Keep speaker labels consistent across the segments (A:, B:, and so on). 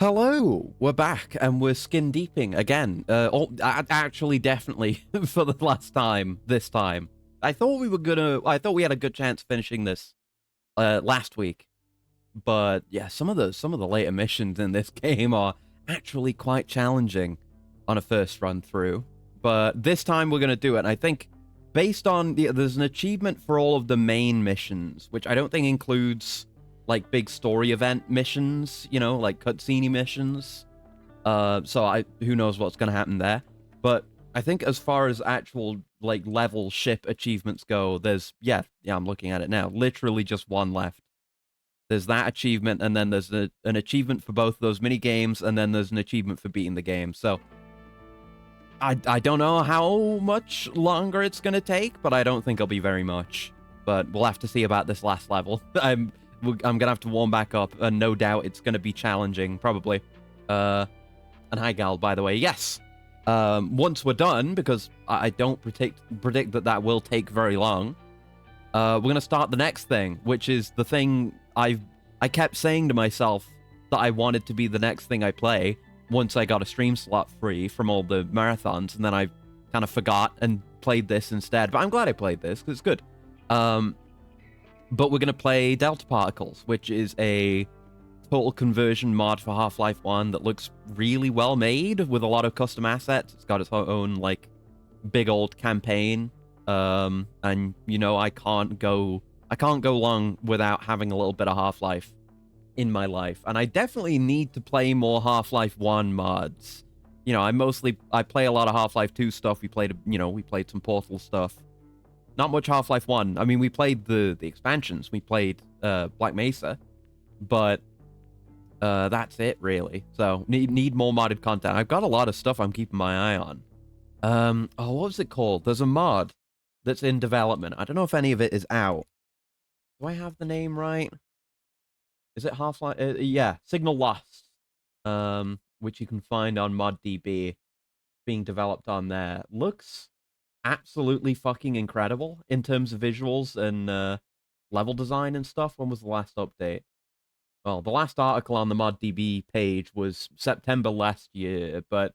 A: Hello, we're back and we're skin deeping again. Actually, definitely for the last time. This time, I thought we had a good chance finishing this last week, but yeah, some of the later missions in this game are actually quite challenging on a first run through. But this time we're gonna do it. And I think based on there's an achievement for all of the main missions, which I don't think includes like big story event missions, like cutscene missions. So who knows what's gonna happen there. But I think as far as actual like level ship achievements go, there's yeah, I'm looking at it now. Literally just one left. There's that achievement, and then there's an achievement for both of those mini games, and then there's an achievement for beating the game. So I don't know how much longer it's gonna take, but I don't think it'll be very much. But we'll have to see about this last level. I'm gonna have to warm back up, and no doubt it's gonna be challenging, probably. And hi, Gal, by the way. Yes. Once we're done, because I don't predict that will take very long. We're gonna start the next thing, which is the thing I kept saying to myself that I wanted to be the next thing I play once I got a stream slot free from all the marathons, and then I kind of forgot and played this instead. But I'm glad I played this because it's good. But we're going to play Delta Particles, which is a total conversion mod for Half-Life 1 that looks really well made with a lot of custom assets. It's got its own, like, big old campaign. And, I can't go long without having a little bit of Half-Life in my life. And I definitely need to play more Half-Life 1 mods. I play a lot of Half-Life 2 stuff. We played some Portal stuff. Not much Half-Life 1. I mean, we played the expansions. We played Black Mesa, but that's it, really. So, need more modded content. I've got a lot of stuff I'm keeping my eye on. What was it called? There's a mod that's in development. I don't know if any of it is out. Do I have the name right? Is it Half-Life? Yeah, Signal Lost, which you can find on ModDB, being developed on there. Looks absolutely fucking incredible in terms of visuals and level design and stuff. When was the last update? Well, the last article on the ModDB page was September last year, but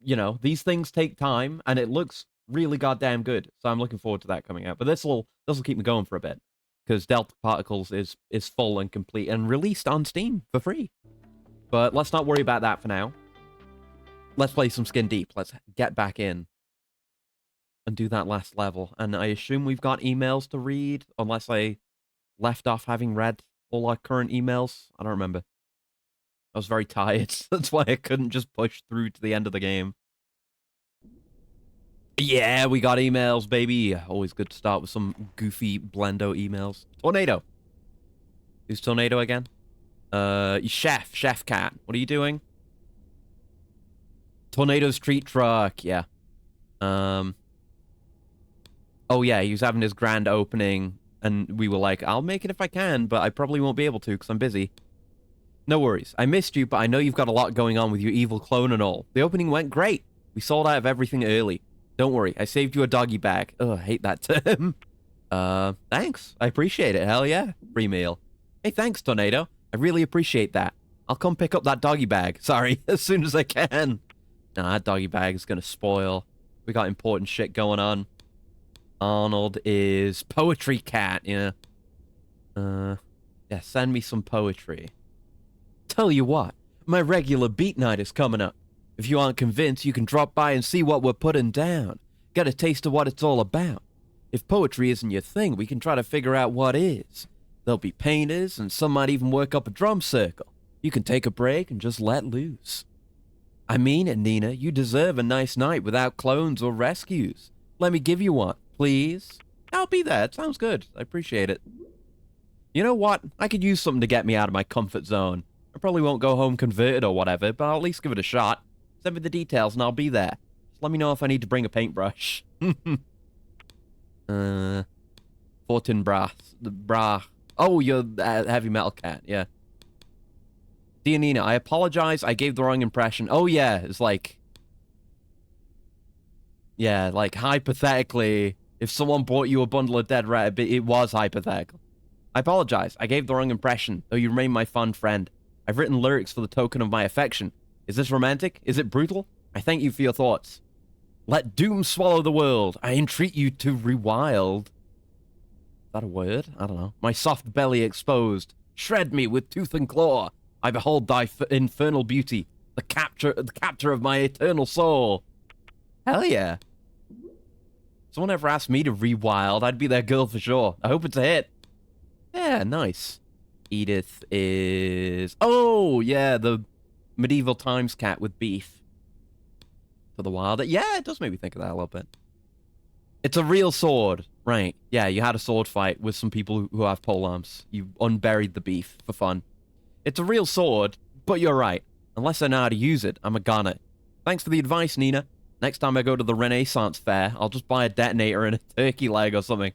A: these things take time, and it looks really goddamn good. So I'm looking forward to that coming out. But this'll keep me going for a bit, because Delta Particles is full and complete and released on Steam for free. But let's not worry about that for now. Let's play some Skin Deep. Let's get back in and do that last level. And I assume we've got emails to read, unless I left off having read all our current emails. I don't remember. I was very tired. That's why I couldn't just push through to the end of the game. Yeah, we got emails, baby. Always good to start with some goofy Blendo emails. Tornado. Who's Tornado again? Chef Cat. What are you doing? Tornado's treat truck, yeah. Oh yeah, he was having his grand opening, and we were like, I'll make it if I can, but I probably won't be able to because I'm busy. No worries. I missed you, but I know you've got a lot going on with your evil clone and all. The opening went great. We sold out of everything early. Don't worry, I saved you a doggy bag. Ugh, I hate that term. Thanks. I appreciate it. Hell yeah. Free meal. Hey, thanks, Tornado. I really appreciate that. I'll come pick up that doggy bag. Sorry, as soon as I can. Nah, that doggy bag is gonna spoil. We got important shit going on. Arnold is poetry cat, yeah. Yeah, send me some poetry. Tell you what, my regular beat night is coming up. If you aren't convinced, you can drop by and see what we're putting down. Get a taste of what it's all about. If poetry isn't your thing, we can try to figure out what is. There'll be painters, and some might even work up a drum circle. You can take a break and just let loose. I mean it, Nina. You deserve a nice night without clones or rescues. Let me give you one, please. I'll be there. It sounds good. I appreciate it. You know what? I could use something to get me out of my comfort zone. I probably won't go home converted or whatever, but I'll at least give it a shot. Send me the details and I'll be there. Just let me know if I need to bring a paintbrush. Fortin Bra. Oh, you're Heavy Metal Cat, yeah. Dear Nina, I apologize. I gave the wrong impression. Oh, yeah, it's like... Yeah, like, hypothetically, if someone brought you a bundle of dead rat, it was hypothetical. I apologize. I gave the wrong impression, though you remain my fond friend. I've written lyrics for the token of my affection. Is this romantic? Is it brutal? I thank you for your thoughts. Let doom swallow the world. I entreat you to rewild. Is that a word? I don't know. My soft belly exposed. Shred me with tooth and claw. I behold thy infernal beauty, the captor of my eternal soul. Hell yeah. Someone ever asked me to rewild, I'd be their girl for sure. I hope it's a hit. Yeah, nice. Edith is... Oh, yeah, the medieval times cat with beef. To the wild. Yeah, it does make me think of that a little bit. It's a real sword. Right. Yeah, you had a sword fight with some people who have polearms. You unburied the beef for fun. It's a real sword, but you're right. Unless I know how to use it, I'm a goner. Thanks for the advice, Nina. Next time I go to the Renaissance Fair, I'll just buy a detonator and a turkey leg or something.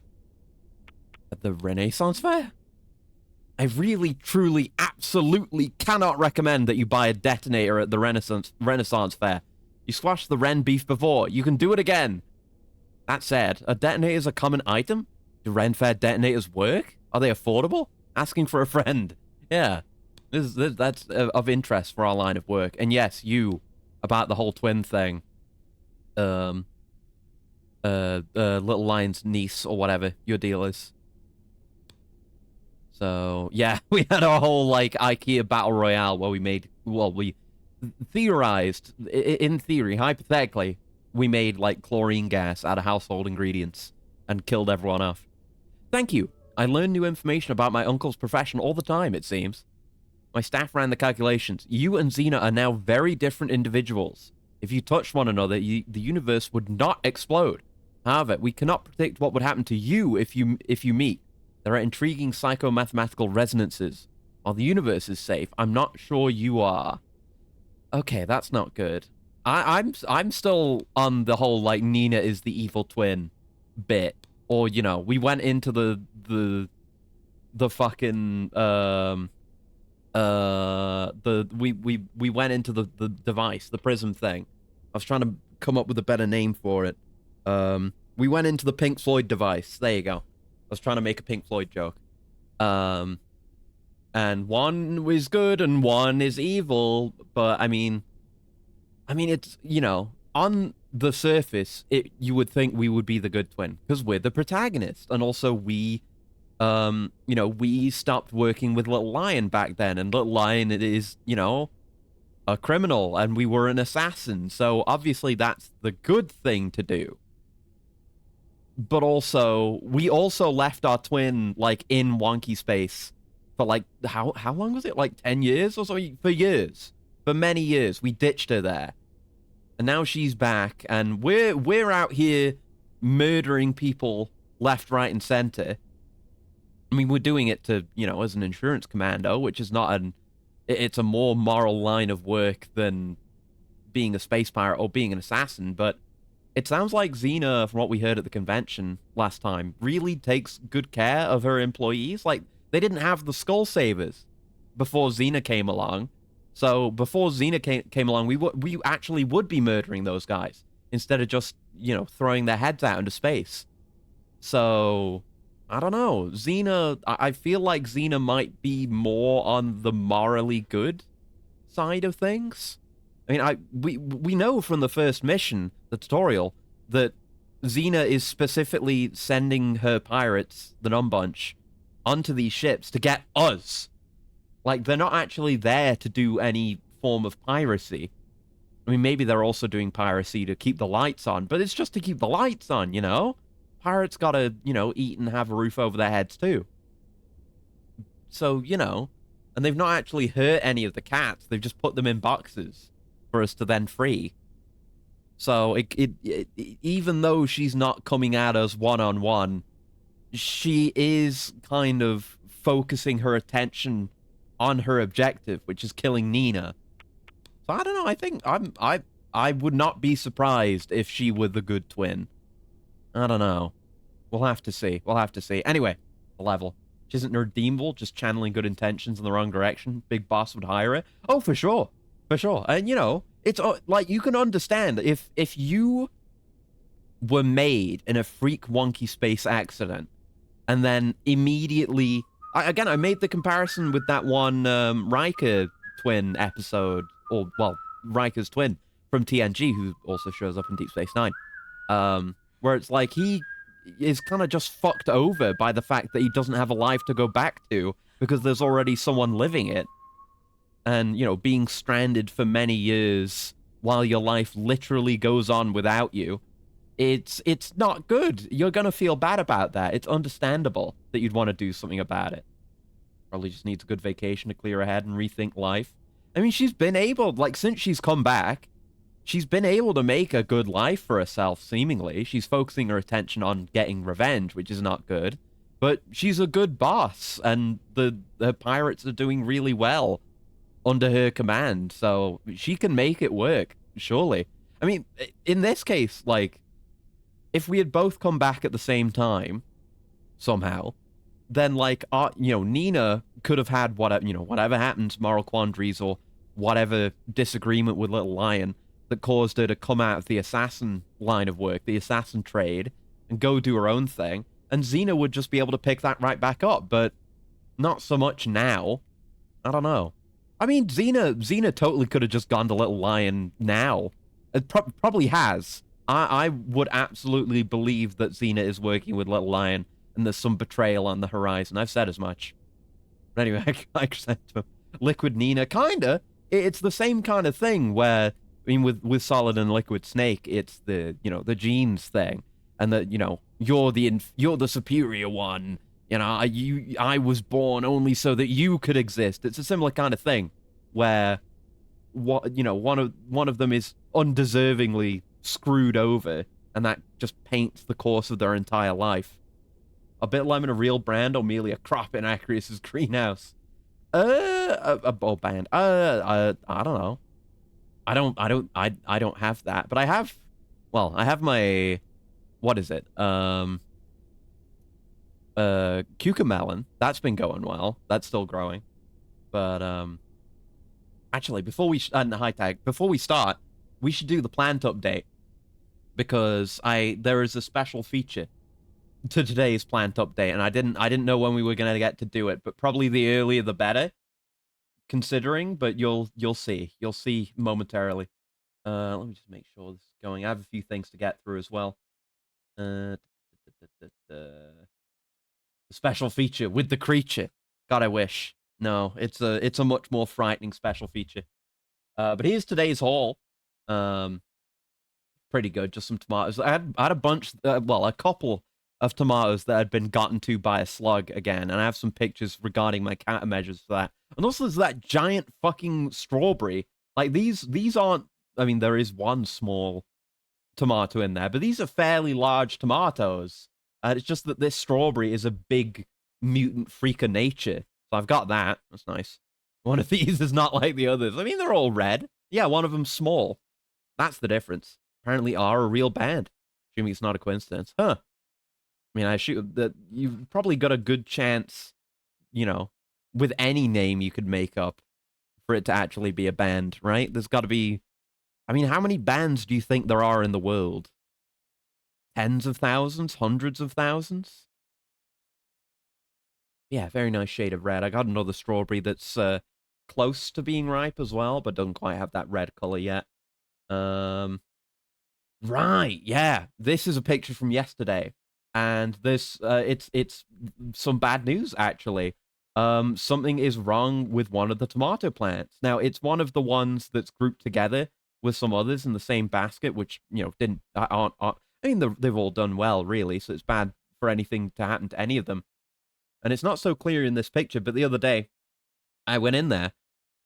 A: At the Renaissance Fair? I really, truly, absolutely cannot recommend that you buy a detonator at the Renaissance Fair. You squashed the Ren beef before. You can do it again. That said, are detonators a common item? Do Ren Fair detonators work? Are they affordable? Asking for a friend. Yeah. That's of interest for our line of work. And yes, you, about the whole twin thing. Little Lion's niece or whatever your deal is. So, yeah, we had our whole, like, IKEA Battle Royale where we made, well, we theorized, in theory, hypothetically, we made, like, chlorine gas out of household ingredients and killed everyone off. Thank you. I learn new information about my uncle's profession all the time, it seems. My staff ran the calculations. You and Xena are now very different individuals. If you touched one another, the universe would not explode. However, we cannot predict what would happen to you if you meet. There are intriguing psychomathematical resonances. While the universe is safe, I'm not sure you are. Okay, that's not good. I'm still on the whole, like, Nina is the evil twin bit. Or, you know, we went into the fucking, we went into the device, the prism thing. I was trying to come up with a better name for it. We went into the Pink Floyd device. There you go. I was trying to make a Pink Floyd joke. And one is good and one is evil, but I mean it's, you know, on the surface, you would think we would be the good twin because we're the protagonist, and also we, you know, we stopped working with Little Lion back then, and Little Lion is, you know, a criminal, and we were an assassin, so obviously that's the good thing to do. But also, we also left our twin, like, in wonky space for, like, how long was it? Like, 10 years or so? For years. For many years. We ditched her there. And now she's back, and we're out here murdering people left, right, and center. I mean, we're doing it to, you know, as an insurance commando, which is not it's a more moral line of work than being a space pirate or being an assassin, but it sounds like Xena, from what we heard at the convention last time, really takes good care of her employees. Like, they didn't have the Skull Savers before Xena came along. So before Xena came along, we actually would be murdering those guys instead of just, you know, throwing their heads out into space. So, I don't know. Xena, I feel like Xena might be more on the morally good side of things. I mean, we know from the first mission, the tutorial, that Xena is specifically sending her pirates, the Numb Bunch, onto these ships to get us. Like, they're not actually there to do any form of piracy. I mean, maybe they're also doing piracy to keep the lights on, but it's just to keep the lights on, you know? Pirates gotta, you know, eat and have a roof over their heads, too. So, you know, and they've not actually hurt any of the cats. They've just put them in boxes for us to then free. So, even though she's not coming at us one-on-one, she is kind of focusing her attention on her objective, which is killing Nina. So I don't know. I think I would not be surprised if she were the good twin. I don't know. We'll have to see. We'll have to see. Anyway, the level. She isn't redeemable, just channeling good intentions in the wrong direction. Big boss would hire her. Oh, for sure. For sure. And, you know, it's like, you can understand if you were made in a freak wonky space accident and then immediately Again, I made the comparison with that one Riker twin episode, or well, Riker's twin from TNG, who also shows up in Deep Space Nine, where it's like he is kind of just fucked over by the fact that he doesn't have a life to go back to because there's already someone living it, and being stranded for many years while your life literally goes on without you. It's not good. You're gonna feel bad about that. It's understandable that you'd want to do something about it. Probably just needs a good vacation to clear her head and rethink life. I mean, she's been able, like, since she's come back, she's been able to make a good life for herself, seemingly. She's focusing her attention on getting revenge, which is not good. But she's a good boss, and the pirates are doing really well under her command, so she can make it work, surely. I mean, in this case, like, if we had both come back at the same time, somehow, then like Nina could have had whatever happened, moral quandaries or whatever disagreement with Little Lion that caused her to come out of the assassin line of work, the assassin trade, and go do her own thing. And Xena would just be able to pick that right back up, but not so much now. I don't know. I mean, Xena totally could have just gone to Little Lion now. It probably has. I would absolutely believe that Xena is working with Little Lion and there's some betrayal on the horizon. I've said as much. But anyway, I said to him, Liquid Nina, kinda. It's the same kind of thing where, I mean, with Solid and Liquid Snake, it's the genes thing, and that you're the superior one. I was born only so that you could exist. It's a similar kind of thing, where one of them is undeservingly screwed over, and that just paints the course of their entire life. A bit lemon, a real brand, or merely a crop in Acrius's greenhouse? A band. I don't know. I don't have that, but I have. Well, I have my. What is it? Cucamelon. That's been going well. That's still growing, but actually, before we high tag, before we start, we should do the plant update, because there is a special feature to today's plant update, and I didn't know when we were gonna get to do it, but probably the earlier the better, considering. But you'll see momentarily. Let me just make sure this is going. I have a few things to get through as well. The special feature with the creature. God, I wish. No, it's a much more frightening special feature. But here's today's haul. Pretty good. Just some tomatoes. I had a bunch. A couple of tomatoes that had been gotten to by a slug again, and I have some pictures regarding my countermeasures for that. And also, there's that giant fucking strawberry. Like these aren't. I mean, there is one small tomato in there, but these are fairly large tomatoes. It's just that this strawberry is a big mutant freak of nature. So I've got that. That's nice. One of these is not like the others. I mean, they're all red. Yeah, one of them's small. That's the difference. Apparently are a real band. Assuming it's not a coincidence. Huh. I mean, I assume that you've probably got a good chance, with any name you could make up for it to actually be a band, right? There's got to be... I mean, how many bands do you think there are in the world? Tens of thousands? Hundreds of thousands? Yeah, very nice shade of red. I got another strawberry that's close to being ripe as well, but doesn't quite have that red color yet. Right, yeah. This is a picture from yesterday, and this it's some bad news actually. Something is wrong with one of the tomato plants. Now, it's one of the ones that's grouped together with some others in the same basket, which didn't aren't. I mean, they've all done well, really. So it's bad for anything to happen to any of them. And it's not so clear in this picture, but the other day I went in there,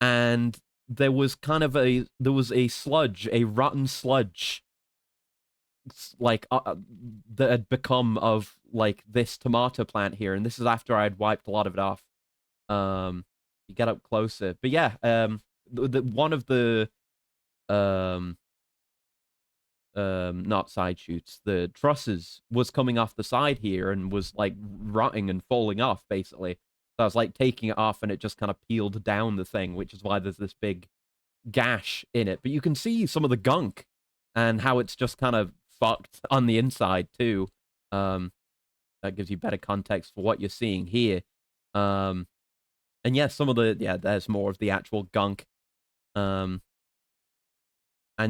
A: and there was a sludge, a rotten sludge, like that had become of like this tomato plant here, and this is after I'd wiped a lot of it off. You get up closer, but yeah, one of the not side shoots, the trusses was coming off the side here and was like rotting and falling off basically. So I was like taking it off, and it just kind of peeled down the thing, which is why there's this big gash in it. But you can see some of the gunk and how it's just kind of fucked on the inside too. That gives you better context for what you're seeing here. And yes, some of the there's more of the actual gunk. And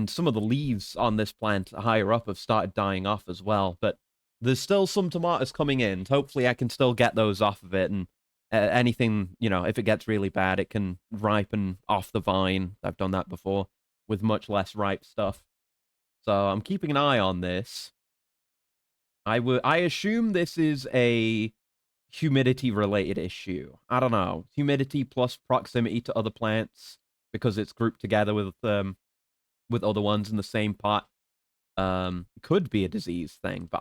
A: some of the leaves on this plant higher up have started dying off as well. But there's still some tomatoes coming in. Hopefully, I can still get those off of it. And anything, if it gets really bad, it can ripen off the vine. I've done that before with much less ripe stuff. So I'm keeping an eye on this. I assume this is a humidity related issue. I don't know. Humidity plus proximity to other plants because it's grouped together with other ones in the same pot. Could be a disease thing, but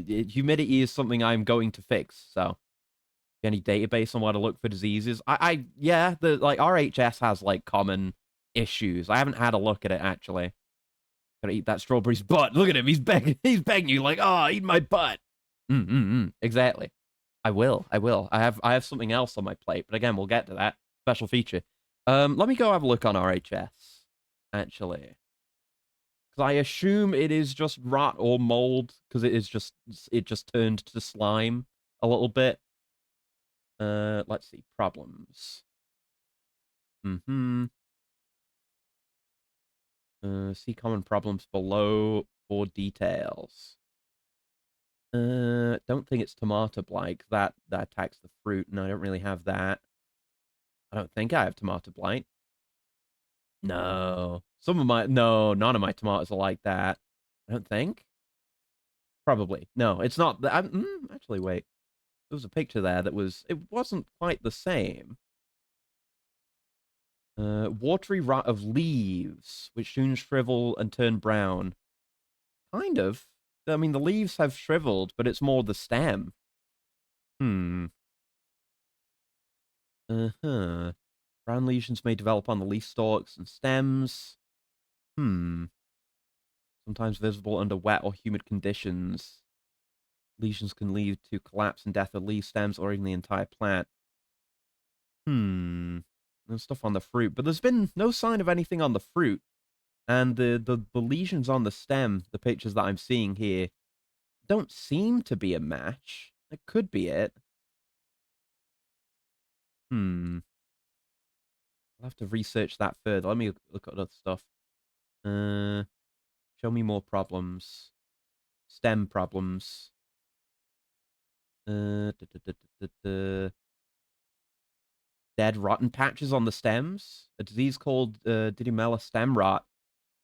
A: humidity is something I'm going to fix. So any database on where to look for diseases? Yeah, the RHS has like common issues. I haven't had a look at it actually. Gotta eat that strawberry's butt. Look at him. He's begging. He's begging you like, eat my butt. Exactly. I will. I have something else on my plate, but again, we'll get to that special feature. Let me go have a look on RHS. Actually, because I assume it is just rot or mold because it just turned to slime a little bit. Let's see problems. See common problems below for details. Don't think it's tomato blight. That attacks the fruit, and I don't really have that. I don't think I have tomato blight. No. No, none of my tomatoes are like that. I don't think. Probably. No, it's not. Actually, wait. There was a picture there that it wasn't quite the same. Watery rot of leaves, which soon shrivel and turn brown. Kind of. I mean, the leaves have shriveled, but it's more the stem. Uh-huh. Brown lesions may develop on the leaf stalks and stems. Sometimes visible under wet or humid conditions. Lesions can lead to collapse and death of leaf stems or even the entire plant. There's stuff on the fruit, but there's been no sign of anything on the fruit. And the lesions on the stem, the pictures that I'm seeing here, don't seem to be a match. It could be it. I'll have to research that further. Let me look at other stuff. Show me more problems. Stem problems. Dead rotten patches on the stems. A disease called Didymella stem rot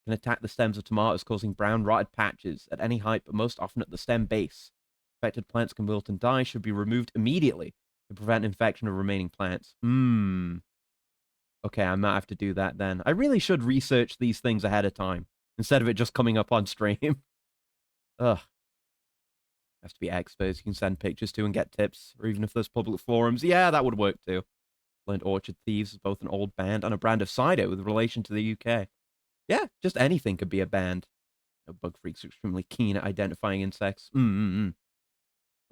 A: can attack the stems of tomatoes, causing brown rotted patches at any height, but most often at the stem base. Affected plants can wilt and die, should be removed immediately to prevent infection of remaining plants. Okay, I might have to do that then. I really should research these things ahead of time instead of it just coming up on stream. Ugh. Has to be experts you can send pictures to and get tips, or even if there's public forums. Yeah, that would work too. Learned Orchard Thieves is both an old band and a brand of cider with relation to the UK. Yeah, just anything could be a band. No, bug freaks are extremely keen at identifying insects. Let's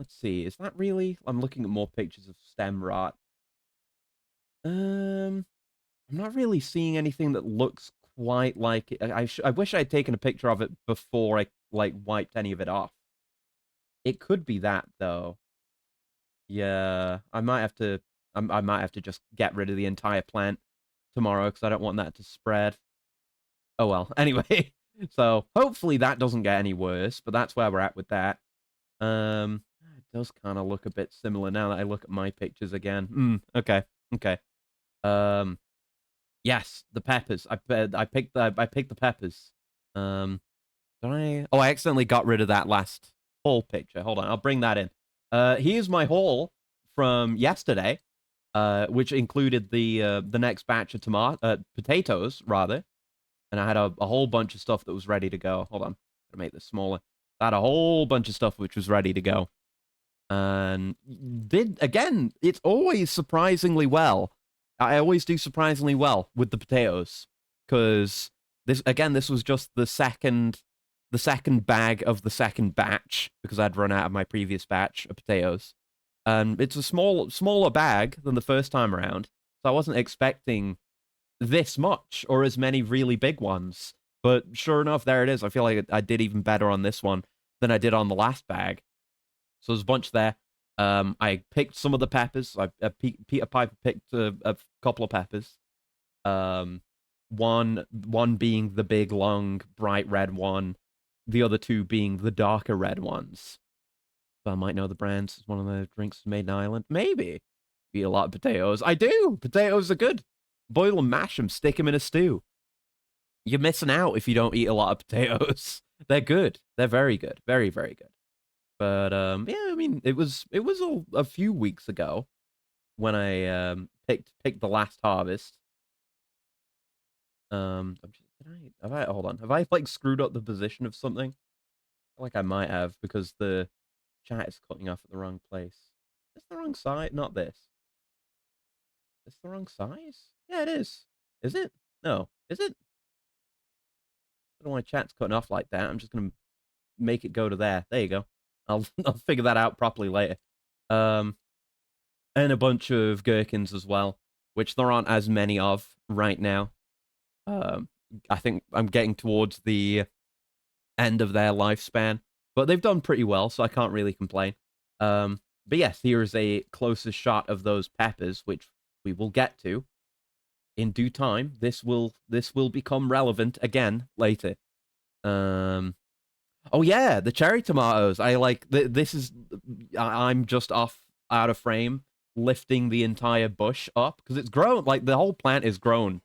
A: see, is that really? I'm looking at more pictures of stem rot. I'm not really seeing anything that looks quite like it. I wish I had taken a picture of it before I wiped any of it off. It could be that though. Yeah, I might have to just get rid of the entire plant tomorrow because I don't want that to spread. Oh well. Anyway, so hopefully that doesn't get any worse, but that's where we're at with that. It does kind of look a bit similar now that I look at my pictures again. Okay. Yes, the peppers. I picked the peppers. Did I? Oh, I accidentally got rid of that last haul picture. Hold on, I'll bring that in. Here's my haul from yesterday, which included the next batch of potatoes rather, and I had a whole bunch of stuff that was ready to go. Hold on, gotta make this smaller. I had a whole bunch of stuff which was ready to go, and it's always surprisingly well. I always do surprisingly well with the potatoes because this was just the second bag of the second batch because I'd run out of my previous batch of potatoes. And it's a smaller bag than the first time around, so I wasn't expecting this much or as many really big ones. But sure enough, there it is. I feel like I did even better on this one than I did on the last bag. So there's a bunch there. I picked some of the peppers. Peter Piper picked a couple of peppers. Um, one being the big, long, bright red one. The other two being the darker red ones. So I might know the brands. It's one of the drinks made in Ireland. Maybe. Eat a lot of potatoes. I do. Potatoes are good. Boil them, mash them, stick them in a stew. You're missing out if you don't eat a lot of potatoes. They're good. They're very good. Very, very good. But yeah, I mean, it was a few weeks ago when I picked the last harvest. Hold on. Have I like screwed up the position of something? I feel like I might have because the chat is cutting off at the wrong place. Is this the wrong side? Not this. Is this the wrong size? Yeah, it is. Is it? No. Is it? I don't know why chat's cutting off like that. I'm just gonna make it go to there. There you go. I'll figure that out properly later. Um, and a bunch of gherkins as well, which there aren't as many of right now. Um, I think I'm getting towards the end of their lifespan, but they've done pretty well, so I can't really complain. But yes, here is a closest shot of those peppers, which we will get to in due time. This will become relevant again later. Oh yeah, the cherry tomatoes. I like this is I'm just off out of frame lifting the entire bush up because it's grown like the whole plant is grown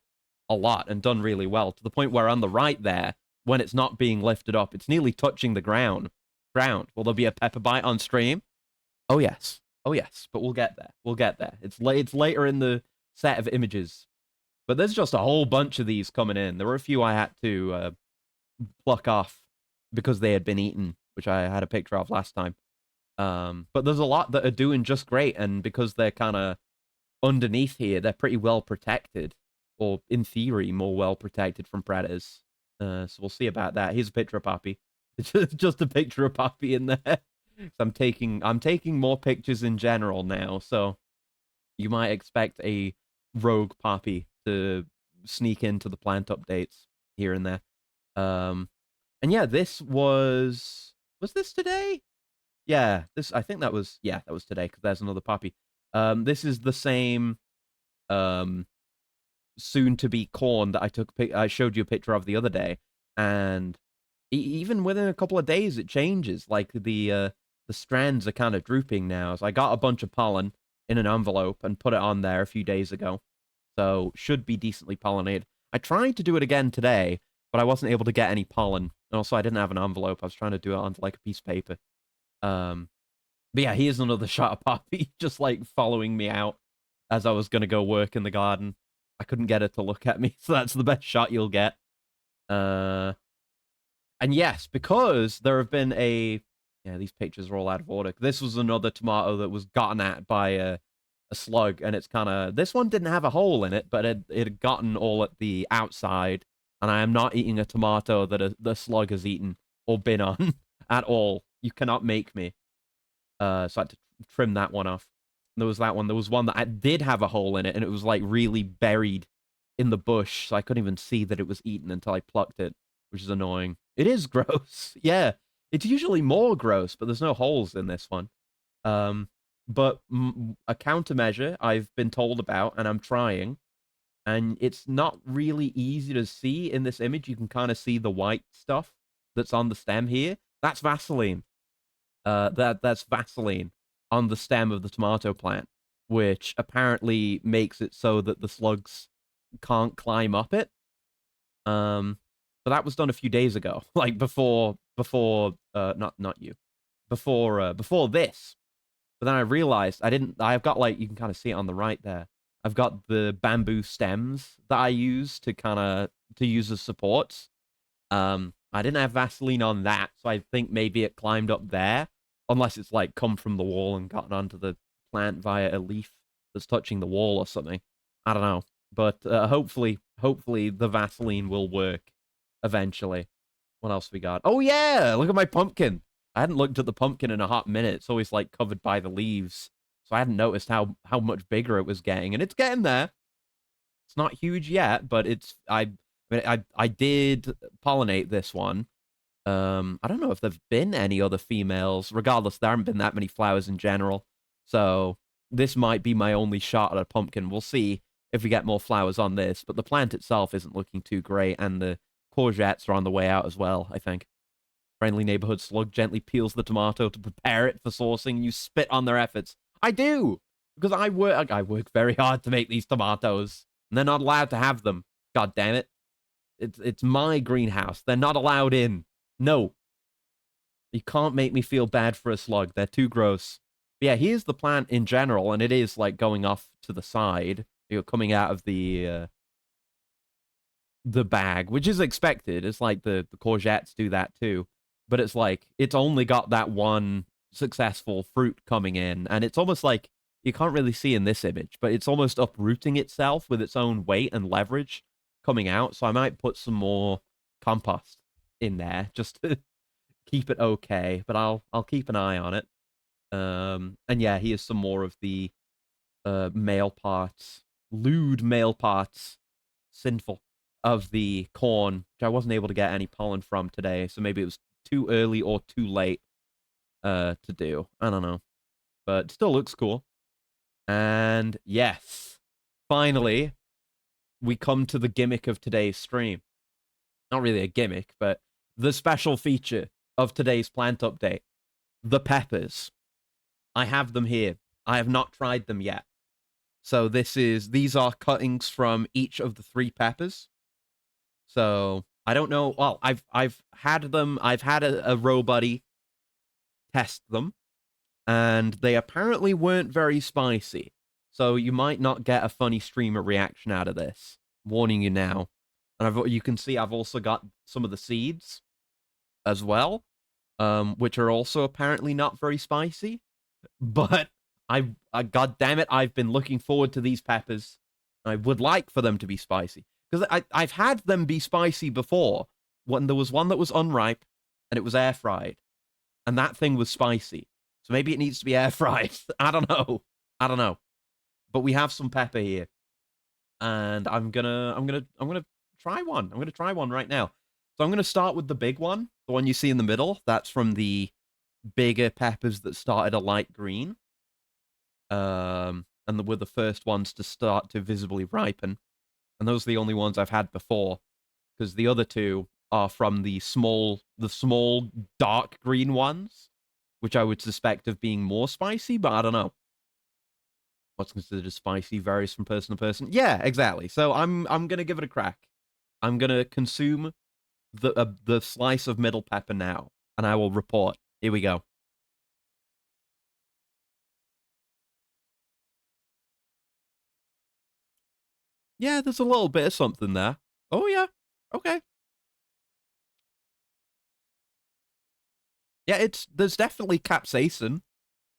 A: a lot and done really well to the point where on the right there when it's not being lifted up it's nearly touching the ground. Will there be a pepper bite on stream? Oh yes. Oh yes, but we'll get there. We'll get there. It's later in the set of images. But there's just a whole bunch of these coming in. There were a few I had to pluck off because they had been eaten, which I had a picture of last time. But there's a lot that are doing just great, and because they're kind of underneath here, they're pretty well protected, or in theory, more well protected from predators. So we'll see about that. Here's a picture of Poppy. It's just a picture of Poppy in there. I'm taking more pictures in general now, so you might expect a rogue Poppy to sneak into the plant updates here and there. And yeah, this was this today? Yeah, I think that was today because there's another Poppy. This is the same soon to be corn that I showed you a picture of the other day, and even within a couple of days it changes. Like the strands are kind of drooping now. So I got a bunch of pollen in an envelope and put it on there a few days ago, so should be decently pollinated. I tried to do it again today, but I wasn't able to get any pollen. And also, I didn't have an envelope. I was trying to do it onto like a piece of paper. But yeah, here's another shot of Poppy just like following me out as I was gonna go work in the garden. I couldn't get her to look at me, so that's the best shot you'll get. And yes, because there have been these pictures are all out of order. This was another tomato that was gotten at by a slug, and it's kind of this one didn't have a hole in it, but it had gotten all at the outside. And I am not eating a tomato that the slug has eaten or been on at all. You cannot make me. So I had to trim that one off. There was that one. There was one that did have a hole in it, and it was like really buried in the bush, so I couldn't even see that it was eaten until I plucked it, which is annoying. It is gross. Yeah, it's usually more gross, but there's no holes in this one. But a countermeasure I've been told about, and I'm trying, and it's not really easy to see in this image. You can kind of see the white stuff that's on the stem here. That's Vaseline. That's Vaseline on the stem of the tomato plant, which apparently makes it so that the slugs can't climb up it. But that was done a few days ago, like before not you. Before this. But then I realized I've got like you can kind of see it on the right there. I've got the bamboo stems that I use to use as supports. I didn't have Vaseline on that, so I think maybe it climbed up there, unless it's like come from the wall and gotten onto the plant via a leaf that's touching the wall or something. I don't know, but hopefully the Vaseline will work eventually. What else we got? Oh yeah, look at my pumpkin. I hadn't looked at the pumpkin in a hot minute. It's always like covered by the leaves, so I hadn't noticed how much bigger it was getting, and it's getting there. It's not huge yet, but I did pollinate this one. I don't know if there've been any other females. Regardless, there haven't been that many flowers in general. So this might be my only shot at a pumpkin. We'll see if we get more flowers on this, but the plant itself isn't looking too great, and the courgettes are on the way out as well, I think. Friendly neighborhood slug gently peels the tomato to prepare it for sourcing. You spit on their efforts. I do, because I work very hard to make these tomatoes, and they're not allowed to have them. God damn it. It's my greenhouse. They're not allowed in. No. You can't make me feel bad for a slug. They're too gross. But yeah, here's the plant in general, and it is like going off to the side. You're coming out of the bag, which is expected. It's like the courgettes do that too. But it's like, it's only got that one successful fruit coming in, and it's almost like, you can't really see in this image, but it's almost uprooting itself with its own weight and leverage coming out. So I might put some more compost in there just to keep it okay, but I'll keep an eye on it. And yeah, here's some more of the male parts, lewd male parts, sinful, of the corn, which I wasn't able to get any pollen from today, so maybe it was too early or too late to do. I don't know. But still looks cool. And yes, finally, we come to the gimmick of today's stream. Not really a gimmick, but the special feature of today's plant update. The peppers. I have them here. I have not tried them yet. So these are cuttings from each of the 3 peppers. So I don't know. Well, I've had them. I've had a row buddy test them, and they apparently weren't very spicy. So you might not get a funny streamer reaction out of this. I'm warning you now. And you can see I've also got some of the seeds as well, which are also apparently not very spicy. But I God damn it, I've been looking forward to these peppers. I would like for them to be spicy, because I've had them be spicy before. When there was one that was unripe and it was air fried, and that thing was spicy. So maybe it needs to be air fried. I don't know. But we have some pepper here, and I'm gonna try one. I'm gonna try one right now. So I'm gonna start with the big one, the one you see in the middle. That's from the bigger peppers that started a light green. And were the first ones to start to visibly ripen. And those are the only ones I've had before, because the other 2 are from the small dark green ones, which I would suspect of being more spicy, but I don't know. What's considered as spicy varies from person to person. Yeah, exactly. So I'm gonna give it a crack. I'm gonna consume the slice of middle pepper now, and I will report. Here we go. Yeah, there's a little bit of something there. Oh yeah. Okay. Yeah, there's definitely capsaicin.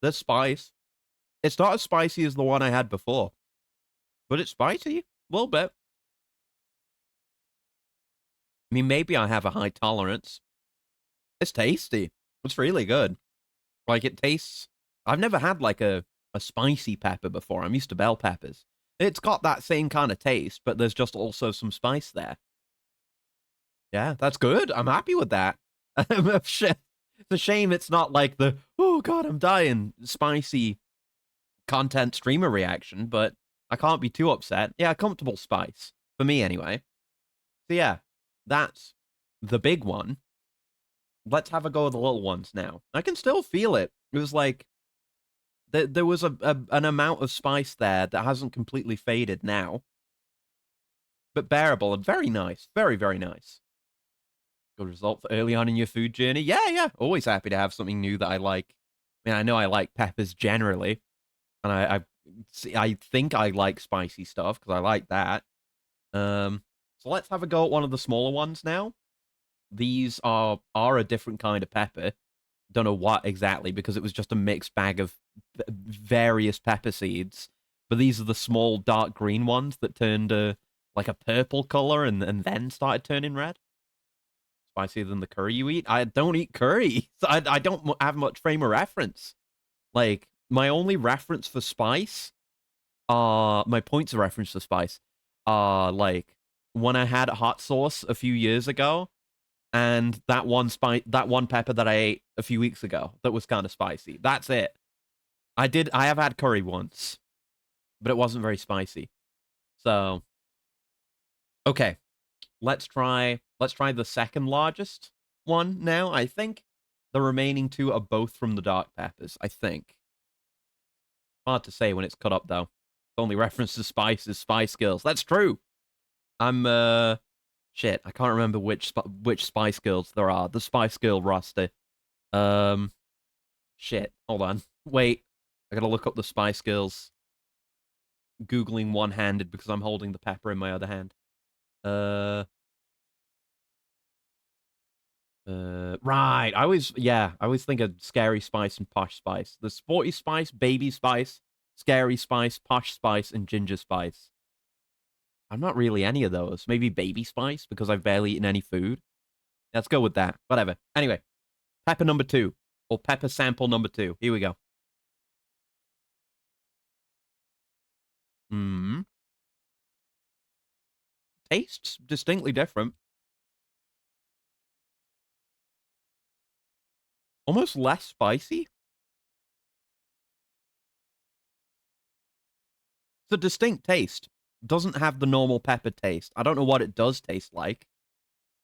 A: There's spice. It's not as spicy as the one I had before, but it's spicy a little bit. I mean, maybe I have a high tolerance. It's tasty. It's really good. Like, it tastes. I've never had like a spicy pepper before. I'm used to bell peppers. It's got that same kind of taste, but there's just also some spice there. Yeah, that's good. I'm happy with that. It's a shame it's not like the, oh god, I'm dying, spicy content streamer reaction, but I can't be too upset. Yeah, comfortable spice. For me, anyway. So yeah, that's the big one. Let's have a go at the little ones now. I can still feel it. It was like, there was an amount of spice there that hasn't completely faded now. But bearable and very nice. Very, very nice. Good result for early on in your food journey. Yeah. Always happy to have something new that I like. I mean, I know I like peppers generally, and I think I like spicy stuff because I like that. So let's have a go at one of the smaller ones now. These are a different kind of pepper. Don't know what exactly, because it was just a mixed bag of various pepper seeds. But these are the small dark green ones that turned like a purple color and then started turning red. Spicier than the curry you eat. I don't eat curry. So I don't have much frame of reference. Like, my only reference for spice my points of reference for spice are like when I had hot sauce a few years ago, and that one pepper that I ate a few weeks ago that was kind of spicy. That's it. I have had curry once, but it wasn't very spicy. So, okay. Let's try the second largest one now, I think. The remaining two are both from the dark peppers, I think. Hard to say when it's cut up though. The only reference to spice is Spice Girls. That's true. I'm shit, I can't remember which Spice Girls there are. The Spice Girl roster. Um shit, hold on. Wait. I gotta look up the Spice Girls. Googling one-handed because I'm holding the pepper in my other hand. Right. I always think of Scary Spice and Posh Spice. The Sporty Spice, Baby Spice, Scary Spice, Posh Spice, and Ginger Spice. I'm not really any of those. Maybe Baby Spice because I've barely eaten any food. Let's go with that. Whatever. Anyway, pepper number 2 or pepper sample number 2. Here we go. Hmm. Tastes distinctly different. Almost less spicy. It's a distinct taste. Doesn't have the normal pepper taste. I don't know what it does taste like.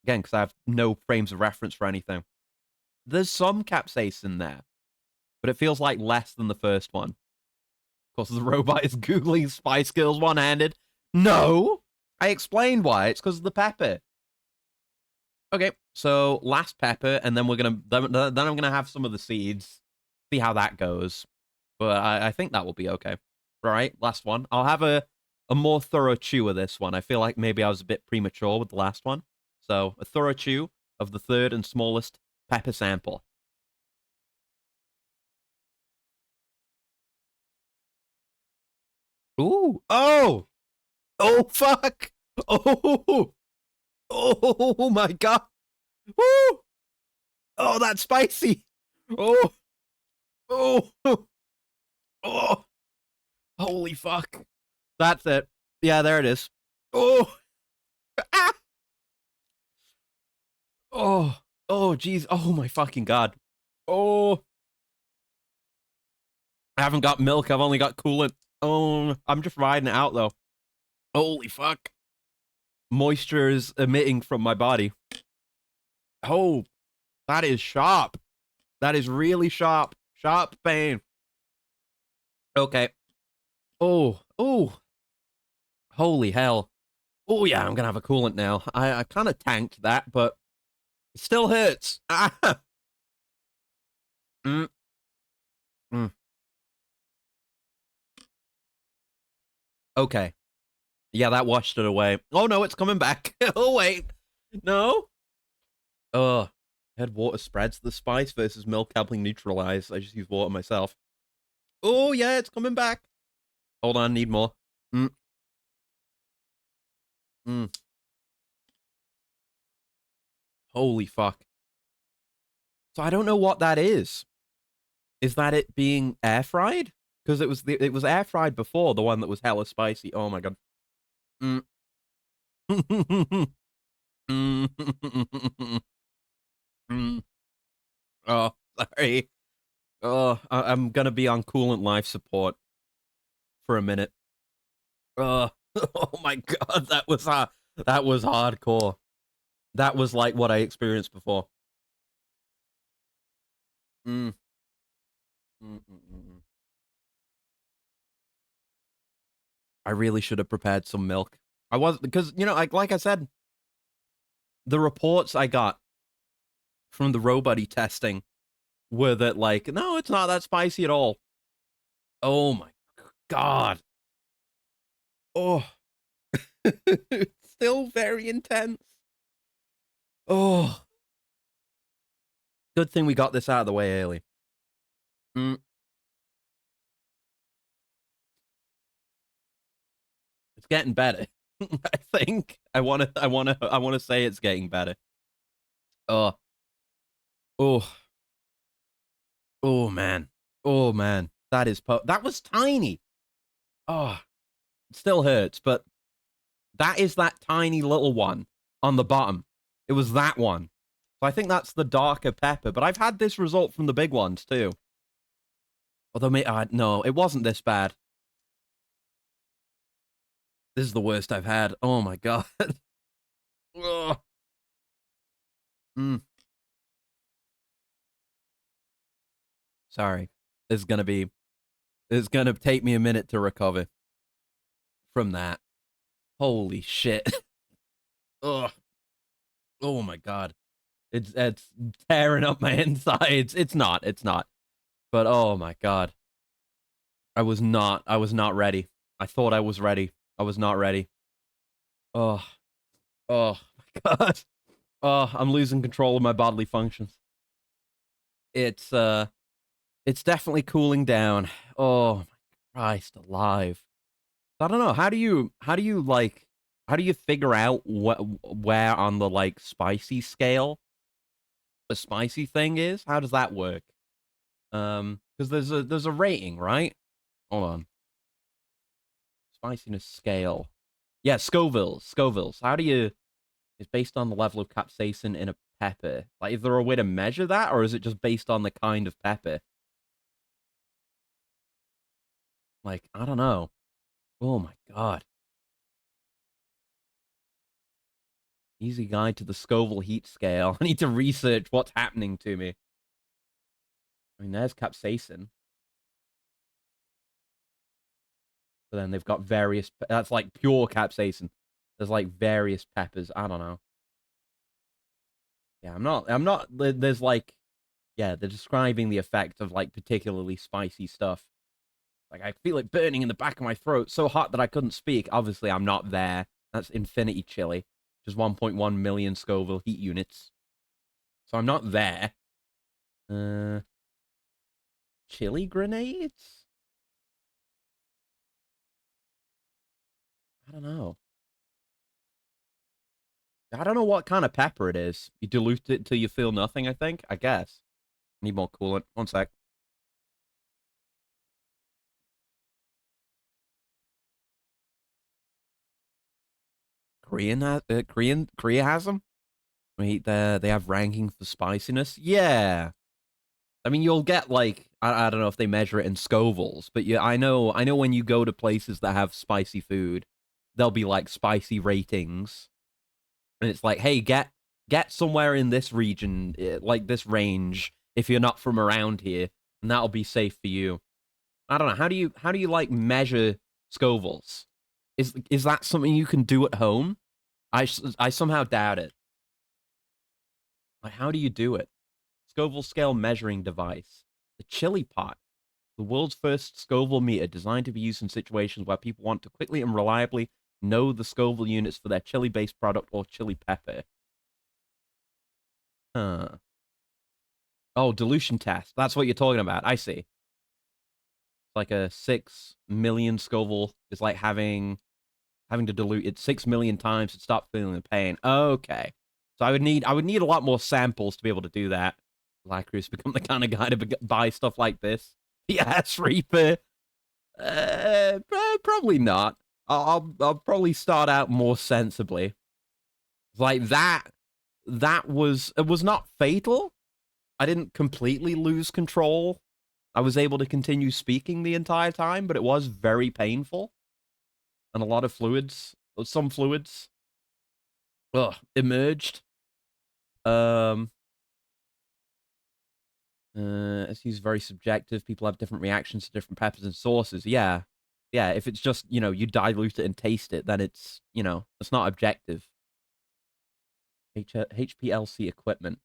A: Again, because I have no frames of reference for anything. There's some capsaicin in there, but it feels like less than the first one. Of course, the robot is Googling Spice Girls one-handed. No! I explained why. It's because of the pepper. Okay, so last pepper, and then I'm gonna have some of the seeds. See how that goes. But I think that will be okay. All right, last one. I'll have a more thorough chew of this one. I feel like maybe I was a bit premature with the last one. So a thorough chew of the third and smallest pepper sample. Ooh. Oh. Oh, fuck. Oh. Oh, my God. Woo. Oh, that's spicy. Oh. Oh. Oh. Holy fuck. That's it. Yeah, there it is. Oh. Ah. Oh. Oh, jeez. Oh, my fucking God. Oh. I haven't got milk. I've only got coolant. Oh, I'm just riding it out, though. Holy fuck. Moisture is emitting from my body. Oh, that is sharp. That is really sharp. Sharp pain. Okay. Oh, oh. Holy hell. Oh, yeah, I'm gonna have a coolant now. I kind of tanked that, but it still hurts. Ah. Mm, mm. Okay. Yeah, that washed it away. Oh, no, it's coming back. Oh, wait. No. Ugh. Head water spreads the spice versus milk helping neutralize. I just use water myself. Oh, yeah, it's coming back. Hold on, need more. Mm. Mm. Holy fuck. So I don't know what that is. Is that it being air fried? Because it was air fried before, the one that was hella spicy. Oh my god. Mm. Mm. Oh, sorry. Oh, I'm gonna be on coolant life support for a minute. Oh, oh my god, that was hardcore. That was like what I experienced before. Mm. Mm, mm, mm, mm. I really should have prepared some milk. I was because like I said, the reports I got from the Robuddy testing were that like, no, it's not that spicy at all. Oh my god. Oh, it's still very intense. Oh, good thing we got this out of the way early. Mm, it's getting better. I think I wanna say it's getting better. Oh, oh, oh man, oh man, that was tiny. Oh, it still hurts, but that is that tiny little one on the bottom. It was that one. So I think that's the darker pepper, but I've had this result from the big ones too. Although, no, it wasn't this bad. This is the worst I've had. Oh my god. Ugh. Mm. Sorry. This is gonna be. It's gonna take me a minute to recover from that. Holy shit. Ugh. Oh my god. It's tearing up my insides. It's not. It's not. But oh my god. I was not ready. I thought I was ready. I was not ready. Oh. Oh my god. Oh, I'm losing control of my bodily functions. It's it's definitely cooling down. Oh my Christ alive. I don't know. How do you figure out where on the like spicy scale the spicy thing is? How does that work? Because there's a rating, right? Hold on. Spiciness scale. Yeah, Scovilles. Scovilles. How do you? It's based on the level of capsaicin in a pepper. Like, is there a way to measure that, or is it just based on the kind of pepper? Like, I don't know. Oh my god. Easy guide to the Scoville heat scale. I need to research what's happening to me. I mean, there's capsaicin. But then they've got various. That's like pure capsaicin. There's like various peppers. I don't know. Yeah, I'm not. There's like. Yeah, they're describing the effect of like particularly spicy stuff. Like, I feel it burning in the back of my throat, so hot that I couldn't speak. Obviously, I'm not there. That's infinity chili, which is 1.1 million Scoville heat units. So I'm not there. Uh, chili grenades? I don't know. I don't know what kind of pepper it is. You dilute it till you feel nothing, I think. I guess. Need more coolant. One sec. Korea has them? Wait, they have rankings for spiciness? Yeah. I mean, you'll get like I don't know if they measure it in Scovilles, but yeah, I know when you go to places that have spicy food, there'll be like spicy ratings, and it's like, hey, get somewhere in this region, like this range, if you're not from around here, and that'll be safe for you. I don't know. How do you like measure Scovilles? Is that something you can do at home? I somehow doubt it. Like, how do you do it? Scoville scale measuring device. The chili pot. The world's first Scoville meter designed to be used in situations where people want to quickly and reliably know the Scoville units for their chili-based product or chili pepper. Huh. Oh, dilution test. That's what you're talking about. I see. It's like a 6 million Scoville is like having to dilute it 6 million times to stop feeling the pain. Okay. So I would need a lot more samples to be able to do that. Lacrus become the kind of guy to buy stuff like this. The Ass Reaper. Probably not. I'll probably start out more sensibly. Like that. That was it was not fatal. I didn't completely lose control. I was able to continue speaking the entire time, but it was very painful. And a lot of fluids, some fluids, emerged. Um, it's used very subjective. People have different reactions to different peppers and sauces. Yeah, yeah. If it's just you dilute it and taste it, then it's it's not objective. HPLC equipment.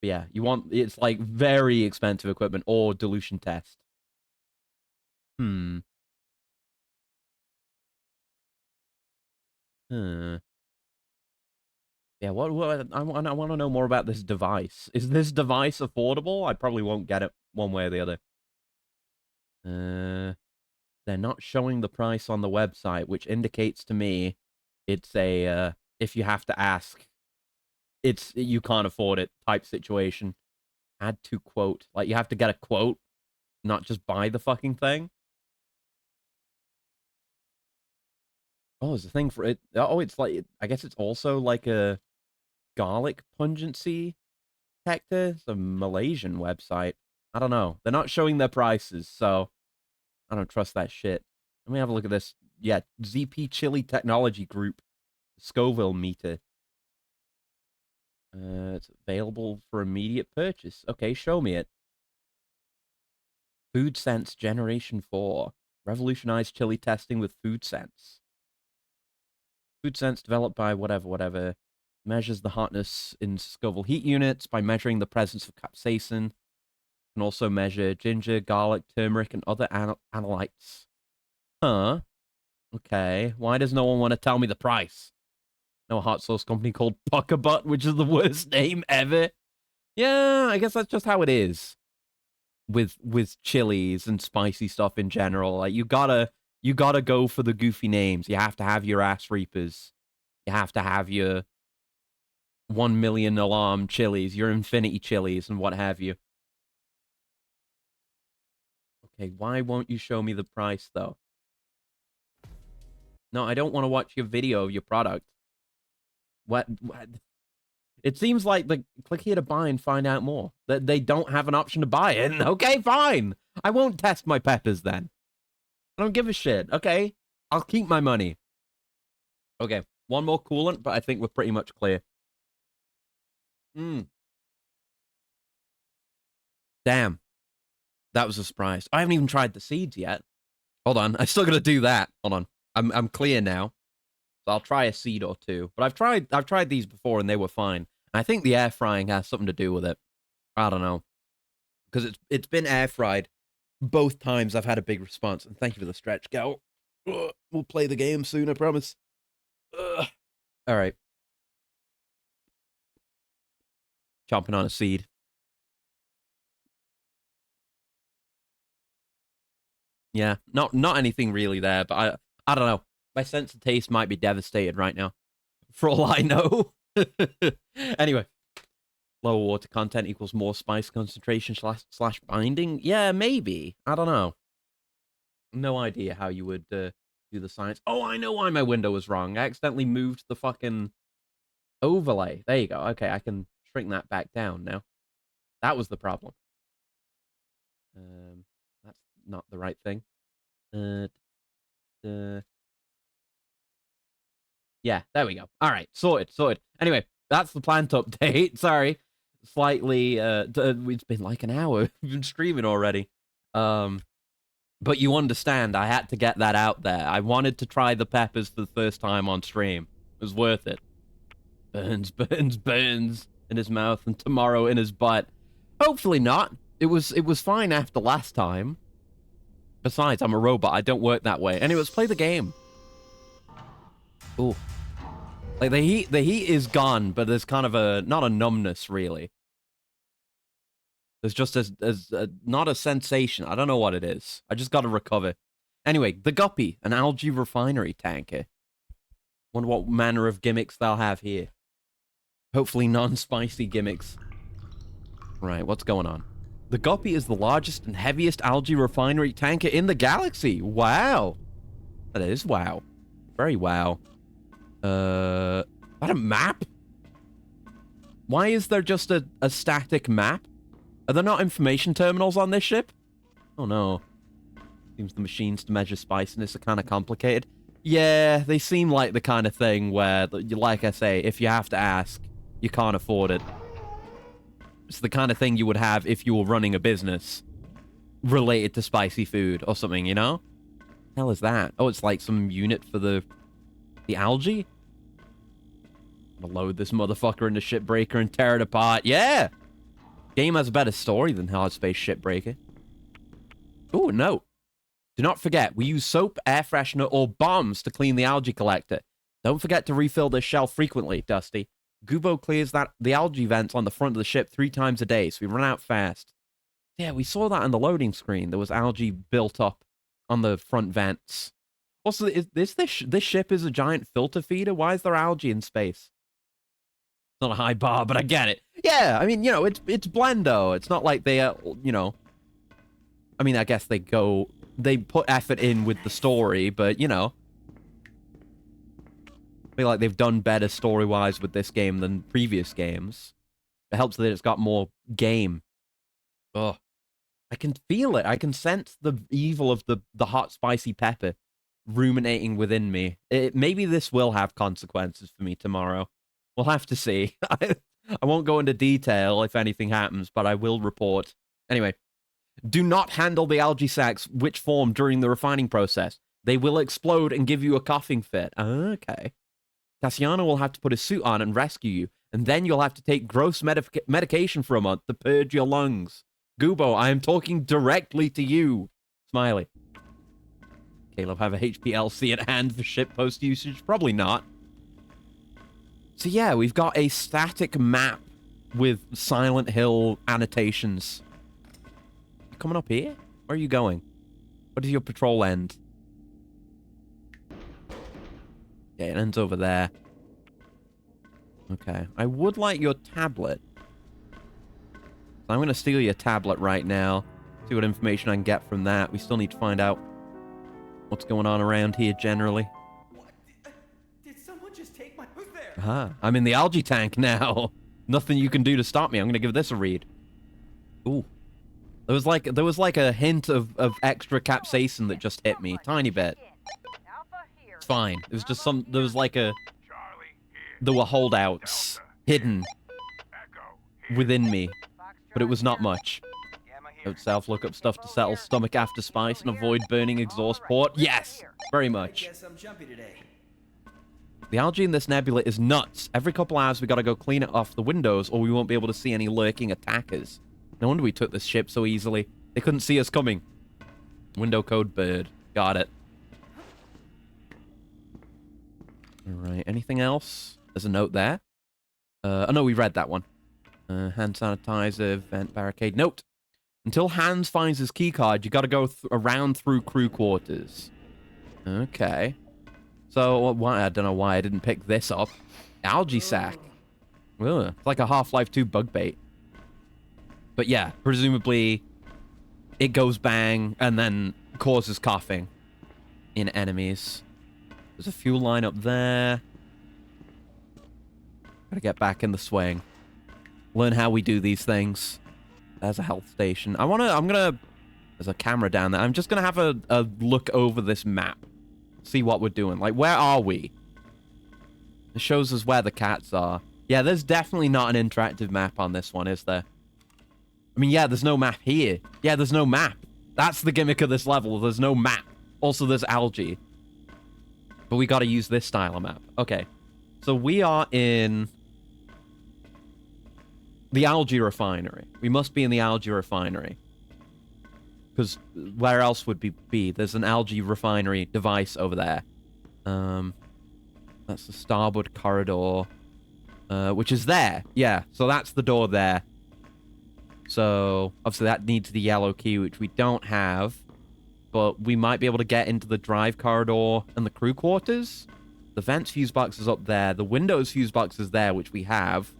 A: But yeah, it's like very expensive equipment or dilution test. Hmm. Hmm. Yeah, what I want to know more about this device. Is this device affordable? I probably won't get it one way or the other. They're not showing the price on the website, which indicates to me it's a if you have to ask, it's you can't afford it type situation. Add to quote. Like you have to get a quote, not just buy the fucking thing. Oh, there's a thing for it. Oh, it's like I guess it's also like a garlic pungency detector. It's a Malaysian website. I don't know. They're not showing their prices, so I don't trust that shit. Let me have a look at this. Yeah, ZP Chili Technology Group, Scoville meter. It's available for immediate purchase. Okay, show me it. Food Sense Generation 4. Revolutionized chili testing with Food Sense. Food Sense developed by whatever. Measures the hotness in Scoville heat units by measuring the presence of capsaicin. Can also measure ginger, garlic, turmeric, and other analytes. Huh? Okay. Why does no one want to tell me the price? No hot sauce company called Puckerbutt, which is the worst name ever. Yeah, I guess that's just how it is with chilies and spicy stuff in general. Like you gotta go for the goofy names. You have to have your ass reapers. You have to have your 1 million alarm chilies, your infinity chilies, and what have you. Okay, why won't you show me the price though? No, I don't want to watch your video of your product. What? It seems like the click here to buy and find out more. That they don't have an option to buy it. Okay, fine. I won't test my peppers then. I don't give a shit. Okay, I'll keep my money. Okay, one more coolant, but I think we're pretty much clear. Damn, that was a surprise. I haven't even tried the seeds yet. Hold on, I still gotta do that. Hold on, I'm clear now. So I'll try a seed or two. But I've tried these before and they were fine. And I think the air frying has something to do with it. I don't know. Because it's been air fried both times I've had a big response. And thank you for the stretch, Gal. We'll play the game soon, I promise. All right. Chomping on a seed. Yeah, not anything really there, but I don't know. My sense of taste might be devastated right now. For all I know. Anyway. Lower water content equals more spice concentration slash binding? Yeah, maybe. I don't know. No idea how you would do the science. Oh, I know why my window was wrong. I accidentally moved the fucking overlay. There you go. Okay, I can shrink that back down now. That was the problem. That's not the right thing. Yeah, there we go. All right, sorted. Anyway, that's the plant update. Sorry, slightly. It's been like an hour. We've been streaming already. But you understand, I had to get that out there. I wanted to try the peppers for the first time on stream. It was worth it. Burns in his mouth and tomorrow in his butt. Hopefully not. It was fine after last time. Besides, I'm a robot. I don't work that way. Anyway, let's play the game. Ooh. Like the heat is gone, but there's kind of a not a numbness really. There's just not a sensation. I don't know what it is. I just got to recover. Anyway, the Guppy, an algae refinery tanker. Wonder what manner of gimmicks they'll have here. Hopefully non-spicy gimmicks. Right, what's going on? The Guppy is the largest and heaviest algae refinery tanker in the galaxy. Wow. That is wow. Very wow. That a map? Why is there just a static map? Are there not information terminals on this ship? Oh no. Seems the machines to measure spiciness are kind of complicated. Yeah, they seem like the kind of thing where, like I say, if you have to ask, you can't afford it. It's the kind of thing you would have if you were running a business related to spicy food or something, you know? The hell is that? Oh, it's like some unit for the algae? I'm gonna load this motherfucker into Shipbreaker and tear it apart. Yeah! Game has a better story than Hard Space Shipbreaker. Oh, no. Do not forget, we use soap, air freshener, or bombs to clean the algae collector. Don't forget to refill this shelf frequently, Dusty. Gubo clears the algae vents on the front of the ship 3 times a day, so we run out fast. Yeah, we saw that on the loading screen. There was algae built up on the front vents. Also, this ship is a giant filter feeder? Why is there algae in space? It's not a high bar, but I get it. Yeah, I mean, you know, it's Blendo. It's not like they, you know... I mean, I guess they put effort in with the story, but, you know... I feel like they've done better story-wise with this game than previous games. It helps that it's got more game. Ugh. I can feel it. I can sense the evil of the hot, spicy pepper ruminating within me. Maybe this will have consequences for me tomorrow. We'll have to see. I won't go into detail if anything happens, but I will report. Anyway, do not handle the algae sacs which form during the refining process. They will explode and give you a coughing fit. Okay. Cassiano will have to put a suit on and rescue you, and then you'll have to take gross medication for a month to purge your lungs. Goobo, I am talking directly to you. Smiley. Caleb have a HPLC at hand for shitpost usage? Probably not. So yeah, we've got a static map with Silent Hill annotations. You coming up here? Where are you going? Where does your patrol end? Yeah, it ends over there. Okay. I would like your tablet. I'm going to steal your tablet right now. See what information I can get from that. We still need to find out what's going on around here generally.
B: What? Did someone just take my... Who's there?
A: Aha. I'm in the algae tank now. Nothing you can do to stop me. I'm going to give this a read. Ooh. There was like a hint of extra capsaicin that just hit me. Tiny bit. It's fine. It was just there was like there were holdouts hidden within me, but it was not much. Note self, look up stuff to settle stomach after spice and avoid burning exhaust port. Yes, very much.
B: Guess I'm jumpy today.
A: The algae in this nebula is nuts. Every couple hours we gotta go clean it off the windows or we won't be able to see any lurking attackers. No wonder we took this ship so easily. They couldn't see us coming. Window code bird. Got it. Alright, anything else? There's a note there. Oh no, we read that one. Hand sanitizer, vent barricade. Note. Until Hans finds his keycard, you gotta go around through crew quarters. Okay. So, why? I don't know why I didn't pick this up. Algae sac. Ugh, it's like a Half-Life 2 bug bait. But yeah, presumably it goes bang and then causes coughing in enemies. There's a fuel line up there. Gotta get back in the swing. Learn how we do these things. There's a health station. There's a camera down there. I'm just gonna have a look over this map. See what we're doing. Like, where are we? It shows us where the cats are. Yeah, there's definitely not an interactive map on this one, is there? I mean, yeah, there's no map here. Yeah, there's no map. That's the gimmick of this level. There's no map. Also, there's algae. But we gotta use this style of map. Okay. So we are in the algae refinery. We must be in the algae refinery. Because where else would we be? There's an algae refinery device over there. That's the starboard corridor. Which is there. Yeah, so that's the door there. So, obviously that needs the yellow key, which we don't have. But we might be able to get into the drive corridor and the crew quarters. The vents fuse box is up there. The windows fuse box is there, which we have.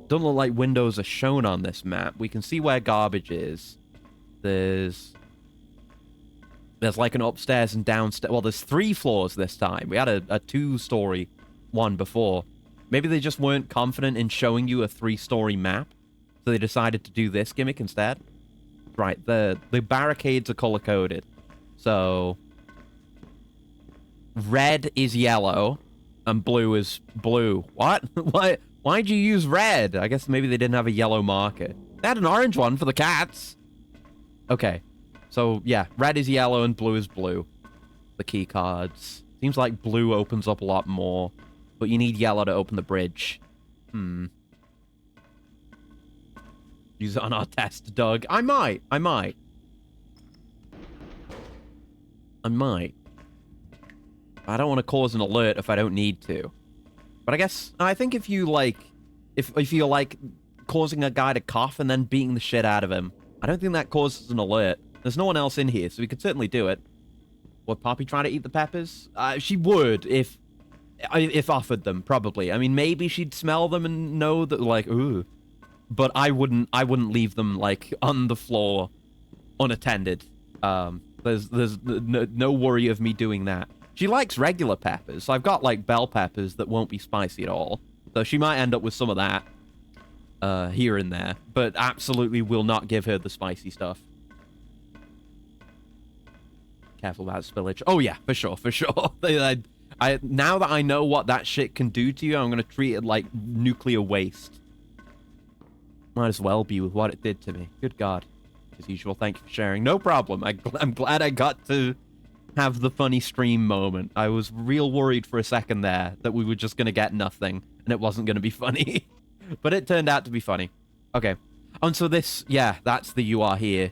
A: Don't look like windows are shown on this map. We can see where garbage is. There's like an upstairs and downstairs. Well, there's 3 floors this time. We had a 2-story one before. Maybe they just weren't confident in showing you a 3-story map. So they decided to do this gimmick instead. Right, the barricades are color-coded. So red is yellow and blue is blue. What? Why'd you use red? I guess maybe they didn't have a yellow marker. They had an orange one for the cats. Okay. So, yeah, red is yellow and blue is blue. The key cards. Seems like blue opens up a lot more. But you need yellow to open the bridge. Use it on our test, Doug. I might. I might. I don't want to cause an alert if I don't need to. But I guess, I think if you like, if you're like causing a guy to cough and then beating the shit out of him, I don't think that causes an alert. There's no one else in here, so we could certainly do it. Would Poppy try to eat the peppers? She would if offered them, probably. I mean, maybe she'd smell them and know that, like, ooh. But I wouldn't leave them, like, on the floor unattended. There's no worry of me doing that. She likes regular peppers, so I've got, like, bell peppers that won't be spicy at all. So she might end up with some of that here and there. But absolutely will not give her the spicy stuff. Careful about spillage. Oh yeah, for sure, for sure. Now that I know what that shit can do to you, I'm gonna treat it like nuclear waste. Might as well be with what it did to me. Good God. As usual, thank you for sharing. No problem. I'm glad I got to have the funny stream moment. I was real worried for a second there that we were just gonna get nothing and it wasn't gonna be funny. But it turned out to be funny. Okay. And so this, yeah, that's the "you are here"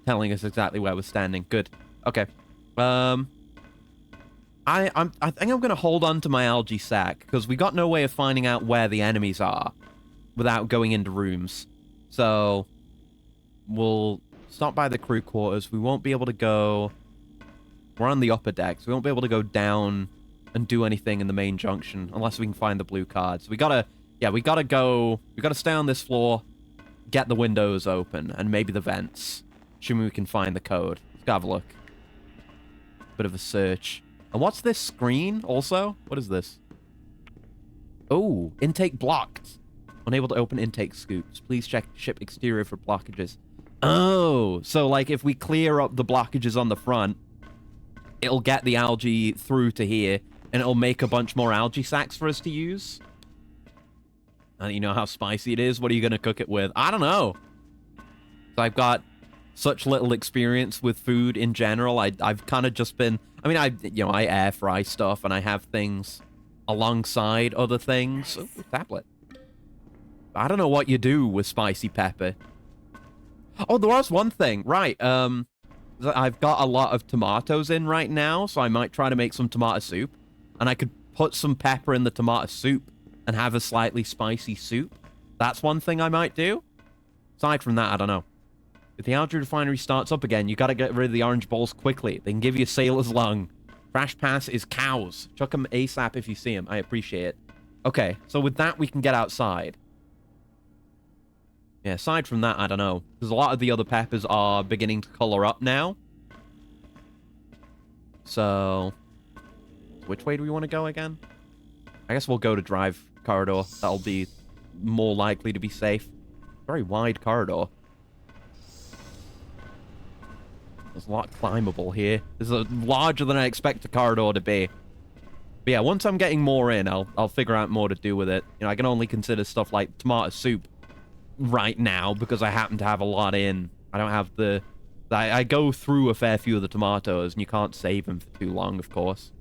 A: telling us exactly where we're standing. Good. Okay. I think I'm gonna hold on to my algae sac because we got no way of finding out where the enemies are without going into rooms. So we'll stop by the crew quarters. We won't be able to go. We're on the upper deck, so we won't be able to go down and do anything in the main junction unless we can find the blue cards. We gotta, yeah, we gotta go. We gotta stay on this floor, get the windows open, and maybe the vents. Assuming we can find the code. Let's go have a look. Bit of a search. And what's this screen also? What is this? Oh, intake blocked. Unable to open intake scoops. Please check ship exterior for blockages. Oh, so like if we clear up the blockages on the front, it'll get the algae through to here, and it'll make a bunch more algae sacs for us to use. And you know how spicy it is? What are you going to cook it with? I don't know. So I've got such little experience with food in general. I've kind of just been... I mean, I air fry stuff, and I have things alongside other things. Oh, tablet. I don't know what you do with spicy pepper. Oh, there was one thing. Right, I've got a lot of tomatoes in right now, so I might try to make some tomato soup. And I could put some pepper in the tomato soup and have a slightly spicy soup. That's one thing I might do. Aside from that, I don't know. If the algae refinery starts up again, you gotta get rid of the orange balls quickly. They can give you a sailor's lung. Crash pass is cows. Chuck them ASAP if you see them. I appreciate it. Okay, so with that, we can get outside. Yeah, aside from that, I don't know. Because a lot of the other peppers are beginning to color up now. So, which way do we want to go again? I guess we'll go to drive corridor. That'll be more likely to be safe. Very wide corridor. There's a lot climbable here. This is a larger than I expect a corridor to be. But yeah, once I'm getting more in, I'll figure out more to do with it. You know, I can only consider stuff like tomato soup right now because I happen to have a lot in. I don't have the... I go through a fair few of the tomatoes, and you can't save them for too long, of course.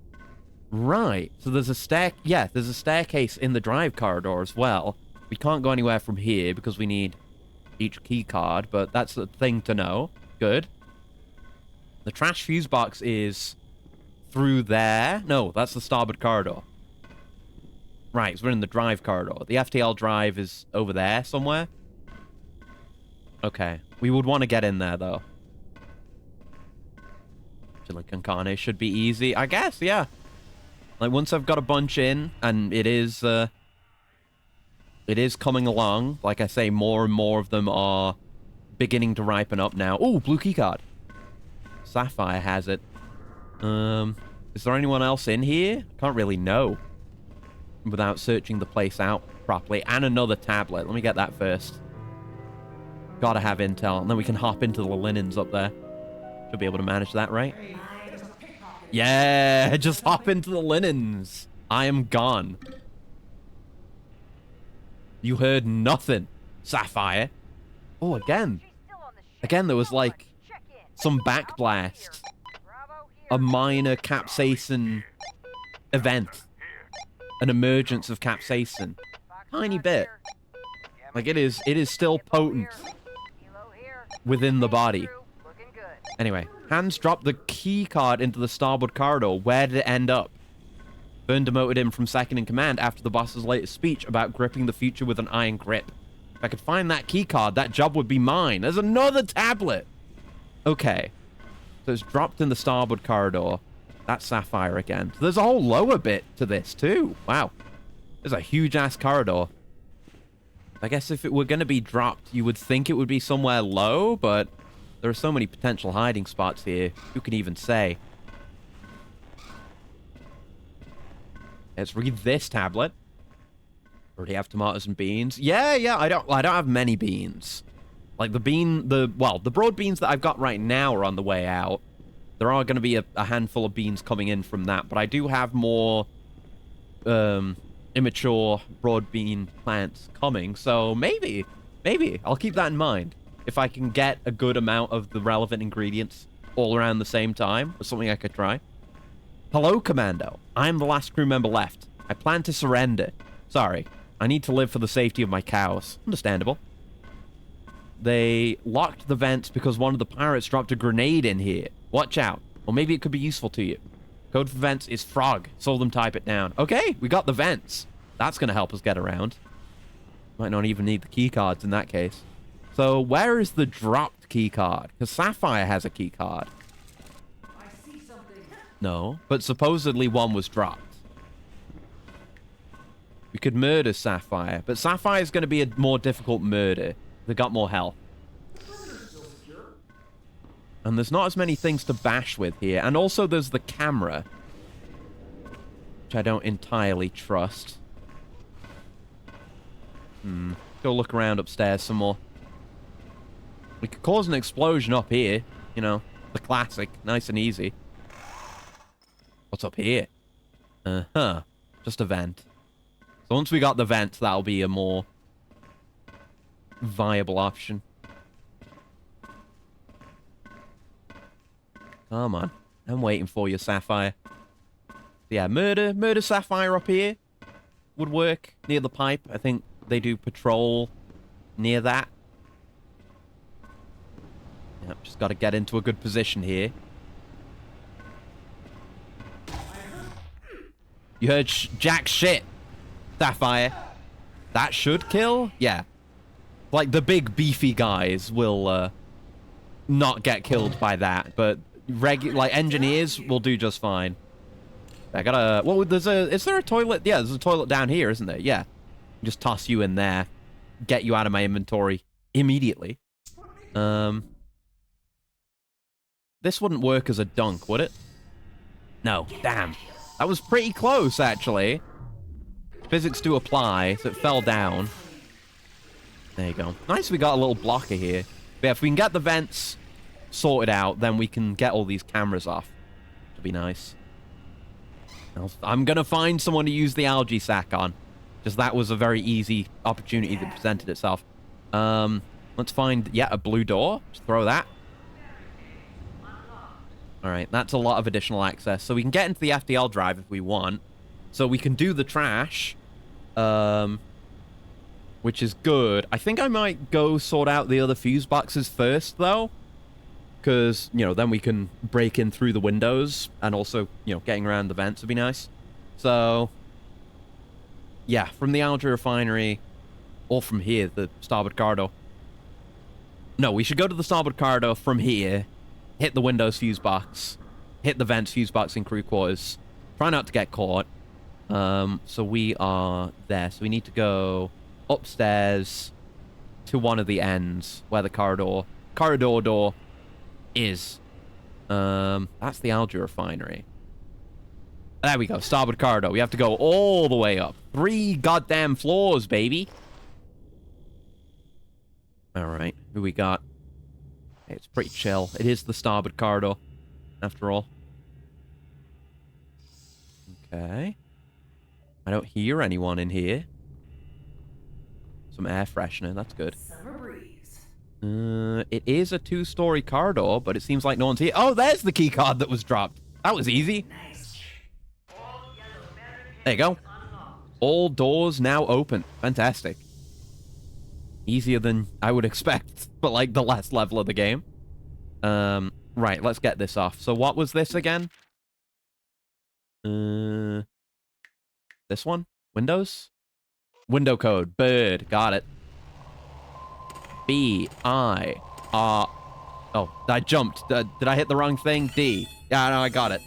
A: Right. So there's a there's a staircase in the drive corridor as well. We can't go anywhere from here because we need each key card, but that's the thing to know. Good. The trash fuse box is through there. No, that's the starboard corridor. Right, so we're in the drive corridor. The FTL drive is over there somewhere. Okay. We would want to get in there, though. Silicon Carne should be easy. I guess, yeah. Like, once I've got a bunch in, and it is coming along. Like I say, more and more of them are beginning to ripen up now. Oh, blue keycard. Sapphire has it. Is there anyone else in here? Can't really know without searching the place out properly. And another tablet. Let me get that first. Gotta have intel, and then we can hop into the linens up there. Should be able to manage that, right? Yeah, just hop into the linens. I am gone. You heard nothing, Sapphire. Oh, again. Again, there was like some backblast. A minor capsaicin event. An emergence of capsaicin. Tiny bit. Like it is still potent within the body. Anyway, Hans dropped the key card into the starboard corridor. Where did it end up? Byrne demoted him from second in command after the boss's latest speech about gripping the future with an iron grip. If I could find that key card, that job would be mine. There's another tablet! Okay. So it's dropped in the starboard corridor. That's Sapphire again. So there's a whole lower bit to this, too. Wow. There's a huge-ass corridor. I guess if it were going to be dropped, you would think it would be somewhere low, but there are so many potential hiding spots here. Who can even say? Let's read this tablet. Already have tomatoes and beans. Yeah, I don't have many beans. Like the broad beans that I've got right now are on the way out. There are going to be a handful of beans coming in from that, but I do have more immature broad bean plants coming, so maybe I'll keep that in mind. If I can get a good amount of the relevant ingredients all around the same time, or something I could try. Hello, Commando. I am the last crew member left. I plan to surrender. Sorry, I need to live for the safety of my cows. Understandable. They locked the vents because one of the pirates dropped a grenade in here. Watch out. Or maybe it could be useful to you. Code for vents is frog. Saw them type it down. Okay, we got the vents. That's going to help us get around. Might not even need the key cards in that case. So where is the dropped key card? Because Sapphire has a key card.
B: I see something.
A: No, but supposedly one was dropped. We could murder Sapphire, but Sapphire is going to be a more difficult murder. They got more health. And there's not as many things to bash with here. And also there's the camera, which I don't entirely trust. Go look around upstairs some more. We could cause an explosion up here. You know, the classic. Nice and easy. What's up here? Uh-huh. Just a vent. So once we got the vent, that'll be a more viable option. Come on. I'm waiting for you, Sapphire. Yeah, murder Sapphire up here would work near the pipe. I think they do patrol near that. Yep, just got to get into a good position here. You heard jack shit, Sapphire. That should kill? Yeah. Like, the big beefy guys will not get killed by that, but like engineers will do just fine. I gotta... Well, is there a toilet? Yeah, there's a toilet down here, isn't there? Yeah. Just toss you in there. Get you out of my inventory immediately. This wouldn't work as a dunk, would it? No. Damn. That was pretty close, actually. Physics do apply, so it fell down. There you go. Nice we got a little blocker here. But yeah, if we can get the vents sorted out, then we can get all these cameras off. It'll be nice. I'm gonna find someone to use the algae sac on. Just that was a very easy opportunity that presented itself. Let's find, yeah, a blue door. Just throw that. Alright, that's a lot of additional access. So we can get into the FTL drive if we want. So we can do the trash. Which is good. I think I might go sort out the other fuse boxes first, though. Because, you know, then we can break in through the windows. And also, you know, getting around the vents would be nice. So, yeah, from the algae refinery. Or from here, the starboard corridor. No, we should go to the starboard corridor from here. Hit the windows fuse box. Hit the vents fuse box in crew quarters. Try not to get caught. So we are there. So we need to go upstairs to one of the ends where the corridor door is. That's the algae refinery. There we go. Starboard corridor. We have to go all the way up. 3 goddamn floors, baby. All right. Who we got? Hey, it's pretty chill. It is the starboard corridor, after all. Okay. I don't hear anyone in here. Some air freshener. That's good.
B: Summer breeze.
A: It is a 2-story corridor, but it seems like no one's here. Oh, there's the key card that was dropped. That was easy.
B: Nice.
A: There you go. All doors now open. Fantastic. Easier than I would expect, but like the last level of the game. Right, let's get this off. So what was this again? This one? Windows? Window code. Bird. Got it. B-I-R... Oh, I jumped. Did I hit the wrong thing? D. Yeah, no, I got it.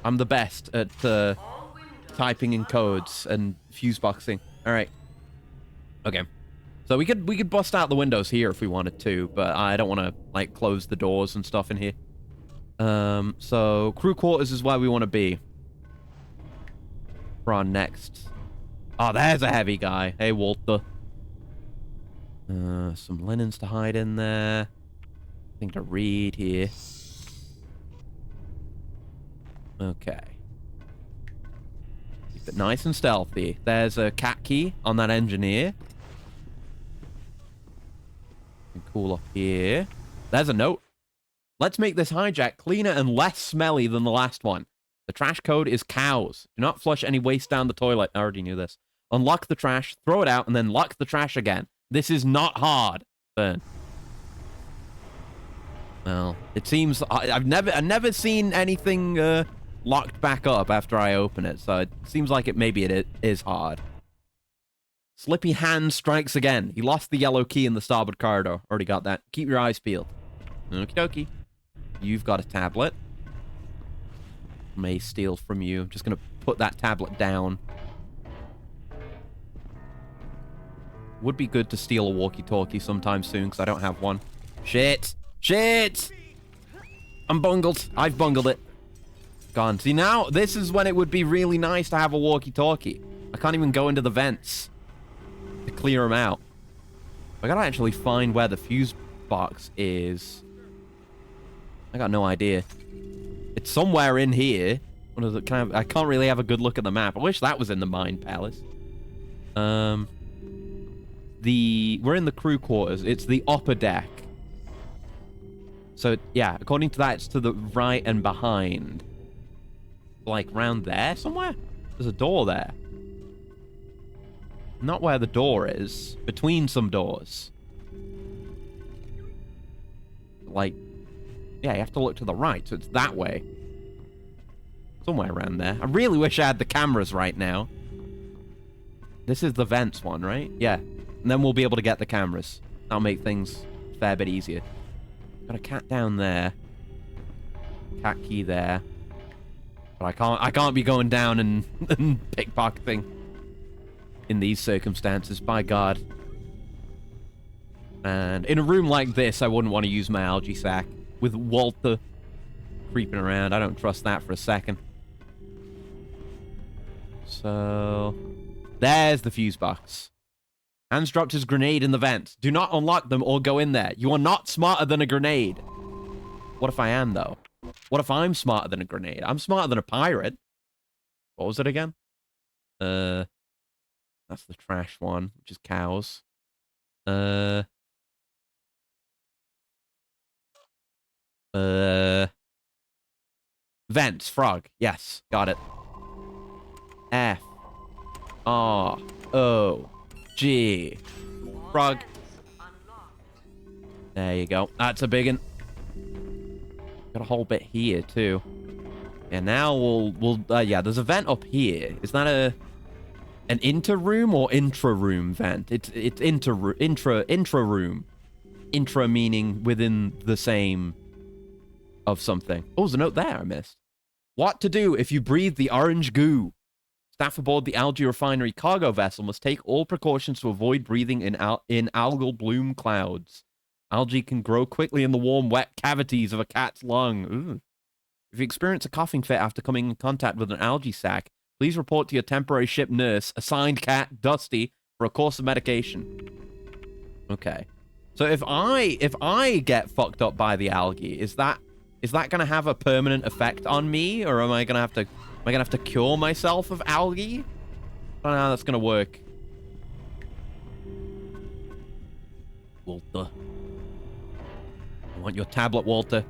A: I'm the best at typing in codes and fuse boxing. All right. Okay. So we could bust out the windows here if we wanted to, but I don't want to like close the doors and stuff in here. So crew quarters is where we want to be for our next. Oh, there's a heavy guy. Hey, Walter. Some linens to hide in there. Thing to read here. Okay. Keep it nice and stealthy. There's a cat key on that engineer. Cool up here. There's a note. Let's make this hijack cleaner and less smelly than the last one. The trash code is cows. Do not flush any waste down the toilet. I already knew this. Unlock the trash, throw it out, and then lock the trash again. This is not hard. Burn. Well, it seems I've never seen anything locked back up after I open it, so it seems like maybe it is hard. Slippy Hand strikes again. He lost the yellow key in the starboard corridor. Already got that. Keep your eyes peeled. Okie dokie. You've got a tablet. May steal from you. Just gonna put that tablet down. Would be good to steal a walkie-talkie sometime soon, because I don't have one. Shit! Shit! I'm bungled. I've bungled it. Gone. See, now, this is when it would be really nice to have a walkie-talkie. I can't even go into the vents to clear them out. I gotta actually find where the fuse box is. I got no idea. It's somewhere in here. What is it? I can't really have a good look at the map. I wish that was in the Mine Palace. We're in the crew quarters. It's the upper deck. So, yeah, according to that, it's to the right and behind. Like, round there somewhere? There's a door there. Not where the door is. Between some doors. Like, yeah, you have to look to the right, so it's that way. Somewhere around there. I really wish I had the cameras right now. This is the vents one, right? Yeah. And then we'll be able to get the cameras. That'll make things a fair bit easier. Got a cat down there. Cat key there. But I can't be going down and pickpocketing in these circumstances, by God. And in a room like this, I wouldn't want to use my algae sac. With Walter creeping around, I don't trust that for a second. So, there's the fuse box. Hans dropped his grenade in the vent. Do not unlock them or go in there. You are not smarter than a grenade. What if I am, though? What if I'm smarter than a grenade? I'm smarter than a pirate. What was it again? That's the trash one, which is cows. Vents, frog. Yes, got it. F. R. O. G. Frog. There you go. That's a big one. Got a whole bit here, too. Yeah, now yeah, there's a vent up here. Is that an inter-room or intra-room vent? It's intra-room. Intra meaning within the same of something. Oh, there's a note there I missed. What to do if you breathe the orange goo? Staff aboard the algae refinery cargo vessel must take all precautions to avoid breathing in algal bloom clouds. Algae can grow quickly in the warm, wet cavities of a cat's lung. Ooh. If you experience a coughing fit after coming in contact with an algae sac, please report to your temporary ship nurse, assigned cat Dusty, for a course of medication. Okay. So if I get fucked up by the algae, is that gonna have a permanent effect on me, or am I gonna have to cure myself of algae? I don't know how that's gonna work. Walter. I want your tablet, Walter.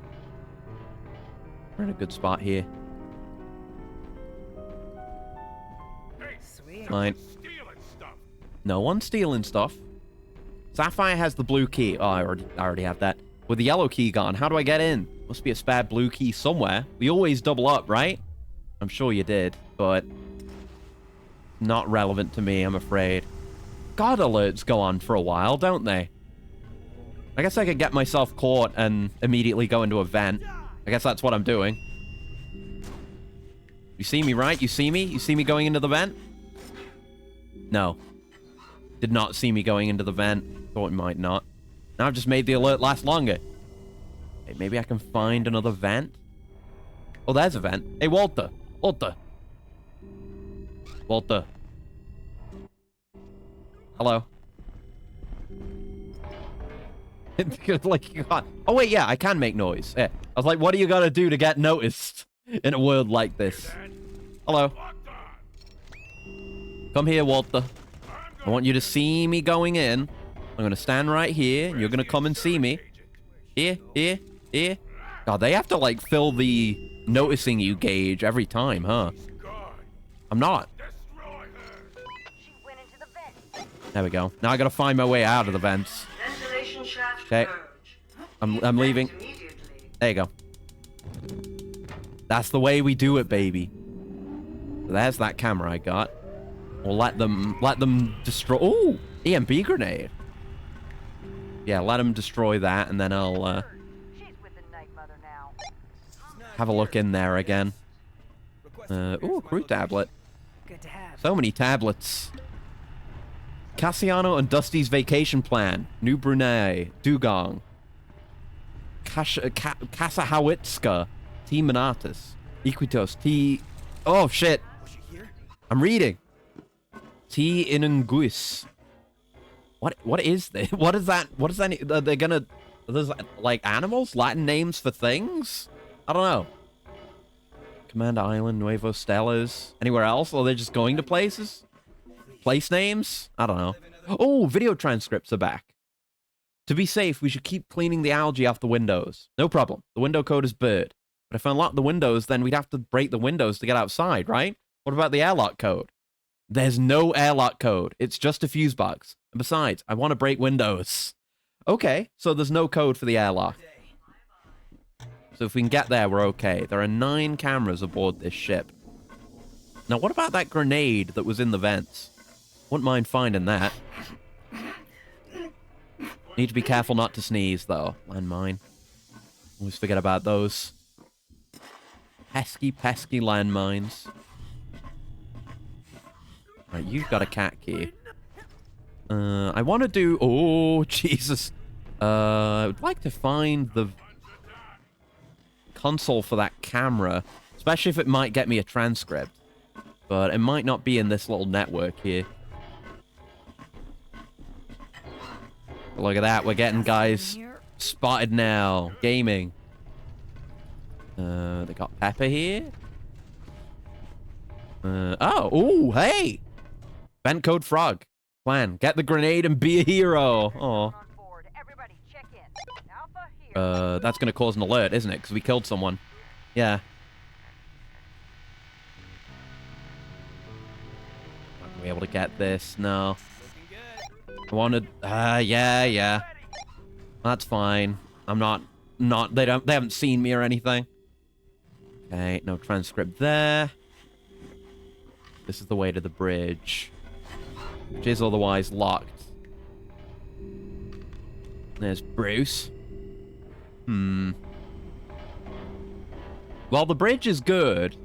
A: We're in a good spot here.
B: Hey,
C: Sweet.
A: Fine.
B: stealing stuff.
A: No one's stealing stuff. Sapphire has the blue key. Oh, I already have that. With the yellow key gone, how do I get in? Must be a spare blue key somewhere. We always double up, right? I'm sure you did, but not relevant to me, I'm afraid. God alerts go on for a while, don't they? I guess I could get myself caught and immediately go into a vent. I guess that's what I'm doing. You see me, right? You see me? You see me going into the vent? No. Did not see me going into the vent. Thought we might not. Now I've just made the alert last longer. Hey, maybe I can find another vent? Oh, there's a vent. Hey, Walter. Walter. Walter. Hello. Like, you can't. Oh, wait, yeah, I can make noise. Yeah. I was like, what do you gotta do to get noticed? in a world like this. Hello. Come here, Walter. I want you to see me going in. I'm going to stand right here, and you're going to come and see me. Here, here, here. God, they have to, like, fill the noticing you gauge every time, huh? I'm not. There we go. Now I got to find my way out of the vents. Okay. I'm leaving. There you go. That's the way we do it, baby. There's that camera I got. We'll let them destroy. Oh, EMP grenade. Yeah, let them destroy that, and then I'll have a look in there again. Ooh, crew tablet.
C: Good to have.
A: So many tablets. Cassiano and Dusty's vacation plan. New Brunei. Dugong. Kasahawitska. T. Manatus. Iquitos. T. Oh, shit.
B: Was she here?
A: I'm reading. T. Inunguis. What is this? What is that? What is that? Are they gonna... Are those, like, animals? Latin names for things? I don't know. Command Island, Nuevo Stelas. Anywhere else? Or they're just going to places? Place names? I don't know. Oh, video transcripts are back. To be safe, we should keep cleaning the algae off the windows. No problem. The window code is bird. But if I unlock the windows, then we'd have to break the windows to get outside, right? What about the airlock code? There's no airlock code. It's just a fuse box. And besides, I want to break windows. Okay, so there's no code for the airlock. So if we can get there, we're okay. There are 9 cameras aboard this ship. Now, what about that grenade that was in the vents? Wouldn't mind finding that. Need to be careful not to sneeze, though. Landmine. Always forget about those. Pesky, pesky landmines. Right, you've got a cat key. I want to do... Oh, Jesus. I would like to find the console for that camera. Especially if it might get me a transcript. But it might not be in this little network here. Look at that. We're getting guys spotted now. Gaming. They got Pepper here. Oh, hey! Vent code frog. Plan. Get the grenade and be a hero. Oh. That's gonna cause an alert, isn't it? Because we killed someone. Yeah. Not gonna be able to get this. No. I wanted. Yeah. That's fine. I'm not. They haven't seen me or anything. Okay. No transcript there. This is the way to the bridge, which is otherwise locked. There's Bruce. Well, the bridge is good.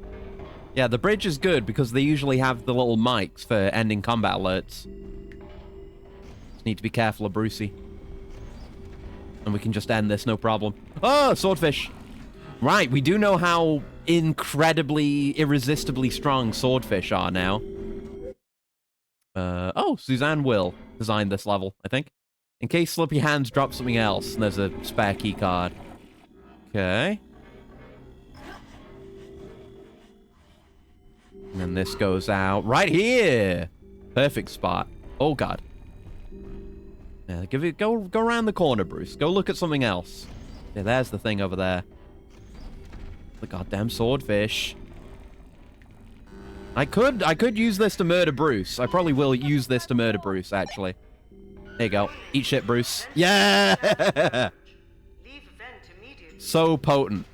A: Yeah, the bridge is good because they usually have the little mics for ending combat alerts. Just need to be careful of Brucey. And we can just end this, no problem. Oh, swordfish! Right, we do know how incredibly, irresistibly strong swordfish are now. Oh, Suzanne Will designed this level, I think. In case Slippy Hands drop something else, and there's a spare key card. Okay. And then this goes out right here. Perfect spot. Oh, God. Yeah, go around the corner, Bruce. Go look at something else. Yeah, there's the thing over there. The goddamn swordfish. I could use this to murder Bruce. I probably will use this to murder Bruce, actually. There you go. Eat shit, Bruce. Yeah! So potent.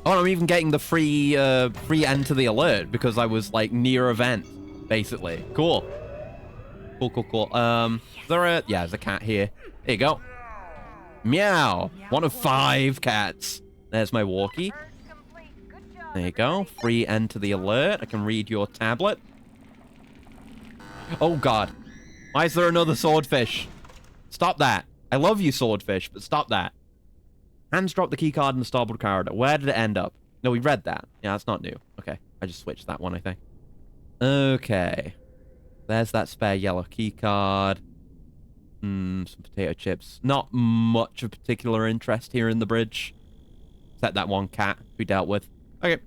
A: Oh, I'm even getting the free end to the alert because I was, like, near a vent, basically. Cool. Cool. Yeah, there's a cat here. There you go. Meow. 1 of 5 cats. There's my walkie. There you go. Free end to the alert. I can read your tablet. Oh, God. Why is there another swordfish? Stop that. I love you, swordfish, but stop that. Hands dropped the keycard in the starboard corridor. Where did it end up? No, we read that. Yeah, that's not new. Okay. I just switched that one, I think. Okay. There's that spare yellow keycard. Some potato chips. Not much of particular interest here in the bridge. Except that one cat we dealt with. Okay.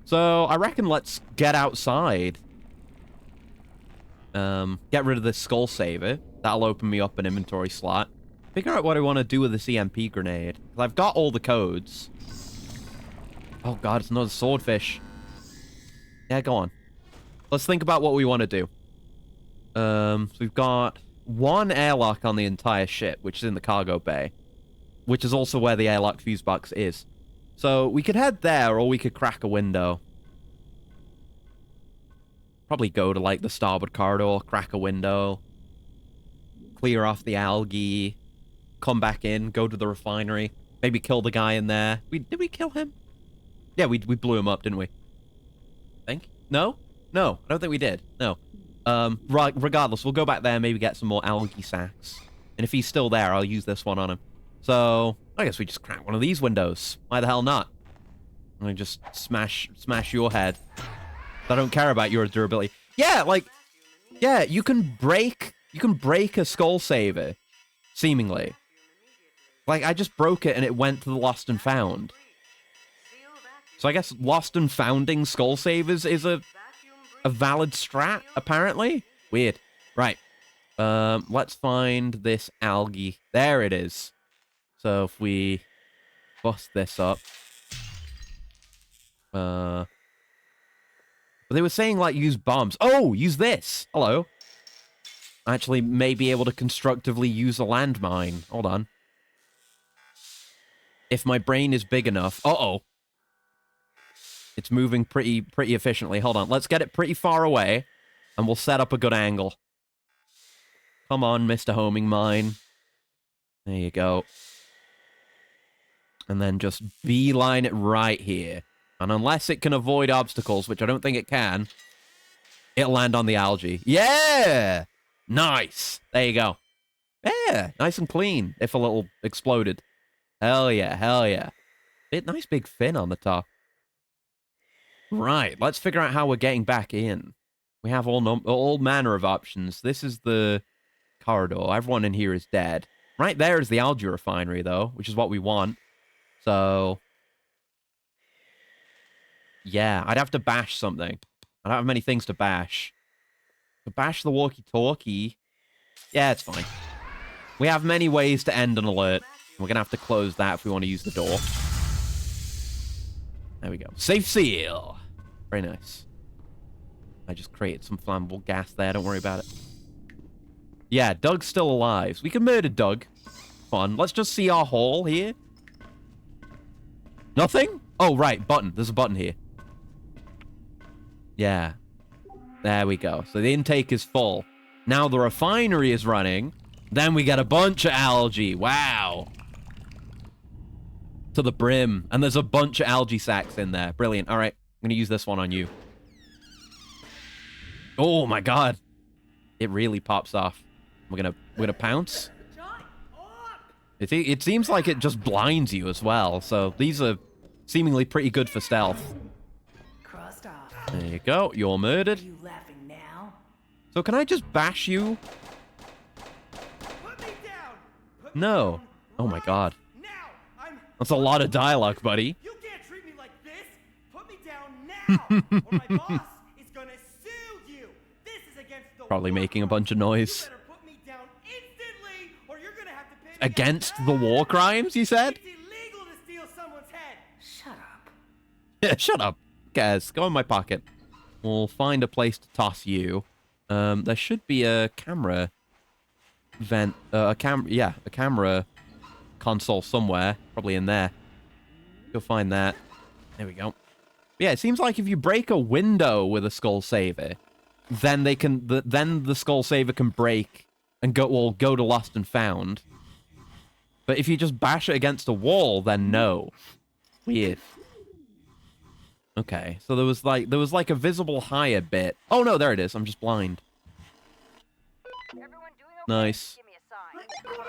A: So, I reckon let's get outside. Get rid of this skull saver. That'll open me up an inventory slot. Figure out what I want to do with this EMP grenade. 'Cause I've got all the codes. Oh god, it's another swordfish. Yeah, go on. Let's think about what we want to do. So we've got one airlock on the entire ship, which is in the cargo bay. Which is also where the airlock fuse box is. So we could head there, or we could crack a window. Probably go to, like, the starboard corridor, crack a window. Clear off the algae. Come back in, go to the refinery. Maybe kill the guy in there. Did we kill him? Yeah, we blew him up, didn't we? I think? No? No, I don't think we did. No. Regardless, we'll go back there, maybe get some more algae sacks. And if he's still there, I'll use this one on him. So, I guess we just crack one of these windows. Why the hell not? And just smash your head. I don't care about your durability. Yeah, like, yeah, you can break a skull saver, seemingly. Like, I just broke it and it went to the lost and found. So I guess lost and founding skull savers is a valid strat, apparently? Weird. Right. Let's find this algae. There it is. So if we bust this up. But they were saying, like, use bombs. Oh, use this. Hello. Actually, may be able to constructively use a landmine. Hold on. If my brain is big enough. Uh-oh. It's moving pretty efficiently. Hold on. Let's get it pretty far away, and we'll set up a good angle. Come on, Mr. Homing Mine. There you go. And then just beeline it right here. And unless it can avoid obstacles, which I don't think it can, it'll land on the algae. Yeah! Nice. There you go. Yeah, nice and clean, if a little exploded. Hell yeah, hell yeah. Nice big fin on the top. Right, let's figure out how we're getting back in. We have all manner of options. This is the corridor. Everyone in here is dead. Right there is the algae refinery, though, which is what we want. So, yeah, I'd have to bash something. I don't have many things to bash. To bash the walkie-talkie, yeah, it's fine. We have many ways to end an alert. We're going to have to close that if we want to use the door. There we go. Safe seal. Very nice. I just created some flammable gas there. Don't worry about it. Yeah, Doug's still alive. So we can murder Doug. Come on, let's just see our haul here. Nothing? Oh, right, button. There's a button here. Yeah. There we go. So the intake is full. Now the refinery is running. Then we get a bunch of algae. Wow. To the brim. And there's a bunch of algae sacks in there. Brilliant. All right. I'm going to use this one on you. Oh, my God. It really pops off. We're gonna pounce. It seems like it just blinds you as well. So these are seemingly pretty good for stealth. There you go. You're murdered.
C: You laughing now?
A: So can I just bash you?
B: Put me down. Put me
A: No.
B: down
A: Oh my God.
B: Now.
A: That's a lot of dialogue, buddy.
B: You can't treat me like this. Put me down now, or my boss is gonna sue you. This is against the
A: Probably
B: war
A: making a
B: crimes.
A: bunch of noise.
B: You better put me down instantly, or you're gonna have to pay me
A: Against the war crimes, you said?
B: It's illegal to steal someone's head.
C: Shut up.
A: Yeah, shut up. Who cares? Go in my pocket. We'll find a place to toss you. There should be a camera vent. A camera console somewhere. Probably in there. Go find that. There we go. Yeah, it seems like if you break a window with a skull saver, then then the skull saver can break and go to lost and found. But if you just bash it against a wall, then no. Weird. Okay, so there was like a visible higher bit. Oh no, there it is. I'm just blind.
D: Everyone doing okay?
A: Nice.
D: Give me a sign.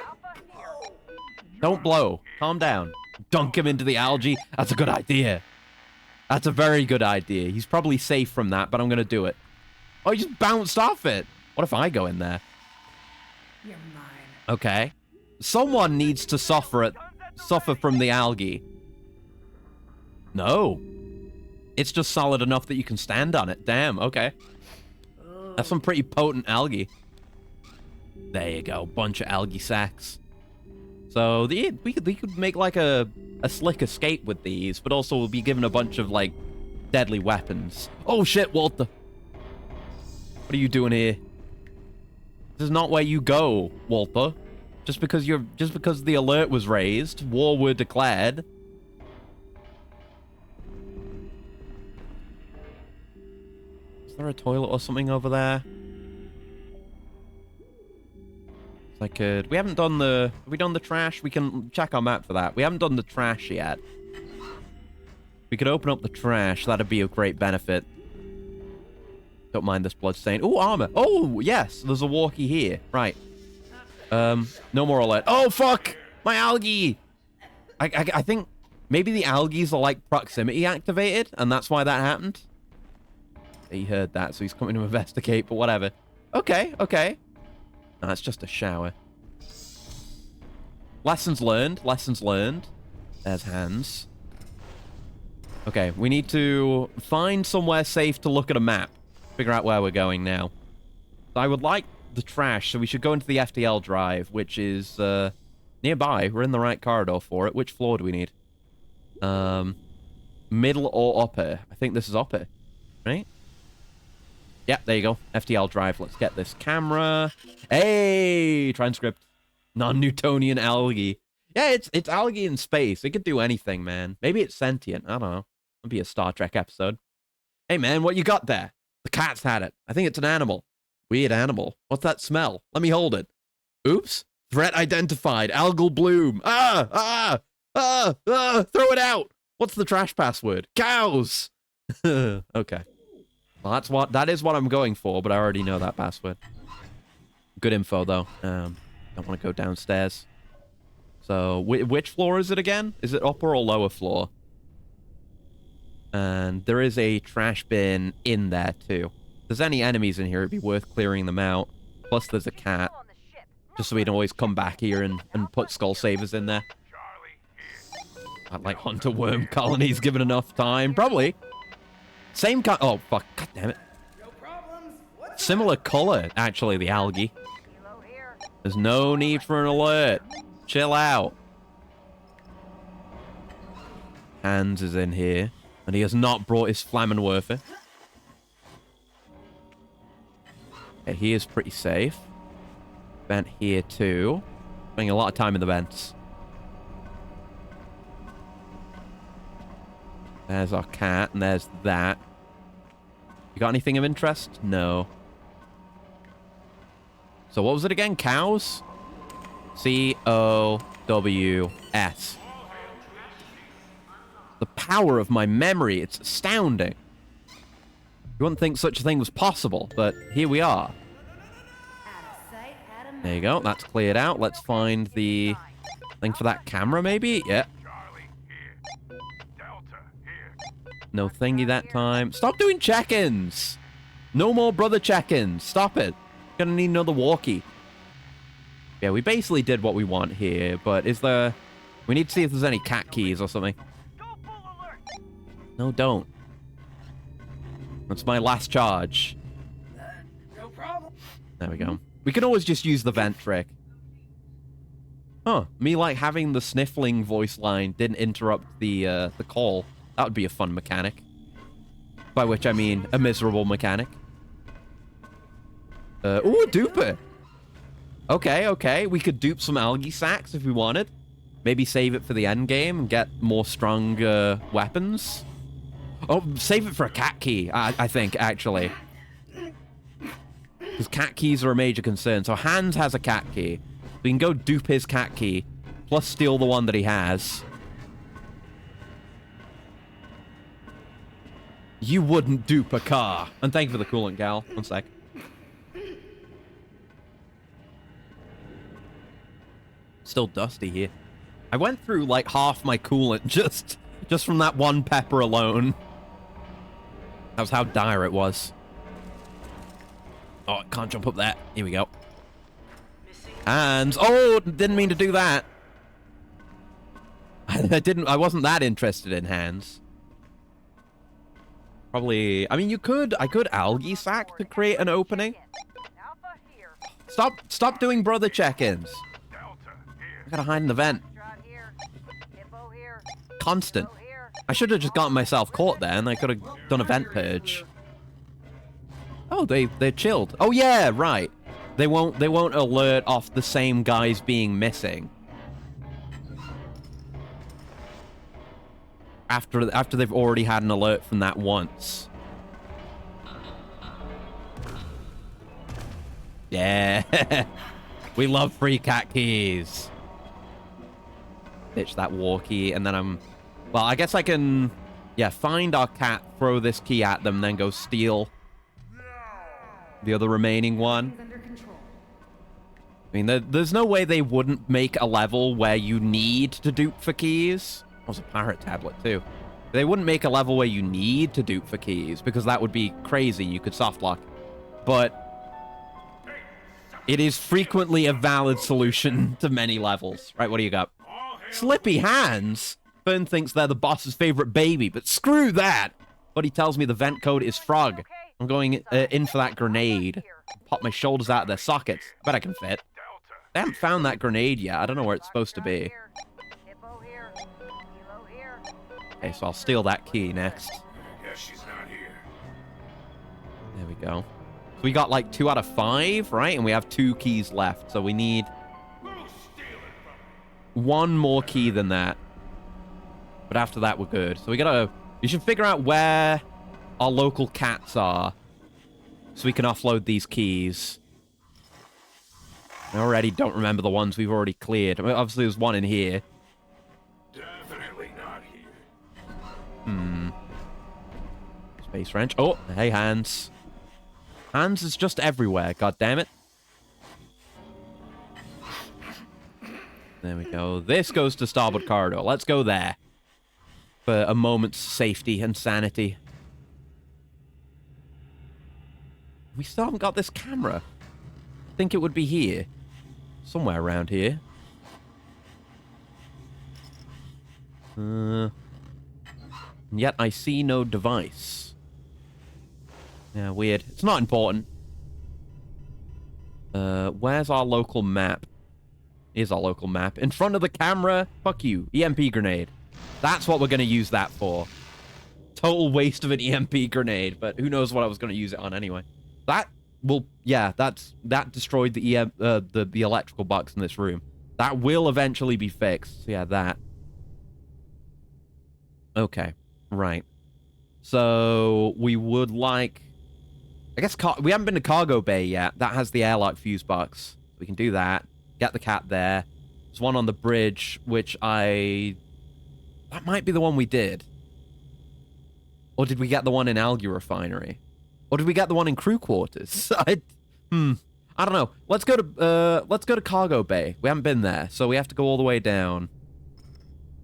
D: Alpha here.
A: Don't blow. Calm down. Dunk him into the algae. That's a good idea. That's a very good idea. He's probably safe from that, but I'm gonna do it. Oh, he just bounced off it. What if I go in there?
C: You're mine.
A: Okay. Someone needs to suffer from the algae. No. It's just solid enough that you can stand on it. Damn, okay. That's some pretty potent algae. There you go. Bunch of algae sacks. So we could make like a slick escape with these, but also we'll be given a bunch of like deadly weapons. Oh shit, Walter. What are you doing here? This is not where you go, Walter. Just because the alert was raised, war were declared. Is there a toilet or something over there? We haven't done have we done the trash? We can check our map for that. We haven't done the trash yet. We could open up the trash. That'd be of great benefit. Don't mind this blood stain. Oh, armor. Oh, yes. There's a walkie here. Right. No more alert. Oh, fuck! My algae! I think maybe the algaes are like proximity activated, and that's why that happened. He heard that, so he's coming to investigate, but whatever. Okay, okay. No, it's just a shower. Lessons learned. Lessons learned. There's Hans. Okay, we need to find somewhere safe to look at a map. Figure out where we're going now. So I would like the trash, so we should go into the FTL drive, which is nearby. We're in the right corridor for it. Which floor do we need? Middle or upper? I think this is upper, right? Yeah, there you go. FTL drive. Let's get this camera. Hey, transcript. Non-Newtonian algae. Yeah, it's algae in space. It could do anything, man. Maybe it's sentient. I don't know. It'll be a Star Trek episode. Hey, man, what you got there? The cat's had it. I think it's an animal. Weird animal. What's that smell? Let me hold it. Oops. Threat identified. Algal bloom. Throw it out. What's the trash password? Cows. Okay. Well, that is what I'm going for, but I already know that password. Good info, though. Don't want to go downstairs. So, which floor is it again? Is it upper or lower floor? And there is a trash bin in there, too. If there's any enemies in here, it'd be worth clearing them out. Plus, there's a cat. Just so we can always come back here and put skull savers in there. I'd like hunter worm colonies given enough time. Probably. Same kind. Oh, fuck. God damn it. Similar color, actually, the algae. There's no need for an alert. Chill out. Hans is in here, and he has not brought his Flammenwerfer. Okay, he is pretty safe. Vent here, too. Spending a lot of time in the vents. There's our cat, and there's that. You got anything of interest? No. So what was it again? Cows? C-O-W-S. The power of my memory. It's astounding. You wouldn't think such a thing was possible, but here we are. There you go. That's cleared out. Let's find the thing for that camera, maybe? Yeah. No thingy that time. Stop doing check-ins. No more brother check-ins. Stop it. Gonna need another walkie. Yeah, we basically did what we want here, but is there... We need to see if there's any cat keys or something. No, don't. That's my last charge.
B: No problem.
A: There we go. We can always just use the vent trick. Huh. Me, like, having the sniffling voice line didn't interrupt the call. That would be a fun mechanic. By which I mean a miserable mechanic. Ooh, a duper. Okay, okay. We could dupe some algae sacks if we wanted. Maybe save it for the end game and get more strong weapons. Oh, save it for a cat key, I think, actually. Because cat keys are a major concern. So Hans has a cat key. We can go dupe his cat key, plus steal the one that he has. You wouldn't dupe a car. And thank you for the coolant, gal. One sec. Still dusty here. I went through like half my coolant just from that one pepper alone. That was how dire it was. Oh, I can't jump up there. Here we go. And oh, didn't mean to do that. I wasn't that interested in Hans. Probably... I mean, I could algae sack to create an opening.
D: Alpha here.
A: Stop doing brother check-ins.
E: Delta, here.
A: I gotta hide in the vent.
D: Foxtrot here. Hippo here.
A: Constant.
D: Hippo here.
A: I should have just gotten myself caught there, and I could have done a vent purge. Oh, they're chilled. Oh yeah, right. They won't alert off the same guys being missing. After they've already had an alert from that once. Yeah. We love free cat keys. Ditch that war key, and then well, I guess I can, yeah, find our cat, throw this key at them, then go steal the other remaining one.
C: Everything's under control.
A: I mean, there's no way they wouldn't make a level where you need to dupe for keys. That was a pirate tablet, too. They wouldn't make a level where you need to dupe for keys, because that would be crazy. You could softlock. But it is frequently a valid solution to many levels. Right, what do you got? Slippy hands? Fern thinks they're the boss's favorite baby, but screw that! But he tells me the vent code is frog. I'm going in for that grenade. Pop my shoulders out of their sockets. I bet I can fit. They haven't found that grenade yet. I don't know where it's supposed to be.
D: Hippo here. Kilo here.
A: Okay, so I'll steal that key next.
E: Guess she's not here.
A: There we go. So we got like 2 out of 5, right? And we have 2 keys left. So we need
E: Who's stealing from me?
A: 1 more key than that. But after that, we're good. So we should figure out where our local cats are, so we can offload these keys. I already don't remember the ones we've already cleared. I mean, obviously, there's one in here.
E: Definitely not here.
A: Space wrench. Oh, hey, Hans. Hans is just everywhere, god damn it. There we go. This goes to starboard corridor. Let's go there. For a moment's safety and sanity. We still haven't got this camera. I think it would be here. Somewhere around here. Yet I see no device. Yeah, weird. It's not important. Where's our local map? Here's our local map. In front of the camera? Fuck you. EMP grenade. That's what we're going to use that for. Total waste of an EMP grenade, but who knows what I was going to use it on anyway. That will, yeah, that destroyed the the electrical box in this room. That will eventually be fixed. So yeah, that. Okay, right. So we would like, I guess we haven't been to cargo bay yet. That has the airlock fuse box. We can do that. Get the cat there. There's one on the bridge, which that might be the one we did. Or did we get the one in Algae Refinery? Or did we get the one in crew quarters? I don't know. Let's go to cargo bay. We haven't been there, so we have to go all the way down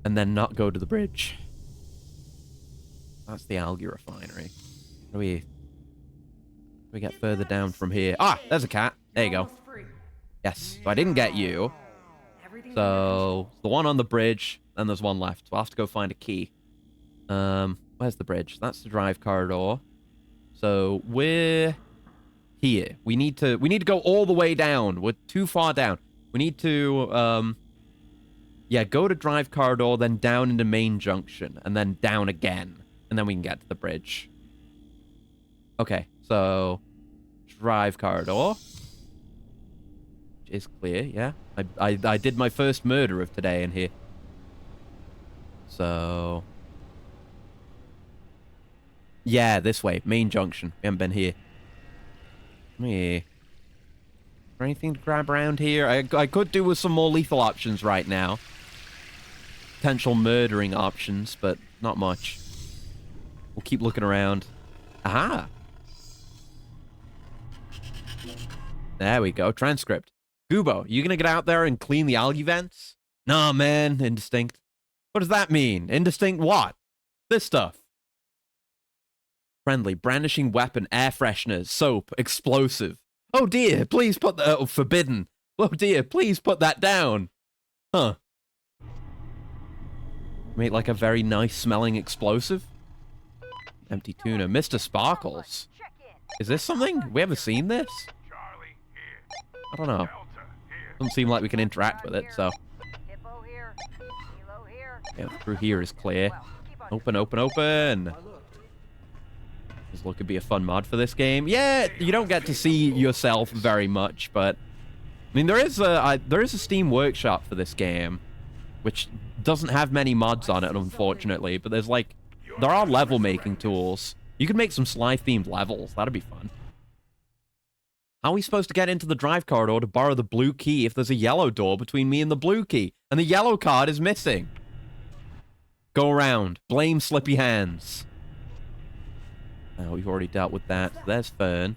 A: and then not go to the bridge. That's the Algae Refinery. How do we get further down from here? Ah, there's a cat. There you go.
C: Almost free.
A: Yes. So I didn't get you.
C: Everything's
A: So the one on the bridge, then there's one left. So I'll have to go find a key. Where's the bridge? That's the drive corridor. So we're here. We need to go all the way down. We're too far down. We need to yeah, go to drive corridor, then down into main junction, and then down again. And then we can get to the bridge. Okay, so drive corridor. Which is clear, yeah. I did my first murder of today in here. So yeah, this way. Main junction. We haven't been here. Is there anything to grab around here? I could do with some more lethal options right now. Potential murdering options, but not much. We'll keep looking around. Aha! There we go. Transcript. Goobo, you gonna get out there and clean the algae vents? Nah, man. Indistinct. What does that mean? Indistinct what? This stuff. Friendly, brandishing weapon, air fresheners, soap, explosive. Oh dear, please put that... Oh, forbidden. Oh dear, please put that down. Huh. Make like a very nice smelling explosive? Empty tuna. Mr. Sparkles.
D: Check in.
A: Is this something? We ever seen this?
E: Charlie, here.
A: I don't know.
E: Delta, here.
A: Doesn't seem like we can interact with it, so.
D: Hippo here. Kilo here.
A: Yeah, through here is clear.
D: Well, keep on
A: Open, open, open. This look could be a fun mod for this game. Yeah, you don't get to see yourself very much, but I mean, there is a Steam Workshop for this game, which doesn't have many mods on it, unfortunately. But there's like, there are level making tools. You could make some Sly-themed levels. That'd be fun. How are we supposed to get into the drive corridor to borrow the blue key if there's a yellow door between me and the blue key, and the yellow card is missing? Go around. Blame Slippy Hands. Oh, we've already dealt with that. There's Fern.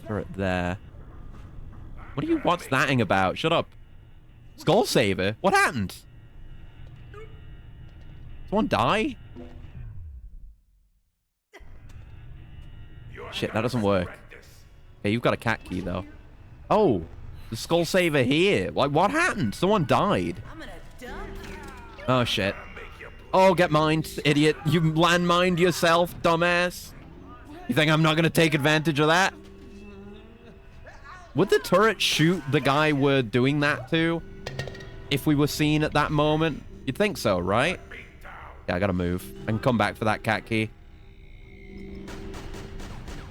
A: Turret there. What are you what's thating about? Shut up. Skull Saver? What happened? Someone die? Shit, that doesn't work. Okay, you've got a cat key, though. Oh, the Skull Saver here. Like, what happened? Someone died.
C: I'm gonna dump you.
A: Oh, shit. Oh, get mined, idiot. You landmined yourself, dumbass. You think I'm not going to take advantage of that? Would the turret shoot the guy we're doing that to? If we were seen at that moment? You'd think so, right? Yeah, I gotta move. I can come back for that cat key.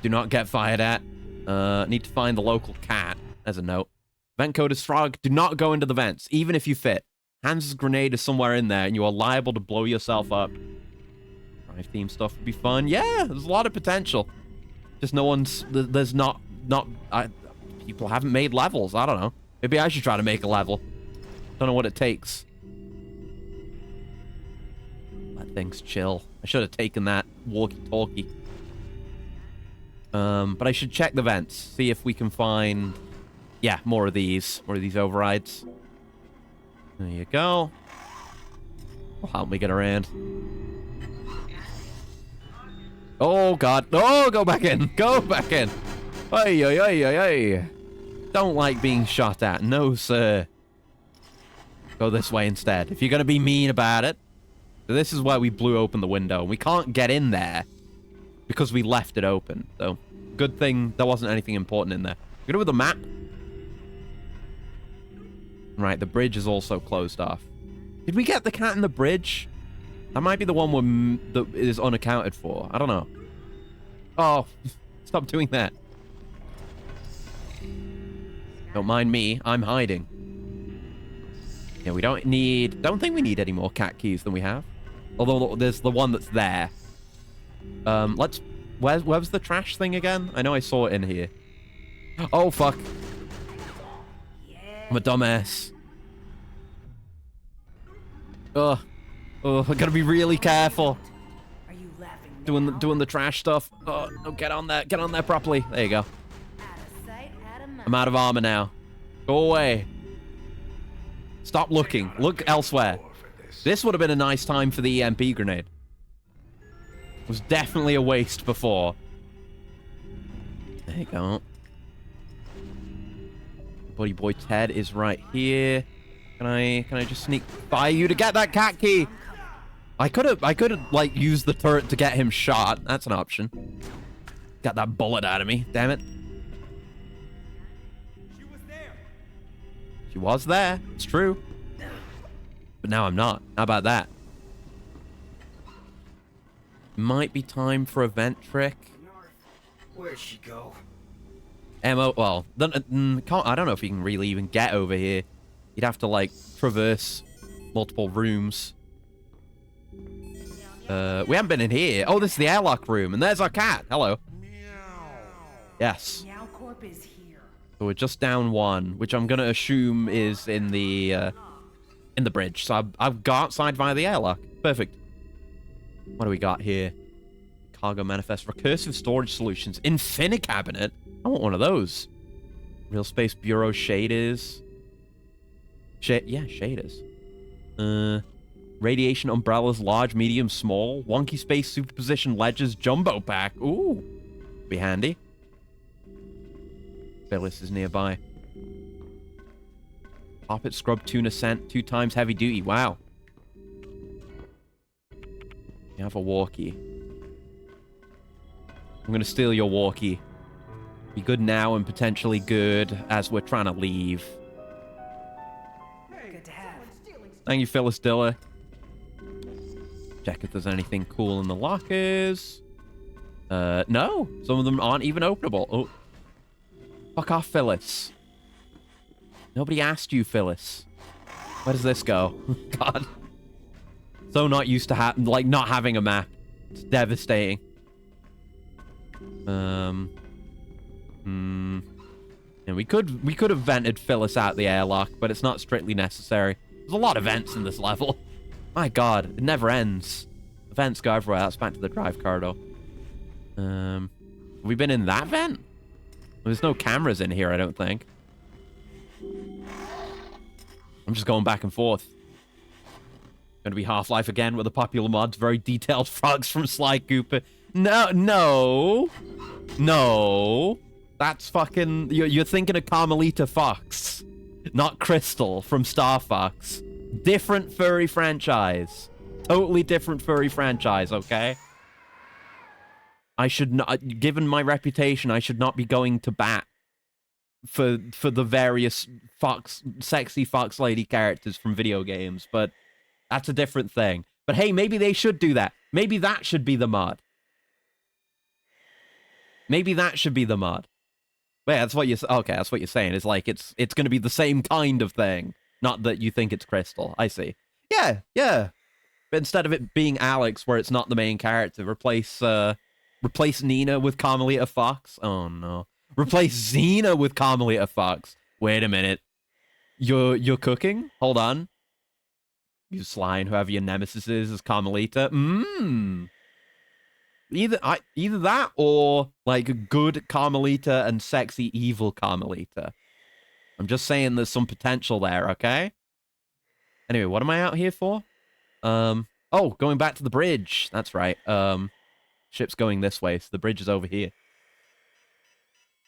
A: Do not get fired at. Need to find the local cat. As a note. Vent code is frog. Do not go into the vents, even if you fit. Hans' grenade is somewhere in there, and you are liable to blow yourself up. Drive theme stuff would be fun. Yeah, there's a lot of potential. Just no one's... There's not... people haven't made levels. I don't know. Maybe I should try to make a level. Don't know what it takes. Let things chill. I should have taken that walkie-talkie. But I should check the vents. See if we can find... Yeah, more of these. More of these overrides. There you go. Will help me get around. Oh, God. Oh, go back in. Go back in. Ay, ay, ay, ay, ay. Don't like being shot at. No, sir. Go this way instead. If you're going to be mean about it. So this is why we blew open the window. We can't get in there because we left it open. So, good thing there wasn't anything important in there. Good with the map. Right, the bridge is also closed off. Did we get the cat in the bridge? That might be the one that is unaccounted for. I don't know. Oh, stop doing that. Don't mind me. I'm hiding. Yeah, we don't think we need any more cat keys than we have. Although there's the one that's there. Where's the trash thing again? I know I saw it in here. Oh, fuck. I'm a dumbass. Ugh. Oh, I gotta be really careful.
C: Are you laughing now?
A: Doing the trash stuff. Oh, no, get on there. Get on there properly. There you go.
C: Out of sight, out of mind.
A: I'm out of armor now. Go away. Stop looking. Look elsewhere. This would have been a nice time for the EMP grenade. It was definitely a waste before. There you go. Buddy boy Ted is right here. Can I just sneak by you to get that cat key? I could have like used the turret to get him shot. That's an option. Got that bullet out of me. Damn it.
B: She was there.
A: She was there. It's true. But now I'm not. How about that? Might be time for a vent trick.
B: Where'd she go?
A: Ammo. Well, I don't know if you can really even get over here. You'd have to like traverse multiple rooms. We haven't been in here. Oh, this is the airlock room, and there's our cat. Hello. Yes.
C: Meow Corp is here.
A: So we're just down one, which I'm gonna assume is in the bridge. So I've got outside via the airlock. Perfect. What do we got here? Cargo manifest. Recursive storage solutions. Infinicabinet. I want one of those. Real Space Bureau shaders. Yeah, shaders. Radiation umbrellas, large, medium, small. Wonky space superposition ledges, jumbo pack. Ooh. Be handy. Phyllis is nearby. Poppet scrub tuna scent, 2 times heavy duty. Wow. You have a walkie. I'm gonna steal your walkie. Be good now and potentially good as we're trying to leave.
C: Good to have.
A: Thank you, Phyllis Diller. Check if there's anything cool in the lockers. No. Some of them aren't even openable. Oh. Fuck off, Phyllis. Nobody asked you, Phyllis. Where does this go? God. So not used to not having a map. It's devastating. And we could have vented Phyllis out the airlock, but it's not strictly necessary. There's a lot of vents in this level. My God, it never ends. The vents go everywhere. That's back to the drive corridor. Have we been in that vent? There's no cameras in here, I don't think. I'm just going back and forth. Gonna be Half-Life again with the popular mods. Very detailed frogs from Sly Cooper. No. That's fucking... You're thinking of Carmelita Fox. Not Crystal from Star Fox. Different furry franchise. Totally different furry franchise, okay? I should not... Given my reputation, I should not be going to bat for the various sexy fox lady characters from video games, but that's a different thing. But hey, maybe they should do that. Maybe that should be the mod. Maybe that should be the mod. Wait, that's what okay, that's what you're saying. It's like it's going to be the same kind of thing. Not that you think it's Crystal. I see. Yeah. But instead of it being Alex, where it's not the main character, replace Nina with Carmelita Fox. Oh no. Replace Xena with Carmelita Fox. Wait a minute. You're cooking? Hold on. You Sly, whoever your nemesis is Carmelita. Either that or like good Carmelita and sexy evil Carmelita. I'm just saying there's some potential there, okay? Anyway, what am I out here for? Oh, going back to the bridge. That's right. Ship's going this way, so the bridge is over here.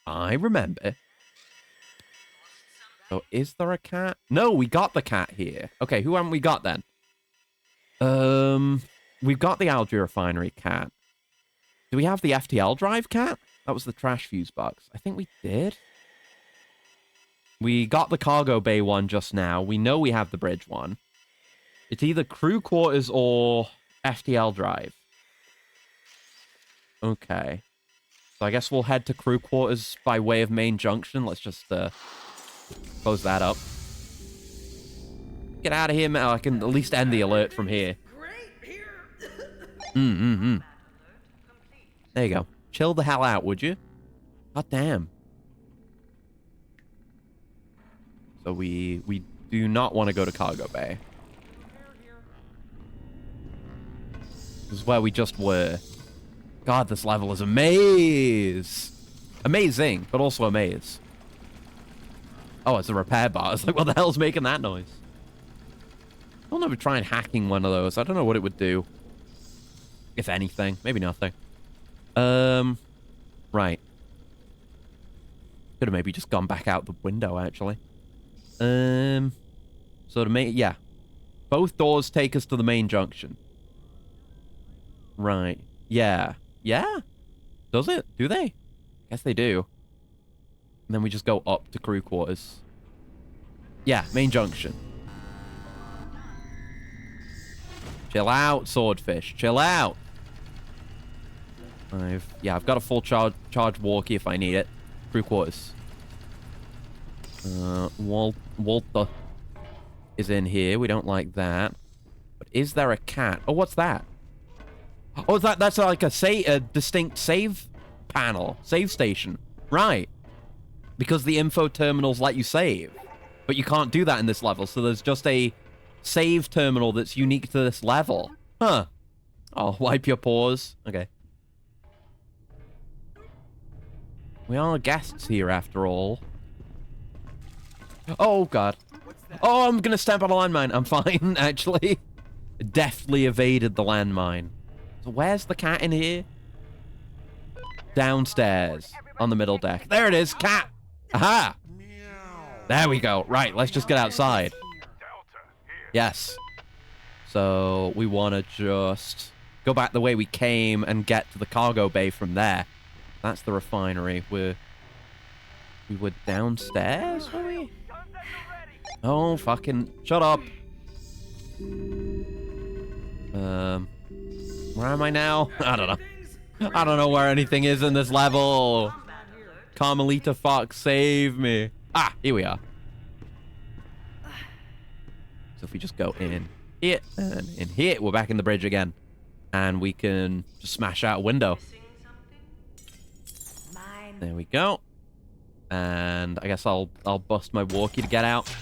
A: I remember. So is there a cat? No, we got the cat here. Okay, who haven't we got then? We've got the Algae Refinery cat. Do we have the FTL Drive cat? That was the trash fuse box. I think we did. We got the cargo bay one just now. We know we have the bridge one. It's either crew quarters or FTL Drive. Okay. So I guess we'll head to crew quarters by way of main junction. Let's just close that up. Get out of here, man. I can at least end the alert from here. There you go. Chill the hell out, would you? God damn. So we do not want to go to cargo bay. This is where we just were. God, this level is a maze. Amazing, but also a maze. Oh, it's a repair bar. It's like, what the hell's making that noise? I'll never try and hacking one of those. I don't know what it would do. If anything. Maybe nothing. Right. Could have maybe just gone back out the window, actually. So to make... Yeah. Both doors take us to the main junction. Right. Yeah. Yeah? Does it? Do they? Guess they do. And then we just go up to crew quarters. Yeah, main junction. Chill out, swordfish. Chill out. I've got a full charge walkie if I need it. Crew quarters. Walter is in here. We don't like that. But is there a cat? Oh, what's that? Oh, that's like a distinct save panel. Save station. Right. Because the info terminals let you save. But you can't do that in this level, so there's just a save terminal that's unique to this level. Huh. Oh, wipe your paws. Okay. We are guests here, after all. Oh, God. Oh, I'm gonna step on a landmine. I'm fine, actually. Deftly evaded the landmine. So where's the cat in here? Downstairs. On the middle deck. There it is, cat! Aha! There we go. Right, let's just get outside. Yes. So we want to just go back the way we came and get to the cargo bay from there. That's the refinery. We were downstairs, were we? Oh, fucking... Shut up. Where am I now? I don't know. I don't know where anything is in this level. Carmelita Fox, save me. Ah, here we are. So if we just go in here and in here, we're back in the bridge again. And we can just smash out a window.
C: Mine.
A: There we go. And I guess I'll bust my walkie to get out.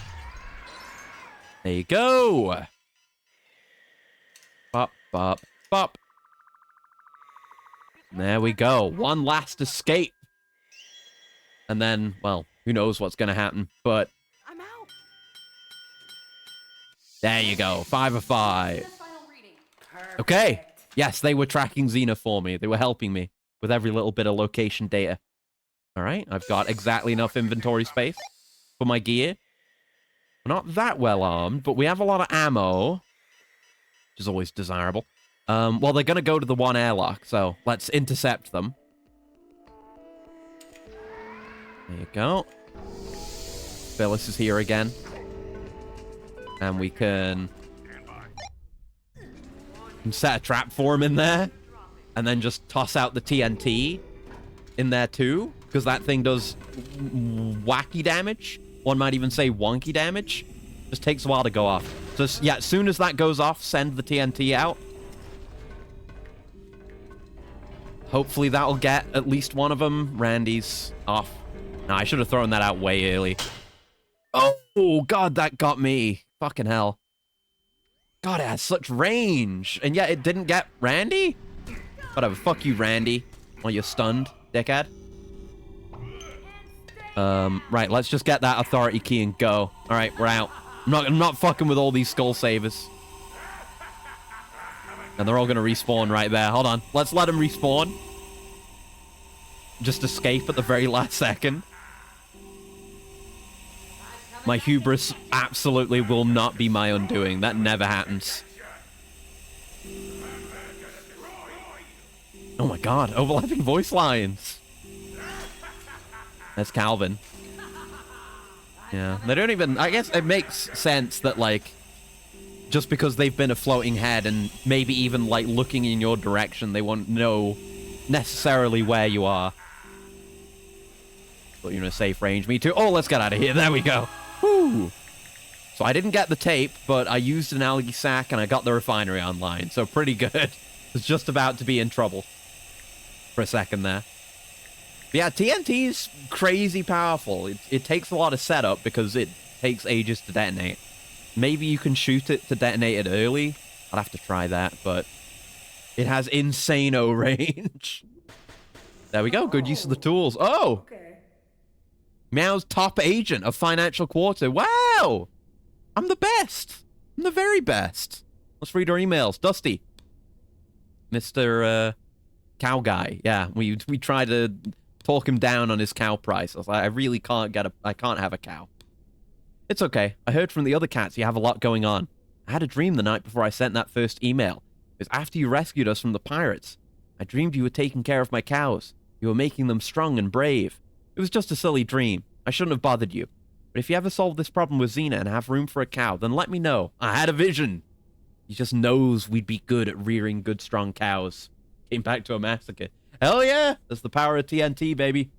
A: There you go. Bop, bop, bop. There we go. One last escape. And then, well, who knows what's going to happen, but...
C: I'm out.
A: There you go. 5 of 5. Okay. Yes, they were tracking Xena for me. They were helping me with every little bit of location data. All right. I've got exactly enough inventory space for my gear. We're not that well armed, but we have a lot of ammo, which is always desirable. Well, they're going to go to the one airlock, so let's intercept them. There you go. Phyllis is here again. And we can set a trap for him in there. And then just toss out the TNT in there too. Because that thing does wacky damage. One might even say wonky damage. Just takes a while to go off. So yeah, as soon as that goes off, send the TNT out. Hopefully that'll get at least one of them. Randy's off. No, I should have thrown that out way early. Oh, God, that got me. Fucking hell. God, it has such range. And yet it didn't get Randy? Whatever, fuck you, Randy. While you're stunned, dickhead. Right, let's just get that authority key and go. All right, we're out. I'm not fucking with all these skull savers. And they're all gonna respawn right there. Hold on. Let's let them respawn. Just escape at the very last second. My hubris absolutely will not be my undoing. That never happens. Oh my god, overlapping voice lines. That's Calvin. Yeah, they don't even... I guess it makes sense that, like, just because they've been a floating head and maybe even, like, looking in your direction, they won't know necessarily where you are. But you're in a safe range. Me too. Oh, let's get out of here. There we go. Woo! So I didn't get the tape, but I used an algae sack and I got the refinery online. So pretty good. Was just about to be in trouble for a second there. But yeah, TNT is crazy powerful. It takes a lot of setup because it takes ages to detonate. Maybe you can shoot it to detonate it early. I'd have to try that, but it has insane-o range. There we go. Good use of the tools. Oh!
C: Okay.
A: Meow's top agent of Financial Quarter. Wow! I'm the best. I'm the very best. Let's read our emails. Dusty. Mr. Cow Guy. Yeah, we tried to talk him down on his cow price. I was like, I really can't I can't have a cow. It's okay. I heard from the other cats you have a lot going on. I had a dream the night before I sent that first email. It was after you rescued us from the pirates. I dreamed you were taking care of my cows. You were making them strong and brave. It was just a silly dream. I shouldn't have bothered you. But if you ever solve this problem with Xena and have room for a cow, then let me know. I had a vision. He just knows we'd be good at rearing good, strong cows. Came back to a massacre. Hell yeah! That's the power of TNT, baby.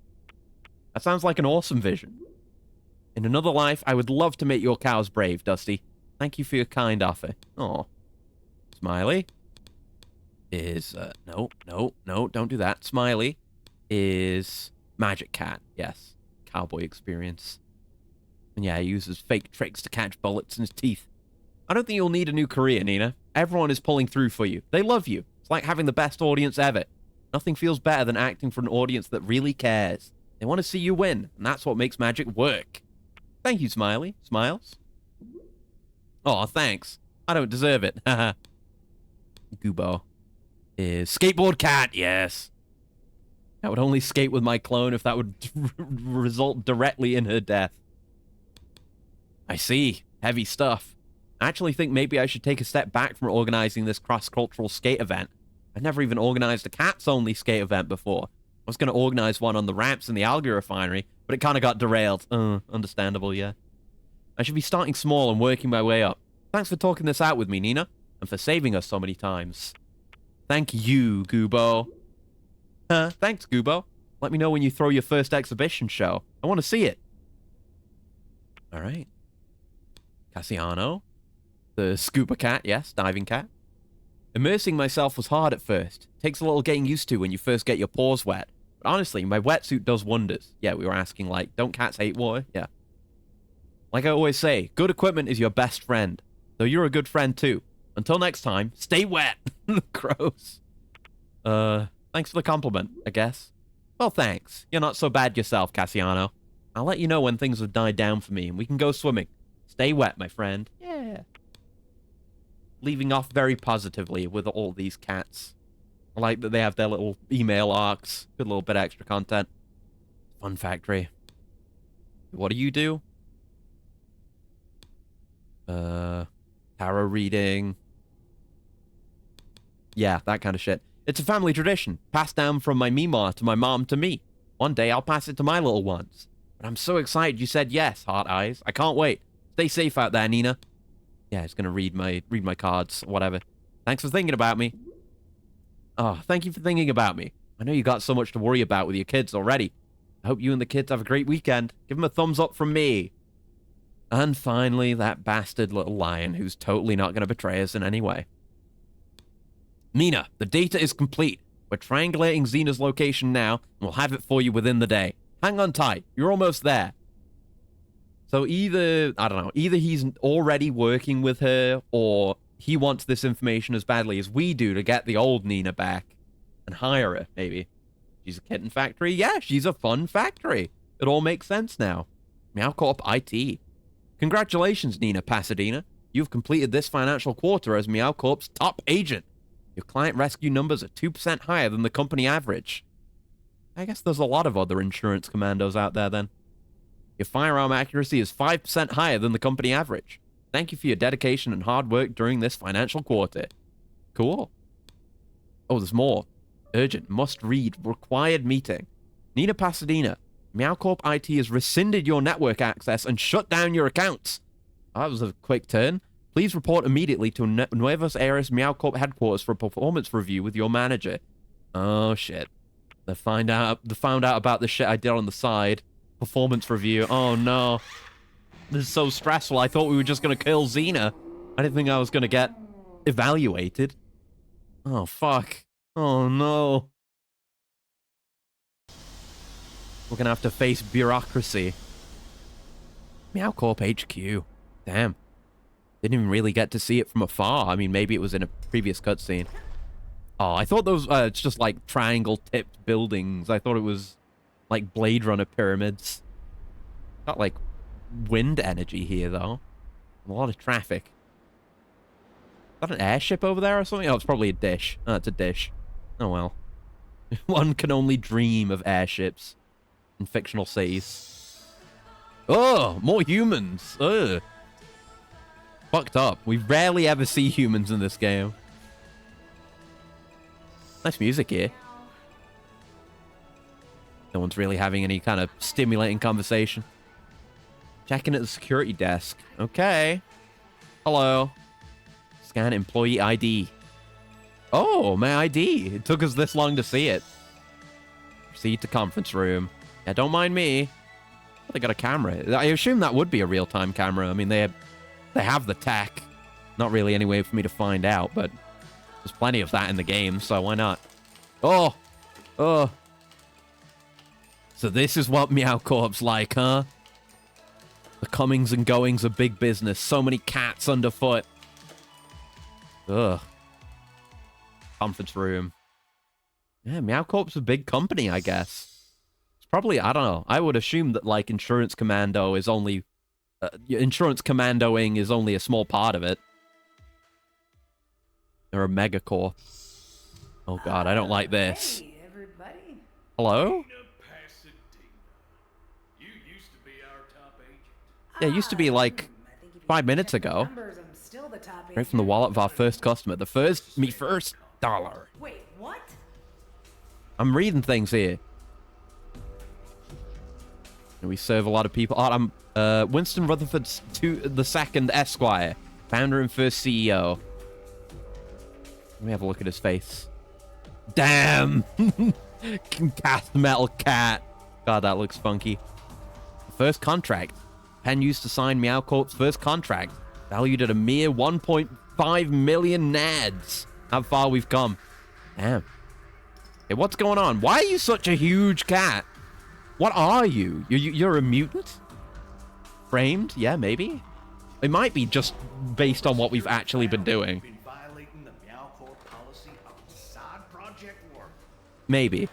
A: That sounds like an awesome vision. In another life, I would love to make your cows brave, Dusty. Thank you for your kind offer. Aw. Smiley is, no, don't do that. Smiley is Magic Cat, yes. Cowboy experience. And yeah, he uses fake tricks to catch bullets in his teeth. I don't think you'll need a new career, Nina. Everyone is pulling through for you. They love you. It's like having the best audience ever. Nothing feels better than acting for an audience that really cares. They want to see you win, and that's what makes magic work. Thank you, Smiley. Smiles? Oh, thanks. I don't deserve it. Haha. Goobo is Skateboard Cat, yes. I would only skate with my clone if that would result directly in her death. I see. Heavy stuff. I actually think maybe I should take a step back from organizing this cross-cultural skate event. I've never even organized a cats-only skate event before. was going to organize one on the ramps in the algae refinery, but it kind of got derailed. Understandable, yeah. I should be starting small and working my way up. Thanks for talking this out with me, Nina, and for saving us so many times. Thank you, Goobo. Thanks, Goobo. Let me know when you throw your first exhibition show. I want to see it. All right. Cassiano. The scuba cat, yes, diving cat. Immersing myself was hard at first. Takes a little getting used to when you first get your paws wet. But honestly, my wetsuit does wonders. Yeah, we were asking, like, don't cats hate water? Yeah. Like I always say, good equipment is your best friend. Though you're a good friend, too. Until next time, stay wet. Gross. Thanks for the compliment, I guess. Well, thanks. You're not so bad yourself, Cassiano. I'll let you know when things have died down for me, and we can go swimming. Stay wet, my friend. Yeah. Leaving off very positively with all these cats. I like that they have their little email arcs. Good little bit of extra content. Fun factory. What do you do? Tarot reading. Yeah, that kind of shit. It's a family tradition, passed down from my Mima to my mom to me. One day I'll pass it to my little ones. But I'm so excited you said yes, Heart Eyes. I can't wait. Stay safe out there, Nina. Yeah, it's gonna read my cards, whatever. Thanks for thinking about me. Oh, thank you for thinking about me. I know you got so much to worry about with your kids already. I hope you and the kids have a great weekend. Give them a thumbs up from me. And finally, that bastard little lion who's totally not gonna betray us in any way. Nina, the data is complete. We're triangulating Xena's location now, and we'll have it for you within the day. Hang on tight. You're almost there. So either, I don't know, either he's already working with her, or he wants this information as badly as we do to get the old Nina back and hire her, maybe. She's a kitten factory? Yeah, she's a fun factory. It all makes sense now. Meow Corp IT. Congratulations, Nina Pasadena. You've completed this financial quarter as Meow Corp's top agent. Your client rescue numbers are 2% higher than the company average. I guess there's a lot of other insurance commandos out there, then. Your firearm accuracy is 5% higher than the company average. Thank you for your dedication and hard work during this financial quarter. Cool. Oh, there's more. Urgent, must read, required meeting. Nina Pasadena, Meow Corp IT has rescinded your network access and shut down your accounts. That was a quick turn. Please report immediately to Nuevos Aires Meow Corp headquarters for a performance review with your manager. Oh, shit. They found out about the shit I did on the side. Performance review. Oh, no. This is so stressful. I thought we were just going to kill Xena. I didn't think I was going to get evaluated. Oh, fuck. Oh, no. We're going to have to face bureaucracy. Meow Corp HQ. Damn. Didn't even really get to see it from afar. I mean, maybe it was in a previous cutscene. Oh, I thought those, it's just like triangle-tipped buildings. I thought it was like Blade Runner pyramids. Got like wind energy here, though. A lot of traffic. Is that an airship over there or something? Oh, it's probably a dish. Oh, it's a dish. Oh, well. One can only dream of airships in fictional cities. Oh, more humans. Ugh. Fucked up. We rarely ever see humans in this game. Nice music here. No one's really having any kind of stimulating conversation. Checking at the security desk. Okay. Hello. Scan employee ID. Oh, my ID. It took us this long to see it. Proceed to conference room. Yeah, don't mind me. They got a camera. I assume that would be a real-time camera. I mean, they have the tech. Not really any way for me to find out, but there's plenty of that in the game, so why not? Oh! Oh! So this is what Meow Corp's like, huh? The comings and goings of big business. So many cats underfoot. Ugh. Conference room. Yeah, Meow Corp's a big company, I guess. It's probably, I don't know. I would assume that, like, Insurance Commando is only... Insurance Commandoing is only a small part of it. They're a megacorp. Oh god, I don't like this.
C: Hey, everybody.
A: Hello?
E: Nina Pasadena. You used to be our top agent.
A: Yeah, it used to be like
C: I think if you
A: 5 minutes
C: check the
A: ago.
C: numbers, I'm still the top
A: Right from the
C: agent.
A: wallet of our first customer. The first $1.
C: Wait, what?
A: I'm reading things here. We serve a lot of people. Oh, I'm Winston Rutherford II, Esquire, founder and first CEO. Let me have a look at his face. Damn! Cast metal cat. God, that looks funky. First contract. Penn used to sign Meow Corp's first contract, valued at a mere 1.5 million nads. How far we've come. Damn. Hey, what's going on? Why are you such a huge cat? What are you? You're a mutant? Framed? Yeah, maybe. It might be just based on what we've actually been doing.
E: Been violating the Meow Corp policy of side project work.
A: Maybe.
E: You've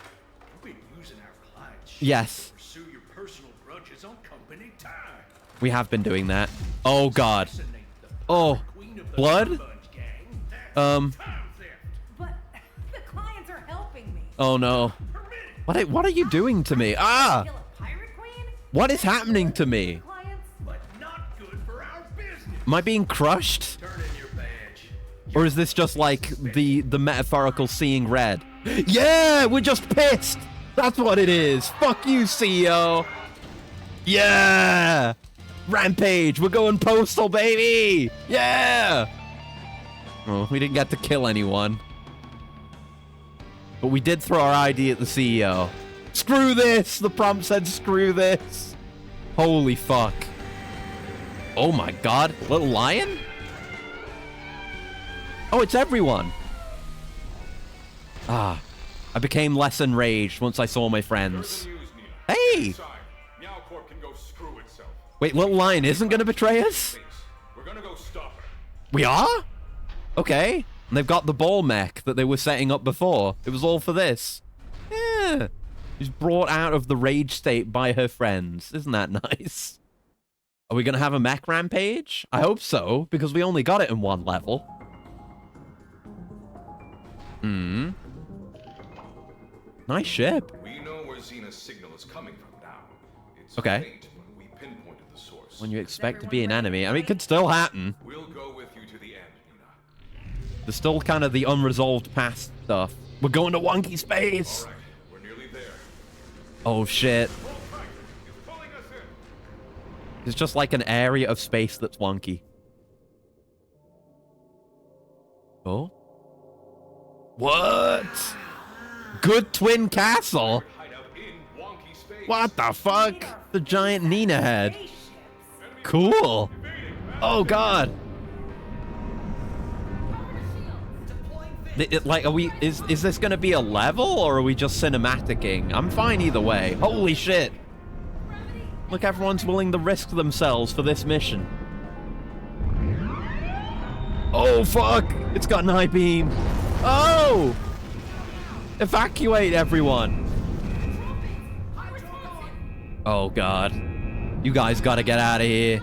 E: been using our clients' shit
A: Yes.
E: to pursue your personal grudges on company time.
A: We have been doing that. Oh, God.
E: Assassinate the
A: Oh.
E: queen of the
A: Blood?
E: Sponge Gang. That's
A: Um.
E: time theft.
C: But the clients are helping me.
A: Oh, no.
E: Permitted,
A: What are you doing to me? Ah!
C: Kill a pirate queen?
A: What is happening to me?
C: Clients?
E: but not good for our business.
A: Am I being crushed?
E: Turn in your badge.
A: Or is this just like the metaphorical seeing red? Yeah, we're just pissed. That's what it is. Fuck you, CEO. Yeah. Rampage. We're going postal, baby. Yeah. Oh, we didn't get to kill anyone. But we did throw our ID at the CEO. Screw this. The prompt said screw this. Holy fuck. Oh my God. Little lion? Oh, it's everyone. Ah, I became less enraged once I saw my friends. Hey!
F: Meow Corp can go screw itself.
A: Wait, Little Lion isn't gonna betray us?
F: Please, we're gonna go stop her.
A: We are? Okay. And they've got the ball mech that they were setting up before. It was all for this. Yeah. She's brought out of the rage state by her friends. Isn't that nice? Are we gonna have a mech rampage? I hope so, because we only got it in one level. Hmm. Nice ship.
F: We know where Xena's signal is coming from now. It's
A: Okay.
F: faint when we pinpointed the source.
A: When you expect to be an enemy. I mean, it could still happen.
F: We'll go with you to the end, Nina.
A: There's still kind of the unresolved past stuff. We're going to wonky space.
F: All right, we're nearly there.
A: Oh, shit.
F: Hold tight. It's pulling us in.
A: It's just like an area of space that's wonky. Oh? What? Good Twin Castle?
F: Hideout in wonky space.
A: What the fuck? The giant Nina head.
C: Spaceships.
A: Cool. Oh, God. Like, are we? Is this gonna be a level, or are we just cinematicing? I'm fine either way. Holy shit! Look, everyone's willing to risk themselves for this mission. Oh fuck! It's got an eye beam. Oh! Evacuate everyone! Oh god! You guys gotta get out of here.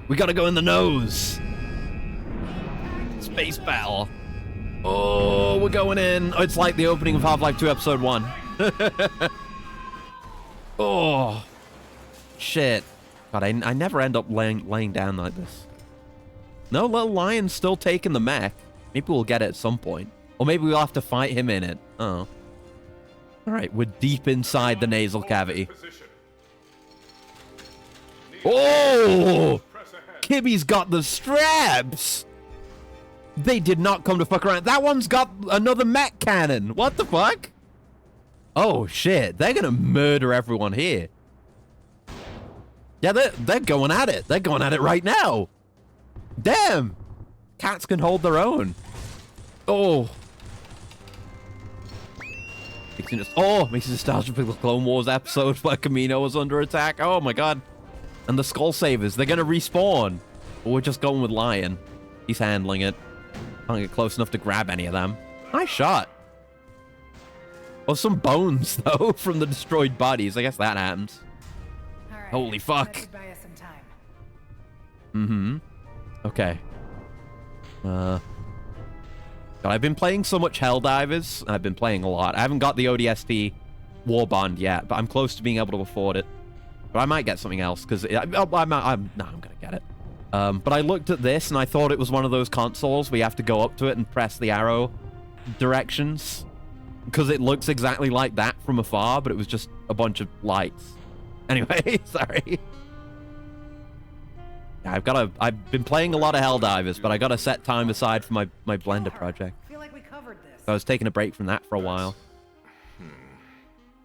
A: We gotta go in the nose. Space battle. Oh, we're going in. Oh, it's like the opening of Half-Life 2 Episode 1. Oh. Shit. God, I never end up laying down like this. No, Little Lion's still taking the mech. Maybe we'll get it at some point. Or maybe we'll have to fight him in it. Oh. Alright, we're deep inside the nasal cavity.
F: Position.
A: Oh!
F: Press ahead.
A: Kibby's got the straps! They did not come to fuck around. That one's got another mech cannon. What the fuck? Oh, shit. They're gonna murder everyone here. Yeah, they're going at it. They're going at it right now. Damn. Cats can hold their own. Oh. Makes me nostalgic for the Clone Wars episode where Kamino was under attack. Oh, my God. And the Skull Savers. They're gonna respawn. But we're just going with Lion. He's handling it. Can't get close enough to grab any of them. Nice shot. Oh, some bones, though, from the destroyed bodies. I guess that happens.
C: All right.
A: Holy fuck.
C: That should buy us some time.
A: Mm-hmm. Okay. God, I've been playing so much Helldivers. I've been playing a lot. I haven't got the ODST War Bond yet, but I'm close to being able to afford it. But I might get something else, because I'm going to get it. But I looked at this, and I thought it was one of those consoles where you have to go up to it and press the arrow directions. Because it looks exactly like that from afar, but it was just a bunch of lights. Anyway, sorry. Yeah, I've been playing a lot of Helldivers, but I gotta set time aside for my Blender project.
C: I feel like we covered this.
A: So I was taking a break from that for a while.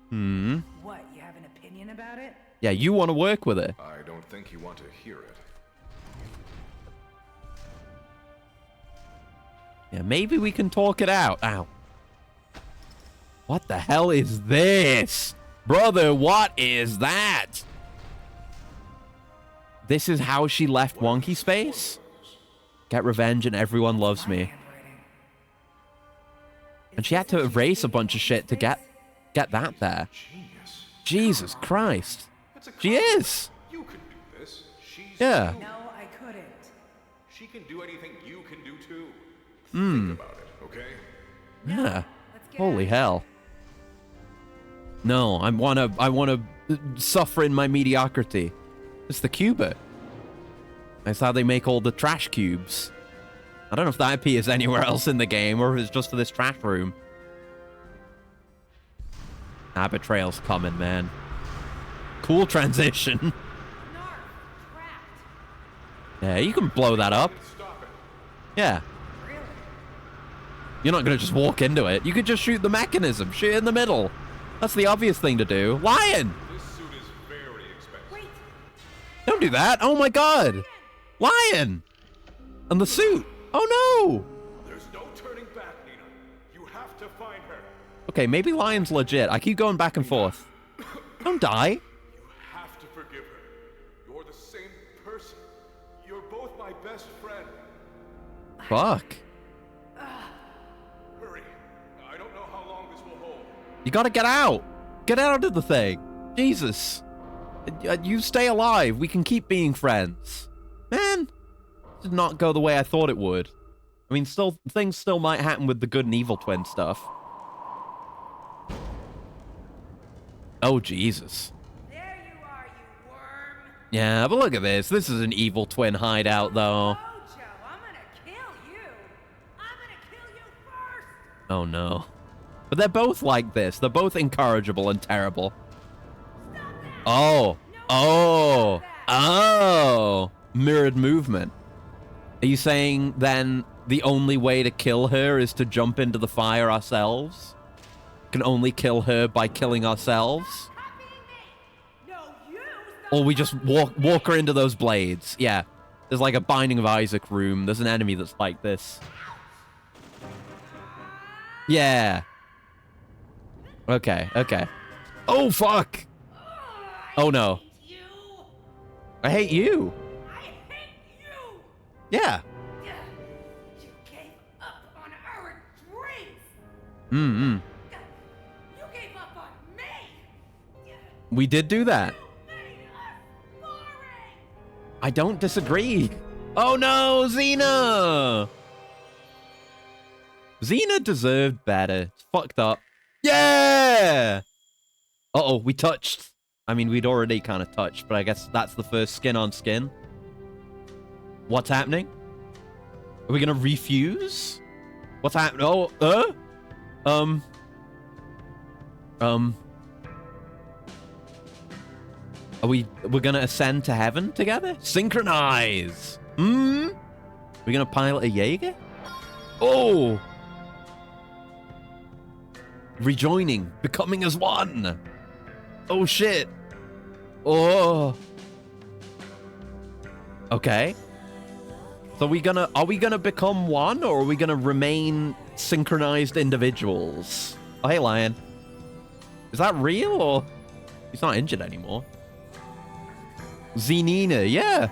C: What, you have an opinion about it?
A: Yeah, you want to work with it.
F: I don't think you want to hear it.
A: Yeah, maybe we can talk it out. Ow. What the hell is this? Brother, what is that? This is how she left Wonky Space? Get revenge and everyone loves me.
C: Handwriting.
A: And she had to erase a bunch of shit to get that there.
F: Genius.
A: Jesus Christ.
F: It's a
A: She is.
F: You can do this. She's
A: Yeah.
C: No, I couldn't.
F: She can do anything you can do too. Think about it, okay?
A: Yeah.
C: Let's get
A: Holy
C: out.
A: hell. No, I wanna suffer in my mediocrity. It's the Cuba. That's how they make all the trash cubes. I don't know if the IP is anywhere else in the game or if it's just for this trash room. Ah, betrayal's coming, man. Cool transition.
C: Narf, trapped.
A: Yeah, you can blow that up.
F: Stop it.
A: Yeah.
C: Really?
A: You're not gonna just walk into it. You could just shoot the mechanism. Shoot it in the middle. That's the obvious thing to do. Lion!
F: This suit is very expensive.
C: Wait,
A: Don't do that. Oh my god. Lion! And the suit. Oh no!
F: There's no turning back, Nina. You have to find her.
A: Okay, maybe Lion's legit. I keep going back and forth. Don't die.
F: You have to forgive her. You're the same person. You're both my best friend.
A: Fuck.
F: Hurry. I don't know how long this will hold.
A: You gotta get out. Get out of the thing. Jesus. You stay alive. We can keep being friends. Man, did not go the way I thought it would. I mean, things still might happen with the good and evil twin stuff. Oh, Jesus.
C: there you are, you worm.
A: Yeah, but look at this. This is an evil twin hideout, though.
C: Mojo, I'm gonna kill you. I'm gonna kill you first.
A: Oh, no. But they're both like this. They're both incorrigible and terrible. Oh. Oh. Oh. Mirrored movement. Are you saying, then, the only way to kill her is to jump into the fire ourselves? Can only kill her by killing ourselves?
C: Copying me. No, you.
A: Or we just walk her into those blades. Yeah. There's like a Binding of Isaac room. There's an enemy that's like this. Yeah. Okay, okay. Oh, fuck! Oh, no.
C: You.
A: I hate you.
C: I hate you.
A: Yeah.
C: You gave up on our dreams.
A: Mm-mm.
C: You gave up on me.
A: We did do that.
C: You made us boring.
A: I don't disagree. Oh, no, Xena! Xena deserved better. It's fucked up. Yeah! Uh-oh, we touched. I mean, we'd already kind of touched, but I guess that's the first skin on skin. What's happening? Are we gonna refuse? What's happening? Oh, we're gonna ascend to heaven together? Synchronize! We're gonna pilot a Jaeger? Oh! Rejoining, becoming as one! Oh shit! Oh! Okay. So are we gonna become one, or are we gonna remain synchronized individuals? Oh, hey, Lion. Is that real, or he's not injured anymore? Zenina, yeah.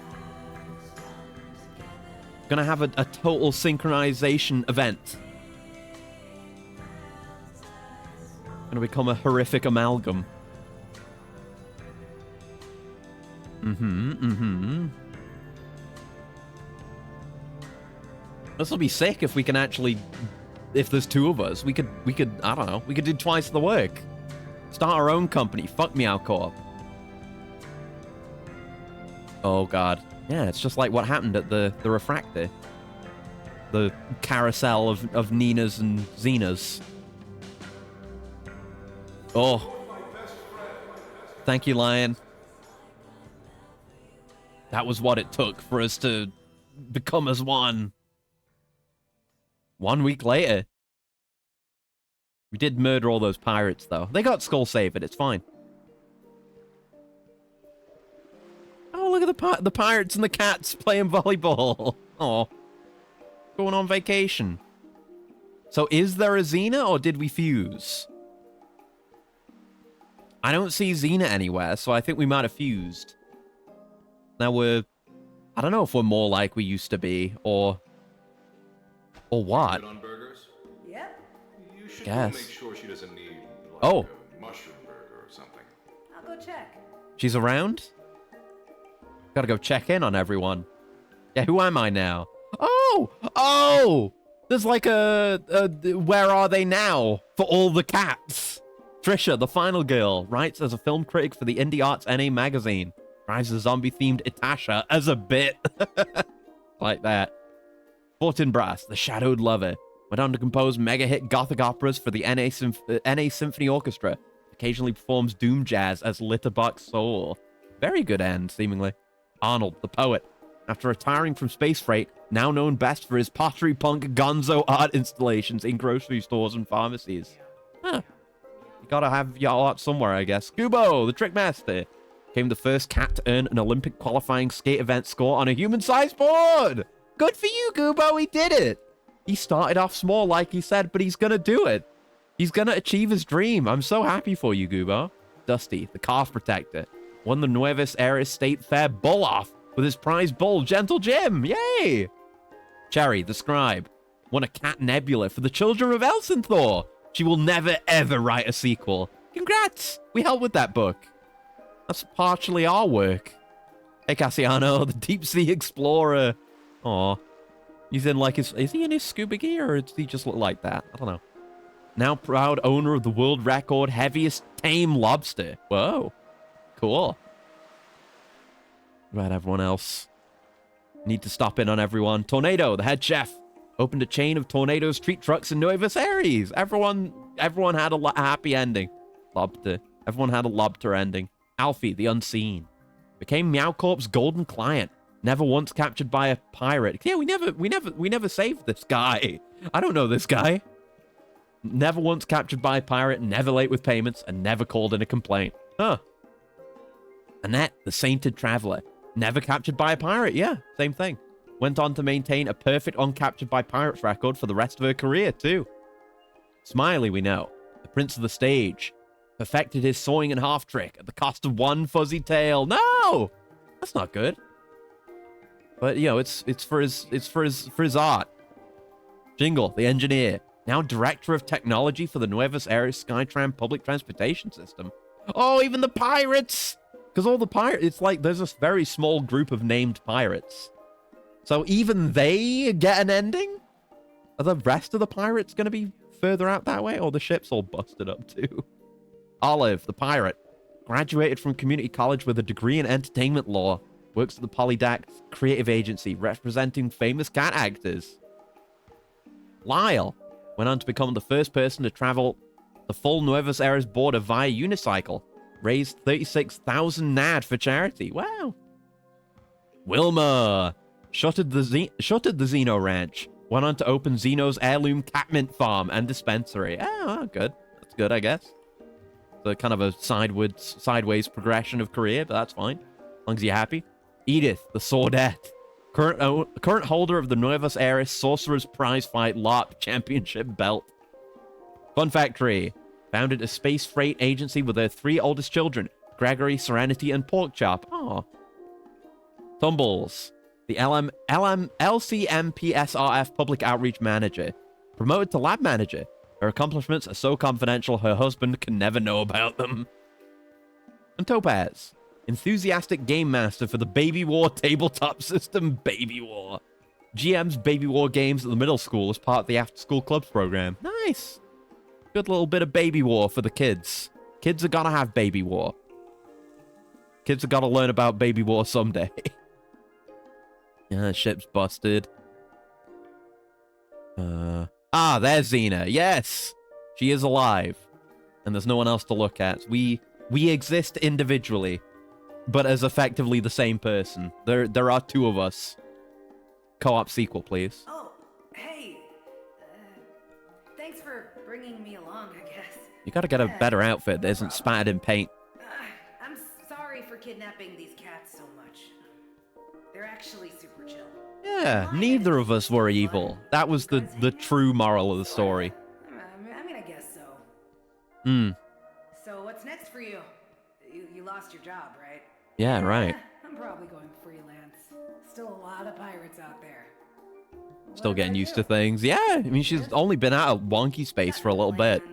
A: Gonna have a total synchronization event. Gonna become a horrific amalgam. This will be sick if we can actually, if there's two of us, we could, I don't know, we could do twice the work. Start our own company. Fuck Meow Corp. Oh god. Yeah, it's just like what happened at the Refractor. The carousel of Ninas and Xenas. Oh. Thank you, Lion. That was what it took for us to become as one. 1 week later. We did murder all those pirates, though. They got Skull Saved. It's fine. Oh, look at the pirates and the cats playing volleyball. Oh, going on vacation. So is there a Xena, or did we fuse? I don't see Xena anywhere, so I think we might have fused. Now I don't know if we're more like we used to be, or what.
F: Good on burgers?
C: Yep.
F: You should
A: Guess.
F: make sure she doesn't need like
A: Oh.
F: a mushroom burger or something.
C: I'll go check.
A: She's around? Gotta go check in on everyone. Yeah, who am I now? Oh! There's like a where are they now for all the cats? Trisha, the final girl, writes as a film critic for the Indie Arts NA magazine. Drives a zombie-themed Itasha as a bit. Like that. Fortinbras, the shadowed lover, went on to compose mega-hit gothic operas for the NA Symphony Orchestra. Occasionally performs doom jazz as Litterbuck Soul. Very good end, seemingly. Arnold, the poet, after retiring from Space Freight, now known best for his pottery punk gonzo art installations in grocery stores and pharmacies. Huh. You gotta have your art somewhere, I guess. Kubo, the Trickmaster, became the first cat to earn an Olympic qualifying skate event score on a human-sized board! Good for you, Kubo, he did it! He started off small, like he said, but he's gonna do it. He's gonna achieve his dream. I'm so happy for you, Kubo. Dusty, the calf protector, won the Nuevos Aires State Fair bull off with his prize bull, Gentle Jim. Yay! Cherry, the scribe, won a cat nebula for the children of Elsinthor. She will never, ever write a sequel. Congrats! We helped with that book. That's partially our work. Hey, Cassiano, the deep sea explorer. Aw. He's in like his... Is he in his scuba gear, or does he just look like that? I don't know. Now proud owner of the world record heaviest tame lobster. Whoa. Cool. What about everyone else? Need to stop in on everyone. Tornado, the head chef, opened a chain of Tornado's treat trucks in Nuevos Aires. Everyone had a happy ending. Lobster. Everyone had a lobster ending. Alfie, the unseen, became Meow Corp's golden client. Never once captured by a pirate. Yeah, we never saved this guy. I don't know this guy. Never once captured by a pirate, never late with payments, and never called in a complaint. Huh. Annette, the sainted traveler, never captured by a pirate. Yeah, same thing. Went on to maintain a perfect uncaptured by pirates record for the rest of her career, too. Smiley, we know, the prince of the stage, perfected his sawing in half trick at the cost of one fuzzy tail. No! That's not good. But, you know, it's for his art. Jingle, the engineer, now director of technology for the Nuevos Aires Skytram public transportation system. Oh, even the pirates! Because all the pirates, it's like there's a very small group of named pirates. So even they get an ending? Are the rest of the pirates going to be further out that way? Or the ship's all busted up too? Olive, the pirate, graduated from community college with a degree in entertainment law. Works at the Polydact creative agency, representing famous cat actors. Lyle went on to become the first person to travel the full Nuevos Aires border via unicycle. Raised 36,000 NAD for charity. Wow. Wilma shuttered the Xeno Ranch. Went on to open Xeno's heirloom catmint farm and dispensary. Oh, good. That's good, I guess. So kind of a sideways progression of career, but that's fine. As long as you're happy. Edith, the Swordette, current holder of the Nuevos Aires Sorcerer's Prize Fight LARP Championship belt. Fun Factory founded a space freight agency with their 3 oldest children, Gregory, Serenity, and Porkchop. Aw. Tumbles, the LCMPSRF Public Outreach Manager, promoted to Lab Manager. Her accomplishments are so confidential her husband can never know about them. And Topaz, enthusiastic game master for the Baby War tabletop system, Baby War. GM's Baby War games at the middle school as part of the after-school clubs program. Nice. Good little bit of Baby War for the kids. Kids are gonna have Baby War. Kids are gonna learn about Baby War someday. Yeah, ship's busted. There's Xena. Yes! She is alive. And there's no one else to look at. We exist individually. but as effectively the same person. There are two of us. Co-op sequel, please.
C: Oh, hey. Thanks for bringing me along, I guess.
A: You gotta get a better outfit that isn't spattered in paint.
C: I'm sorry for kidnapping these cats so much. They're actually super chill.
A: Yeah, neither of us were evil. That was the true moral of the story.
C: I mean, I guess so.
A: Hmm.
C: So what's next for you? You lost your job, right?
A: Yeah, right.
C: I'm probably going freelance. Still a lot of pirates out there.
A: Still getting used to things. Yeah, I mean, she's only been out of wonky space for a little bit.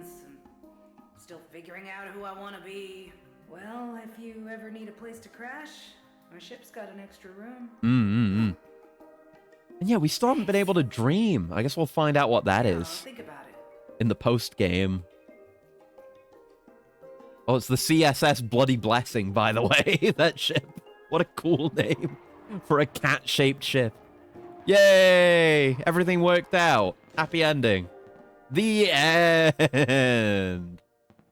C: Still figuring out who I want to be. Well, if you ever need a place to crash, my ship's got an extra room.
A: And yeah, we still haven't been able to dream. I guess we'll find out what that
C: Now,
A: is
C: think about it.
A: in the post game. Oh, it's the CSS Bloody Blessing, by the way. That ship. What a cool name for a cat-shaped ship. Yay! Everything worked out. Happy ending. The end.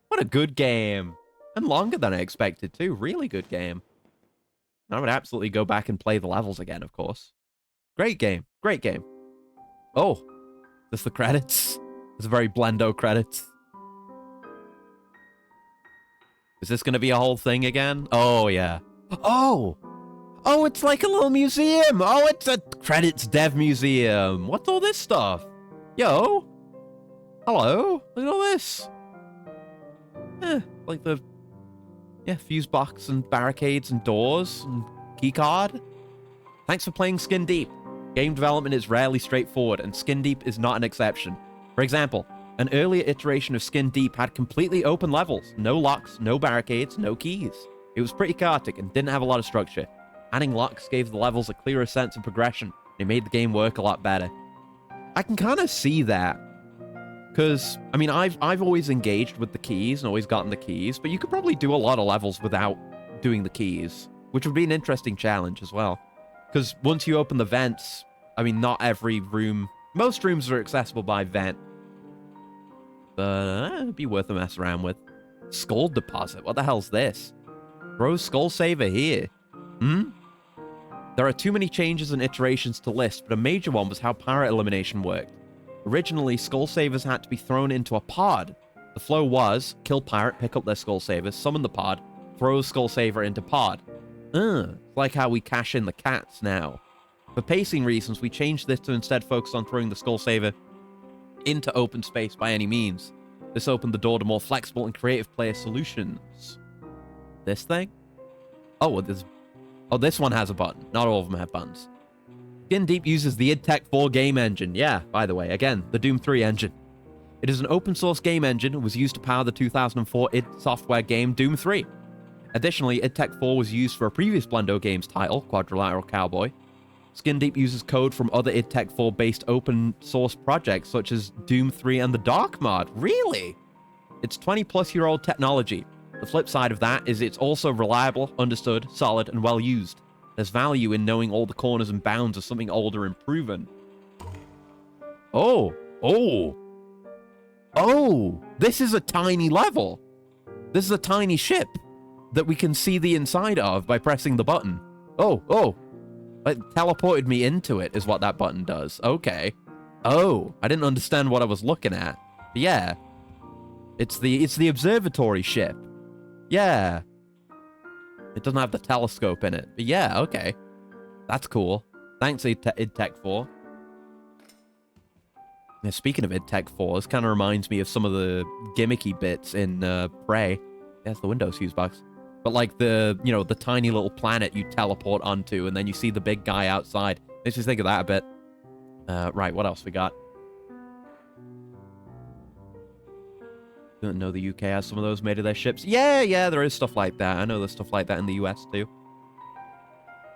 A: What a good game. And longer than I expected, too. Really good game. I would absolutely go back and play the levels again, of course. Great game. Great game. Oh. This the credits? It's a very Blendo credits. Is this going to be a whole thing again? Oh, yeah. Oh! Oh, it's like a little museum! Oh, it's a credits dev museum! What's all this stuff? Yo! Hello? Look at all this! Like the... Yeah, fuse box and barricades and doors and keycard. Thanks for playing Skin Deep. Game development is rarely straightforward, and Skin Deep is not an exception. For example, an earlier iteration of Skin Deep had completely open levels, no locks, no barricades, no keys. It was pretty chaotic and didn't have a lot of structure. Adding locks gave the levels a clearer sense of progression, and it made the game work a lot better. I can kind of see that. Because, I mean, I've always engaged with the keys and always gotten the keys, but you could probably do a lot of levels without doing the keys, which would be an interesting challenge as well. Because once you open the vents, I mean, not every room... Most rooms are accessible by vent. But it'd be worth a mess around with. Skull deposit. What the hell's this? Throw skull saver here. There are too many changes and iterations to list, but a major one was how pirate elimination worked. Originally, skull savers had to be thrown into a pod. The flow was, kill pirate, pick up their skull savers, summon the pod, throw skull saver into pod. It's like how we cash in the cats now. For pacing reasons, we changed this to instead focus on throwing the skull saver into open space by any means. This opened the door to more flexible and creative player solutions. This thing? Oh, this one has a button. Not all of them have buttons. Skin Deep uses the id Tech 4 game engine. Yeah, by the way, again, the Doom 3 engine. It is an open source game engine and was used to power the 2004 id Software game Doom 3. Additionally, id Tech 4 was used for a previous Blendo Games title, Quadrilateral Cowboy. Skin Deep uses code from other id Tech 4 based open source projects such as Doom 3 and the Dark Mod. Really? It's 20-plus-year-old technology. The flip side of that is it's also reliable, understood, solid, and well used. There's value in knowing all the corners and bounds of something older and proven. Oh! This is a tiny level. This is a tiny ship that we can see the inside of by pressing the button. Oh! It teleported me into it, is what that button does. Okay. Oh, I didn't understand what I was looking at. But yeah. It's the observatory ship. Yeah. It doesn't have the telescope in it. But yeah, okay. That's cool. Thanks, id Tech 4. Now, speaking of id Tech 4, this kind of reminds me of some of the gimmicky bits in Prey. Yeah, it's the Windows fuse box. But like the tiny little planet you teleport onto, and then you see the big guy outside. Makes me think of that a bit. Right, what else we got? Didn't know the UK has some of those made of their ships. Yeah, there is stuff like that. I know there's stuff like that in the US too.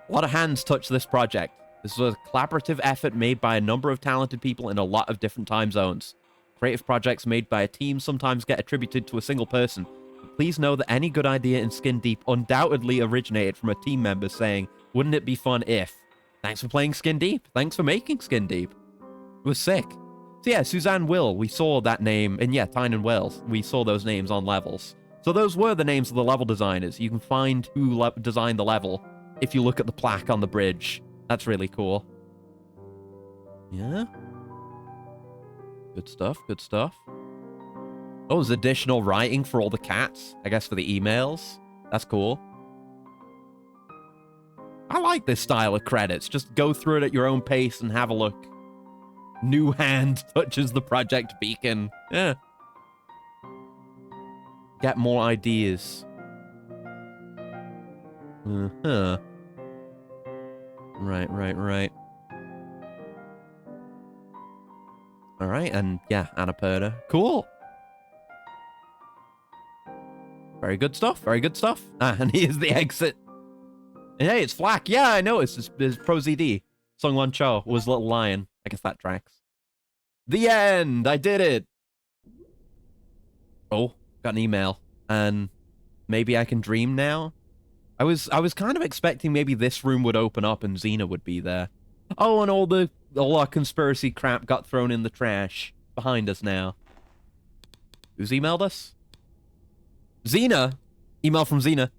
A: A lot of hands touch this project. This was a collaborative effort made by a number of talented people in a lot of different time zones. Creative projects made by a team sometimes get attributed to a single person. But please know that any good idea in Skin Deep undoubtedly originated from a team member saying, wouldn't it be fun if? Thanks for playing Skin Deep. Thanks for making Skin Deep. It was sick. So yeah, Suzanne Will, we saw that name, and yeah, Tyne and Wells, we saw those names on levels. So those were the names of the level designers. You can find who designed the level if you look at the plaque on the bridge. That's really cool. Yeah. Good stuff, good stuff. Oh, there's additional writing for all the cats. I guess for the emails. That's cool. I like this style of credits. Just go through it at your own pace and have a look. New hand touches the project beacon. Yeah. Get more ideas. Uh-huh. Right. Alright, and yeah, Annapurna. Cool. Very good stuff, very good stuff. Ah, and here's the exit. And hey, it's Flack. Yeah, I know. It's Pro ZD. Sungwon Cho was Little Lion. I guess that tracks. The end! I did it! Oh, got an email. And maybe I can dream now? I was kind of expecting maybe this room would open up and Xena would be there. Oh, and all our conspiracy crap got thrown in the trash. Behind us now. Who's emailed us? Xena! Email from Xena.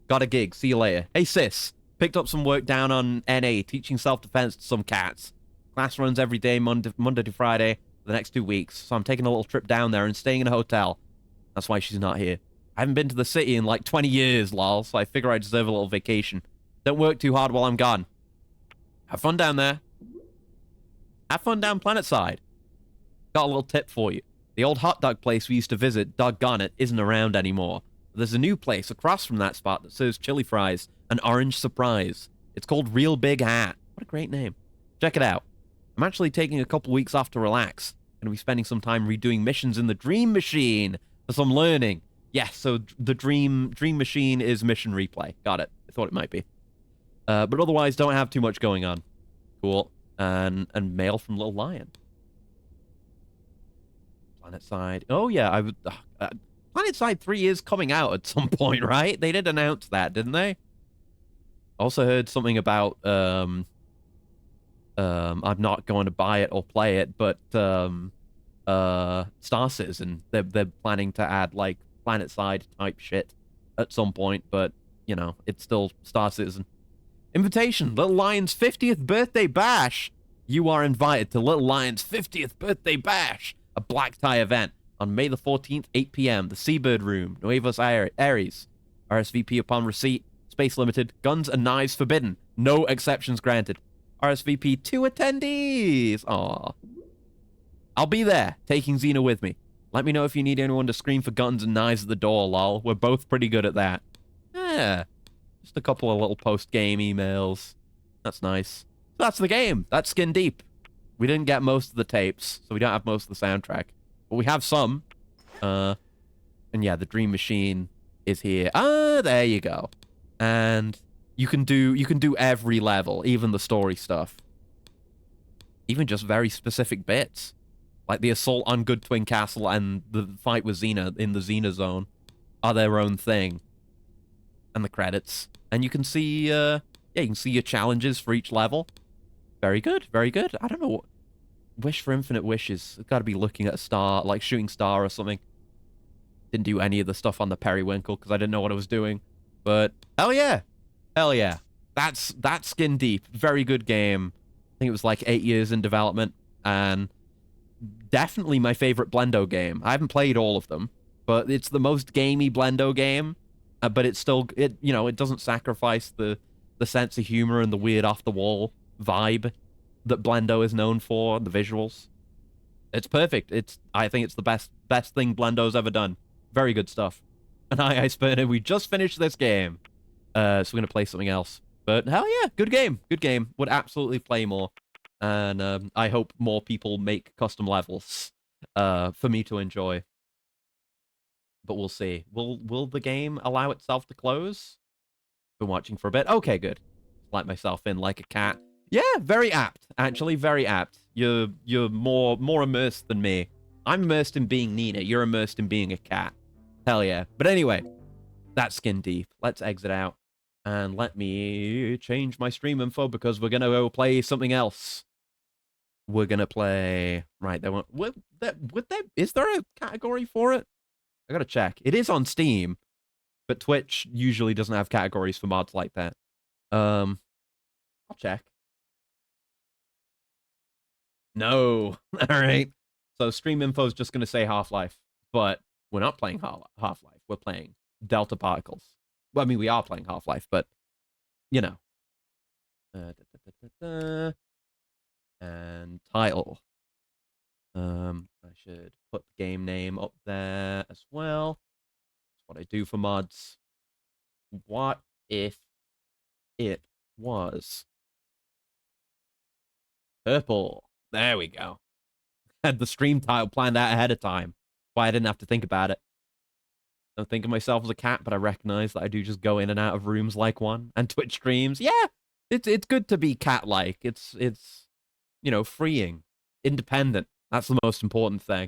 A: Got a gig. See you later. Hey, sis. Picked up some work down on NA, teaching self-defense to some cats. Class runs every day, Monday to Friday, for the next 2 weeks. So I'm taking a little trip down there and staying in a hotel. That's why she's not here. I haven't been to the city in like 20 years, lol, so I figure I deserve a little vacation. Don't work too hard while I'm gone. Have fun down there. Have fun down Planetside. Got a little tip for you. The old hot dog place we used to visit, doggone it, isn't around anymore. There's a new place across from that spot that serves chili fries and orange surprise. It's called Real Big Hat. What a great name. Check it out. I'm actually taking a couple weeks off to relax. Gonna be spending some time redoing missions in the Dream Machine for some learning. Yes, so the Dream Machine is mission replay. Got it. I thought it might be. But otherwise, don't have too much going on. Cool. And mail from Little Lion. Planetside. Oh, yeah. Planetside 3 is coming out at some point, right? They did announce that, didn't they? Also heard something about, I'm not going to buy it or play it, but, Star Citizen. They're planning to add, like, Planetside type shit at some point, but, you know, it's still Star Citizen. Invitation, Little Lion's 50th birthday bash. You are invited to Little Lion's 50th birthday bash, a black tie event on May the 14th, 8 p.m., the Seabird Room, Nuevos Aires. RSVP upon receipt, space limited, guns and knives forbidden, no exceptions granted. RSVP 2 attendees. Aww. I'll be there, taking Xena with me. Let me know if you need anyone to scream for guns and knives at the door, lol. We're both pretty good at that. Yeah. Just a couple of little post-game emails. That's nice. So that's the game. That's Skin Deep. We didn't get most of the tapes, so we don't have most of the soundtrack. But we have some. And yeah, the Dream Machine is here. Ah, there you go. And you can do every level, even the story stuff. Even just very specific bits. Like the assault on Good Twin Castle and the fight with Xena in the Xena Zone are their own thing. And the credits. And you can see, yeah, you can see your challenges for each level. Very good, very good. I don't know what... Wish for Infinite Wishes. I've got to be looking at a star, like Shooting Star or something. Didn't do any of the stuff on the Periwinkle because I didn't know what I was doing. But, hell yeah. Hell yeah. That's Skin Deep. Very good game. I think it was like 8 years in development. And definitely my favorite Blendo game. I haven't played all of them. But it's the most gamey Blendo game. But it's still, you know, it doesn't sacrifice the sense of humor and the weird off-the-wall vibe that Blendo is known for, the visuals. It's perfect. I think it's the best thing Blendo's ever done. Very good stuff. And hi, Iceburner, we just finished this game. So we're going to play something else. But hell yeah, good game. Good game. Would absolutely play more. And I hope more people make custom levels for me to enjoy. But we'll see. Will the game allow itself to close? Been watching for a bit. Okay, good. Let myself in like a cat. Yeah, very apt. Actually, very apt. You're more immersed than me. I'm immersed in being Nina. You're immersed in being a cat. Hell yeah. But anyway, that's Skin Deep. Let's exit out. And let me change my stream info because we're going to go play something else. We're going to play... Right, is there a category for it? I gotta check. It is on Steam, but Twitch usually doesn't have categories for mods like that. I'll check. No. All right. So Stream Info is just gonna say Half-Life, but we're not playing Half-Life. We're playing Delta Particles. Well, I mean, we are playing Half-Life, but you know. And title. I should put the game name up there as well. That's what I do for mods. What if it was purple? There we go. Had the stream title planned out ahead of time. Why I didn't have to think about it. I don't think of myself as a cat, but I recognize that I do just go in and out of rooms like one. And Twitch streams, yeah, it's good to be cat-like. It's you know, freeing, independent. That's the most important thing.